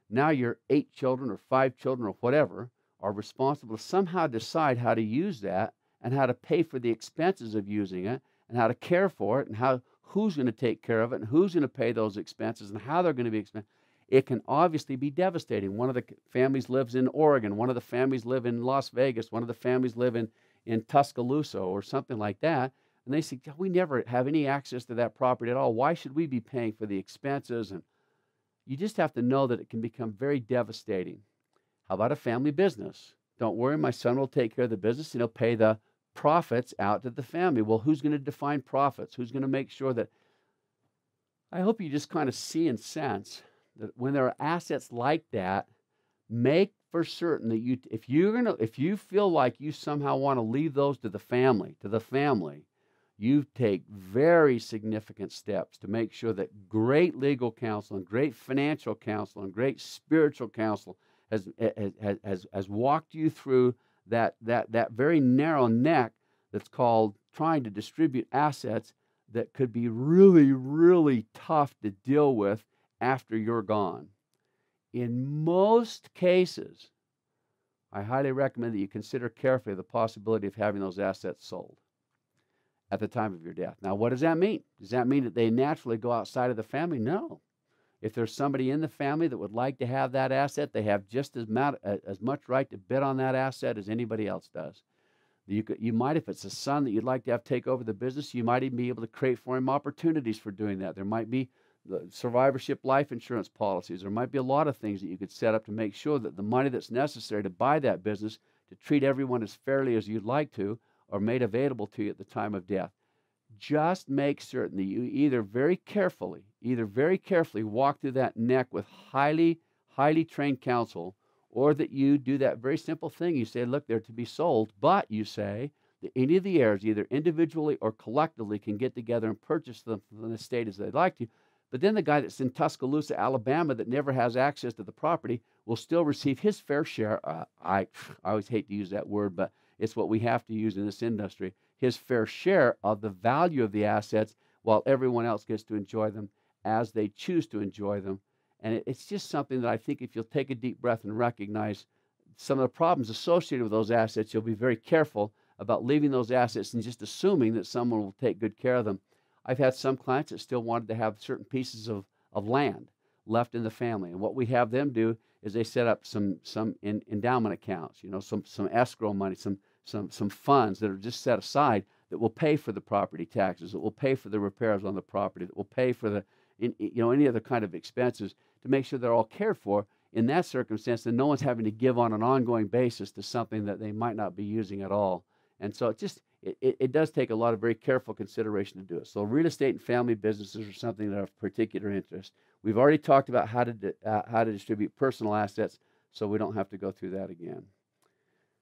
now your 8 children or 5 children or whatever are responsible to somehow decide how to use that and how to pay for the expenses of using it and how to care for it and who's going to take care of it and who's going to pay those expenses and how they're going to be expensed. It can obviously be devastating. One of the families lives in Oregon. One of the families live in Las Vegas. One of the families live in Tuscaloosa or something like that. And they say, we never have any access to that property at all. Why should we be paying for the expenses? And you just have to know that it can become very devastating. How about a family business? Don't worry, my son will take care of the business and he'll pay the profits out to the family. Well, who's going to define profits? Who's going to make sure that? I hope you just kind of see and sense that when there are assets like that, make for certain that if you feel like you somehow want to leave those to the family, you take very significant steps to make sure that great legal counsel and great financial counsel and great spiritual counsel has walked you through that very narrow neck that's called trying to distribute assets that could be really, really tough to deal with after you're gone. In most cases, I highly recommend that you consider carefully the possibility of having those assets sold at the time of your death. Now, what does that mean? Does that mean that they naturally go outside of the family? No. If there's somebody in the family that would like to have that asset, they have just as much right to bid on that asset as anybody else does. You might, if it's a son that you'd like to have take over the business, you might even be able to create for him opportunities for doing that. There might be the survivorship life insurance policies. There might be a lot of things that you could set up to make sure that the money that's necessary to buy that business, to treat everyone as fairly as you'd like to, are made available to you at the time of death. Just make certain that you either very carefully walk through that neck with highly trained counsel, or that you do that very simple thing. You say, look, they're to be sold, but you say that any of the heirs, either individually or collectively, can get together and purchase them from the estate as they'd like to. But then the guy that's in Tuscaloosa, Alabama, that never has access to the property will still receive his fair share. I always hate to use that word, but It's what we have to use in this industry. His fair share of the value of the assets while everyone else gets to enjoy them as they choose to enjoy them. And it's just something that I think if you'll take a deep breath and recognize some of the problems associated with those assets, you'll be very careful about leaving those assets and just assuming that someone will take good care of them. I've had some clients that still wanted to have certain pieces of land left in the family. And what we have them do is they set up some endowment accounts, some escrow money, some funds that are just set aside that will pay for the property taxes, that will pay for the repairs on the property, that will pay for any other kind of expenses to make sure they're all cared for in that circumstance, then no one's having to give on an ongoing basis to something that they might not be using at all. And so it does take a lot of very careful consideration to do it. So real estate and family businesses are something that are of particular interest. We've already talked about how to distribute personal assets, so we don't have to go through that again.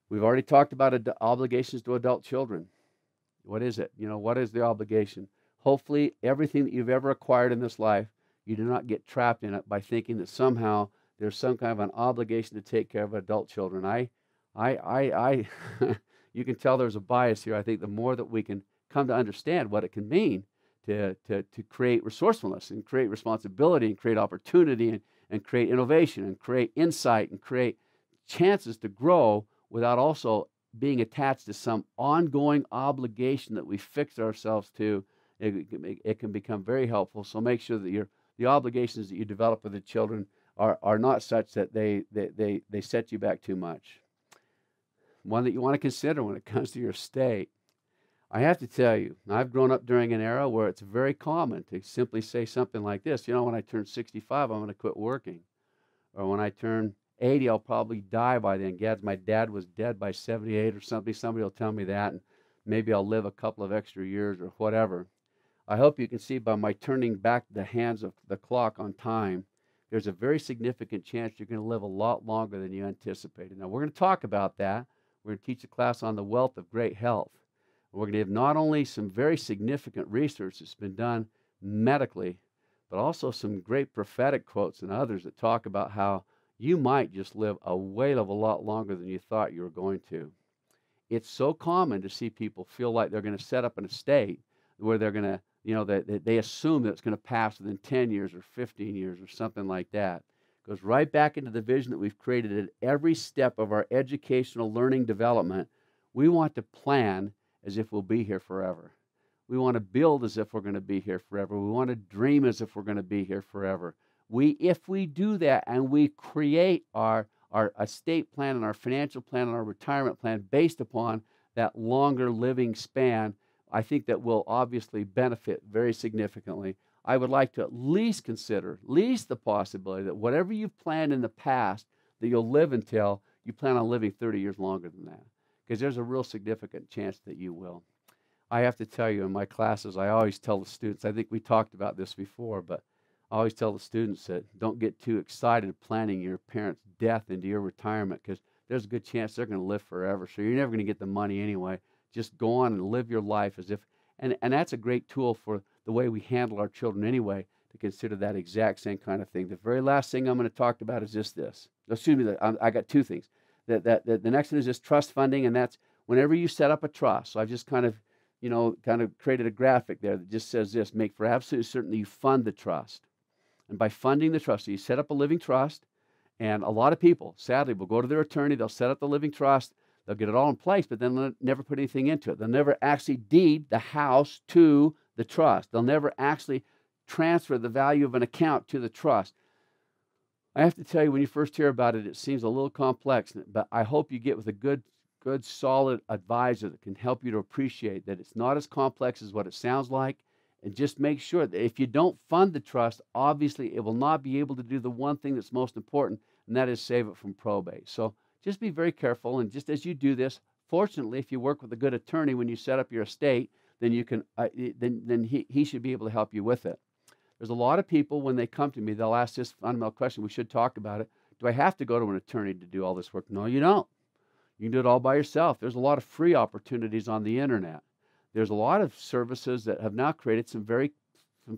We've already talked about obligations to adult children. What is it? What is the obligation? Hopefully, everything that you've ever acquired in this life, you do not get trapped in it by thinking that somehow there's some kind of an obligation to take care of adult children. You can tell there's a bias here. I think the more that we can come to understand what it can mean to create resourcefulness and create responsibility and create opportunity and create innovation and create insight and create chances to grow without also being attached to some ongoing obligation that we fix ourselves to, it can become very helpful. So make sure that the obligations that you develop with the children are not such that they set you back too much. One that you want to consider when it comes to your estate. I have to tell you, I've grown up during an era where it's very common to simply say something like this, when I turn 65, I'm going to quit working. Or when I turn 80, I'll probably die by then. My dad was dead by 78 or something. Somebody will tell me that, and maybe I'll live a couple of extra years or whatever. I hope you can see by my turning back the hands of the clock on time, there's a very significant chance you're going to live a lot longer than you anticipated. Now, we're going to talk about that. We're going to teach a class on the wealth of great health. We're going to have not only some very significant research that's been done medically, but also some great prophetic quotes and others that talk about how you might just live a whale of a lot longer than you thought you were going to. It's so common to see people feel like they're going to set up an estate where they're going to, they assume that it's going to pass within 10 years or 15 years or something like that. It goes right back into the vision that we've created at every step of our educational learning development. We want to plan as if we'll be here forever. We want to build as if we're going to be here forever. We want to dream as if we're going to be here forever. If we do that and we create our estate plan and our financial plan and our retirement plan based upon that longer living span, I think that will obviously benefit very significantly. I would like to at least consider, the possibility that whatever you've planned in the past that you'll live until, you plan on living 30 years longer than that, because there's a real significant chance that you will. I have to tell you, in my classes, I always tell the students, I think we talked about this before, but I always tell the students that don't get too excited planning your parents' death into your retirement, because there's a good chance they're going to live forever, so you're never going to get the money anyway. Just go on and live your life as if, and that's a great tool for the way we handle our children anyway, to consider that exact same kind of thing. The very last thing I'm going to talk about is just this. Excuse me, I got two things. The next one is just trust funding, and that's whenever you set up a trust. So I've just kind of created a graphic there that just says this: make for absolute certain that you fund the trust. And by funding the trust, so you set up a living trust, and a lot of people, sadly, will go to their attorney, they'll set up the living trust, they'll get it all in place, but then they'll never put anything into it. They'll never actually deed the house to the trust. They'll never actually transfer the value of an account to the trust. I have to tell you, when you first hear about it, it seems a little complex, but I hope you get with a good, solid advisor that can help you to appreciate that it's not as complex as what it sounds like. And just make sure that if you don't fund the trust, obviously it will not be able to do the one thing that's most important, and that is save it from probate. So just be very careful, and just as you do this, fortunately, if you work with a good attorney when you set up your estate, then you can then he should be able to help you with it. There's a lot of people, when they come to me, they'll ask this fundamental question. We should talk about it. Do I have to go to an attorney to do all this work? No, you don't. You can do it all by yourself. There's a lot of free opportunities on the internet. There's a lot of services that have now created some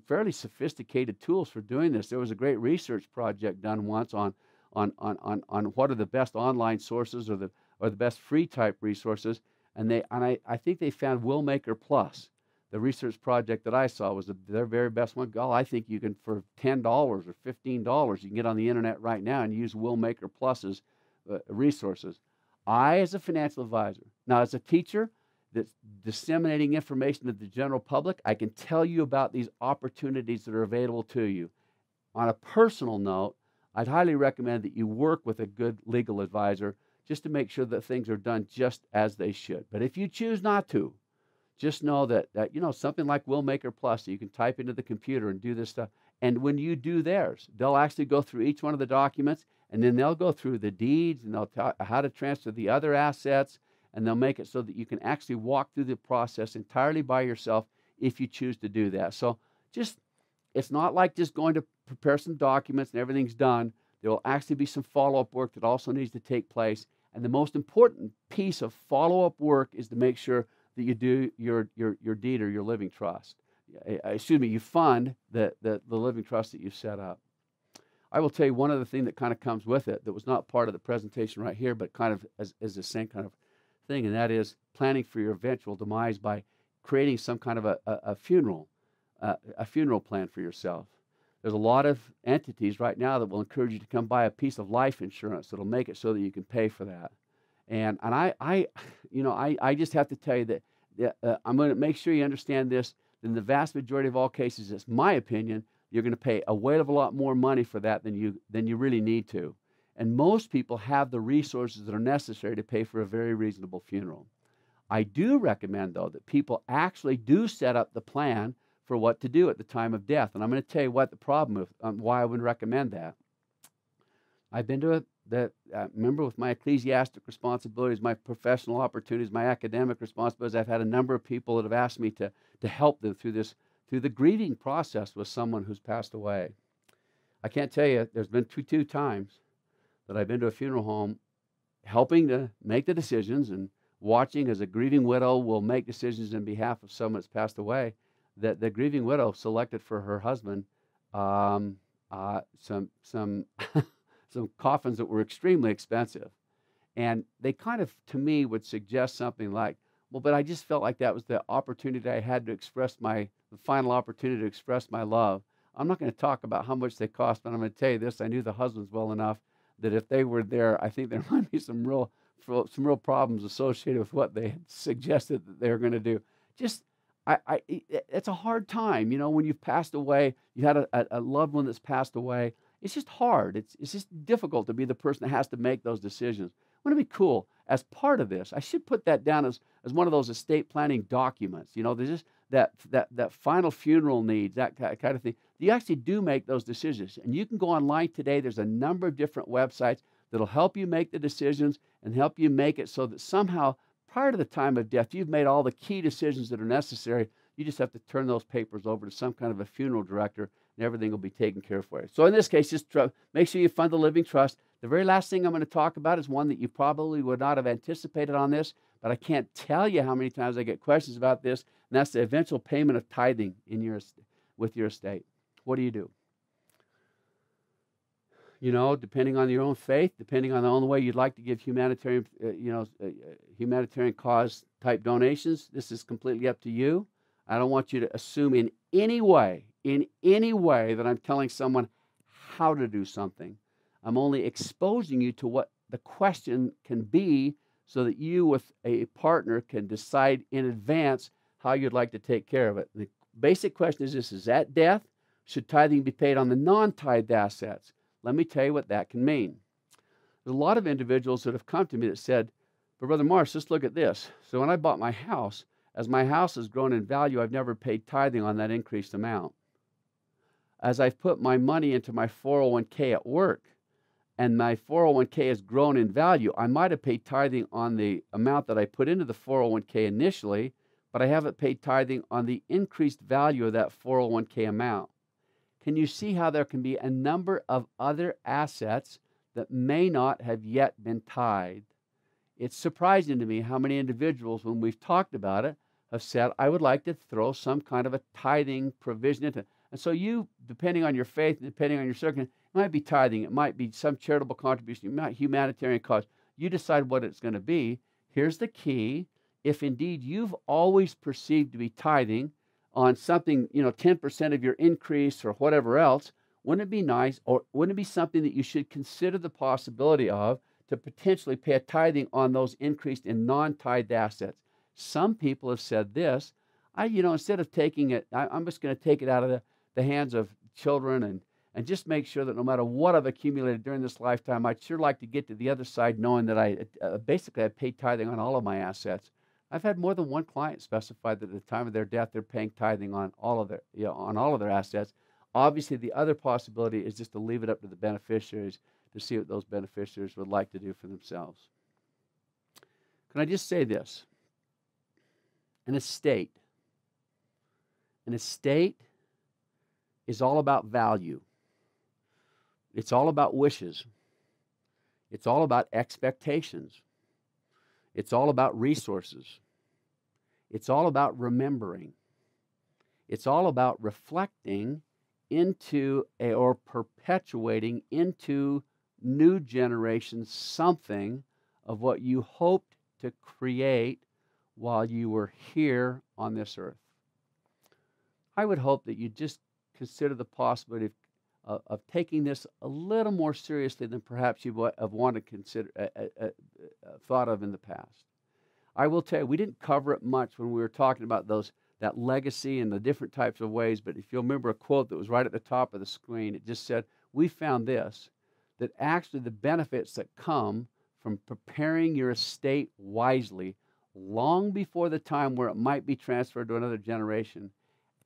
fairly sophisticated tools for doing this. There was a great research project done once on what are the best online sources or or the best free type resources. I think they found Willmaker Plus. The research project that I saw was their very best one. God, I think you can, for $10 or $15, you can get on the internet right now and use Willmaker Plus's resources. I, as a financial advisor, now as a teacher that's disseminating information to the general public, I can tell you about these opportunities that are available to you. On a personal note, I'd highly recommend that you work with a good legal advisor just to make sure that things are done just as they should. But if you choose not to, just know that something like Willmaker Plus, so you can type into the computer and do this stuff. And when you do theirs, they'll actually go through each one of the documents, and then they'll go through the deeds, and they'll tell how to transfer the other assets, and they'll make it so that you can actually walk through the process entirely by yourself if you choose to do that. So it's not like just going to prepare some documents and everything's done. There will actually be some follow-up work that also needs to take place. And the most important piece of follow-up work is to make sure that you do your deed or your living trust. You fund the living trust that you've set up. I will tell you one other thing that kind of comes with it that was not part of the presentation right here, but kind of as the same kind of thing, and that is planning for your eventual demise by creating some kind of a funeral plan for yourself. There's a lot of entities right now that will encourage you to come buy a piece of life insurance that'll make it so that you can pay for that. And I just have to tell you that I'm going to make sure you understand this. In the vast majority of all cases, it's my opinion, you're going to pay a whale of a lot more money for that than you really need to. And most people have the resources that are necessary to pay for a very reasonable funeral. I do recommend, though, that people actually do set up the plan for what to do at the time of death. And I'm going to tell you what the problem is, why I would recommend that. I've been to remember, with my ecclesiastic responsibilities, my professional opportunities, my academic responsibilities, I've had a number of people that have asked me to help them through the grieving process with someone who's passed away. I can't tell you, there's been two times that I've been to a funeral home helping to make the decisions and watching as a grieving widow will make decisions in behalf of someone that's passed away, that the grieving widow selected for her husband some some coffins that were extremely expensive. And they kind of, to me, would suggest something like, well, but I just felt like that was the opportunity I had to express the final opportunity to express my love. I'm not going to talk about how much they cost, but I'm going to tell you this. I knew the husbands well enough that if they were there, I think there might be some real problems associated with what they had suggested that they were going to do. It's a hard time, when you've passed away, you had a loved one that's passed away. It's just hard. It's just difficult to be the person that has to make those decisions. Wouldn't it be cool, as part of this, I should put that down as one of those estate planning documents. There's just that final funeral needs, that kind of thing. You actually do make those decisions. And you can go online today. There's a number of different websites that'll help you make the decisions and help you make it so that somehow, prior to the time of death, you've made all the key decisions that are necessary. You just have to turn those papers over to some kind of a funeral director, and everything will be taken care of for you. So in this case, just make sure you fund the living trust. The very last thing I'm going to talk about is one that you probably would not have anticipated on this, but I can't tell you how many times I get questions about this, and that's the eventual payment of tithing with your estate. What do you do? Depending on your own faith, depending on the only way you'd like to give humanitarian cause type donations, this is completely up to you. I don't want you to assume in any way that I'm telling someone how to do something. I'm only exposing you to what the question can be so that you with a partner can decide in advance how you'd like to take care of it. The basic question is this: is at death, should tithing be paid on the non-tithed assets? Let me tell you what that can mean. There's a lot of individuals that have come to me that said, but Brother Morris, just look at this. So when I bought my house, as my house has grown in value, I've never paid tithing on that increased amount. As I've put my money into my 401k at work, and my 401k has grown in value, I might have paid tithing on the amount that I put into the 401k initially, but I haven't paid tithing on the increased value of that 401k amount. Can you see how there can be a number of other assets that may not have yet been tithed? It's surprising to me how many individuals, when we've talked about it, have said, I would like to throw some kind of a tithing provision into it. And so you, depending on your faith, depending on your circumstance, it might be tithing, it might be some charitable contribution, it might be humanitarian cause. You decide what it's going to be. Here's the key. If indeed you've always perceived to be tithing on something, 10% of your increase or whatever else, wouldn't it be nice, or wouldn't it be something that you should consider the possibility of to potentially pay a tithing on those increased in non-tithed assets? Some people have said this, instead of taking it, I'm just going to take it out of the hands of children and just make sure that no matter what I've accumulated during this lifetime, I'd sure like to get to the other side knowing that I paid tithing on all of my assets. I've had more than one client specify that at the time of their death, they're paying tithing on all of their assets. Obviously, the other possibility is just to leave it up to the beneficiaries to see what those beneficiaries would like to do for themselves. Can I just say this? An estate is all about value. It's all about wishes. It's all about expectations. It's all about resources. It's all about remembering. It's all about reflecting into or perpetuating into new generations something of what you hoped to create while you were here on this earth. I would hope that you just consider the possibility of taking this a little more seriously than perhaps you have wanted to consider, thought of in the past. I will tell you, we didn't cover it much when we were talking about that legacy and the different types of ways, but if you'll remember a quote that was right at the top of the screen, it just said, we found this, that actually the benefits that come from preparing your estate wisely long before the time where it might be transferred to another generation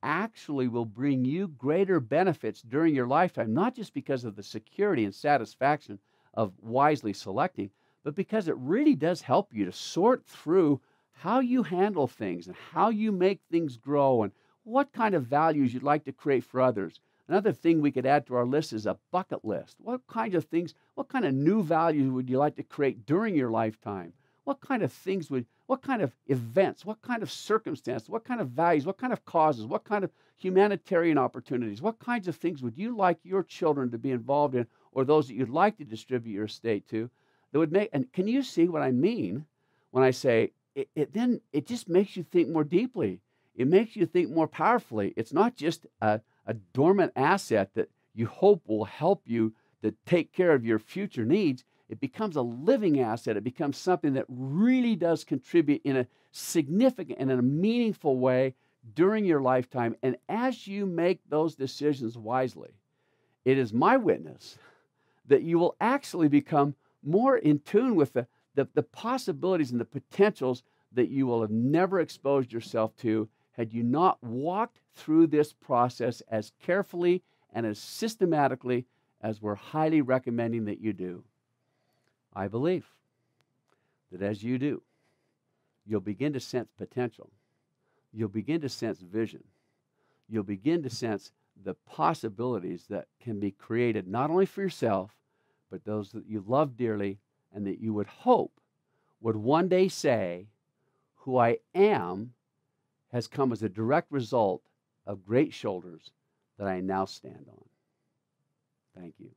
actually will bring you greater benefits during your lifetime, not just because of the security and satisfaction of wisely selecting, but because it really does help you to sort through how you handle things and how you make things grow and what kind of values you'd like to create for others. Another thing we could add to our list is a bucket list. What kind of things, what kind of new values would you like to create during your lifetime? What kind of things what kind of events, what kind of circumstances, what kind of values, what kind of causes, what kind of humanitarian opportunities, what kinds of things would you like your children to be involved in or those that you'd like to distribute your estate to that would make, and can you see what I mean when I say it just makes you think more deeply. It makes you think more powerfully. It's not just a dormant asset that you hope will help you to take care of your future needs. It becomes a living asset. It becomes something that really does contribute in a significant and in a meaningful way during your lifetime. And as you make those decisions wisely, it is my witness that you will actually become more in tune with the possibilities and the potentials that you will have never exposed yourself to had you not walked through this process as carefully and as systematically as we're highly recommending that you do. I believe that as you do, you'll begin to sense potential. You'll begin to sense vision. You'll begin to sense the possibilities that can be created not only for yourself, but those that you love dearly and that you would hope would one day say, who I am has come as a direct result of great shoulders that I now stand on. Thank you.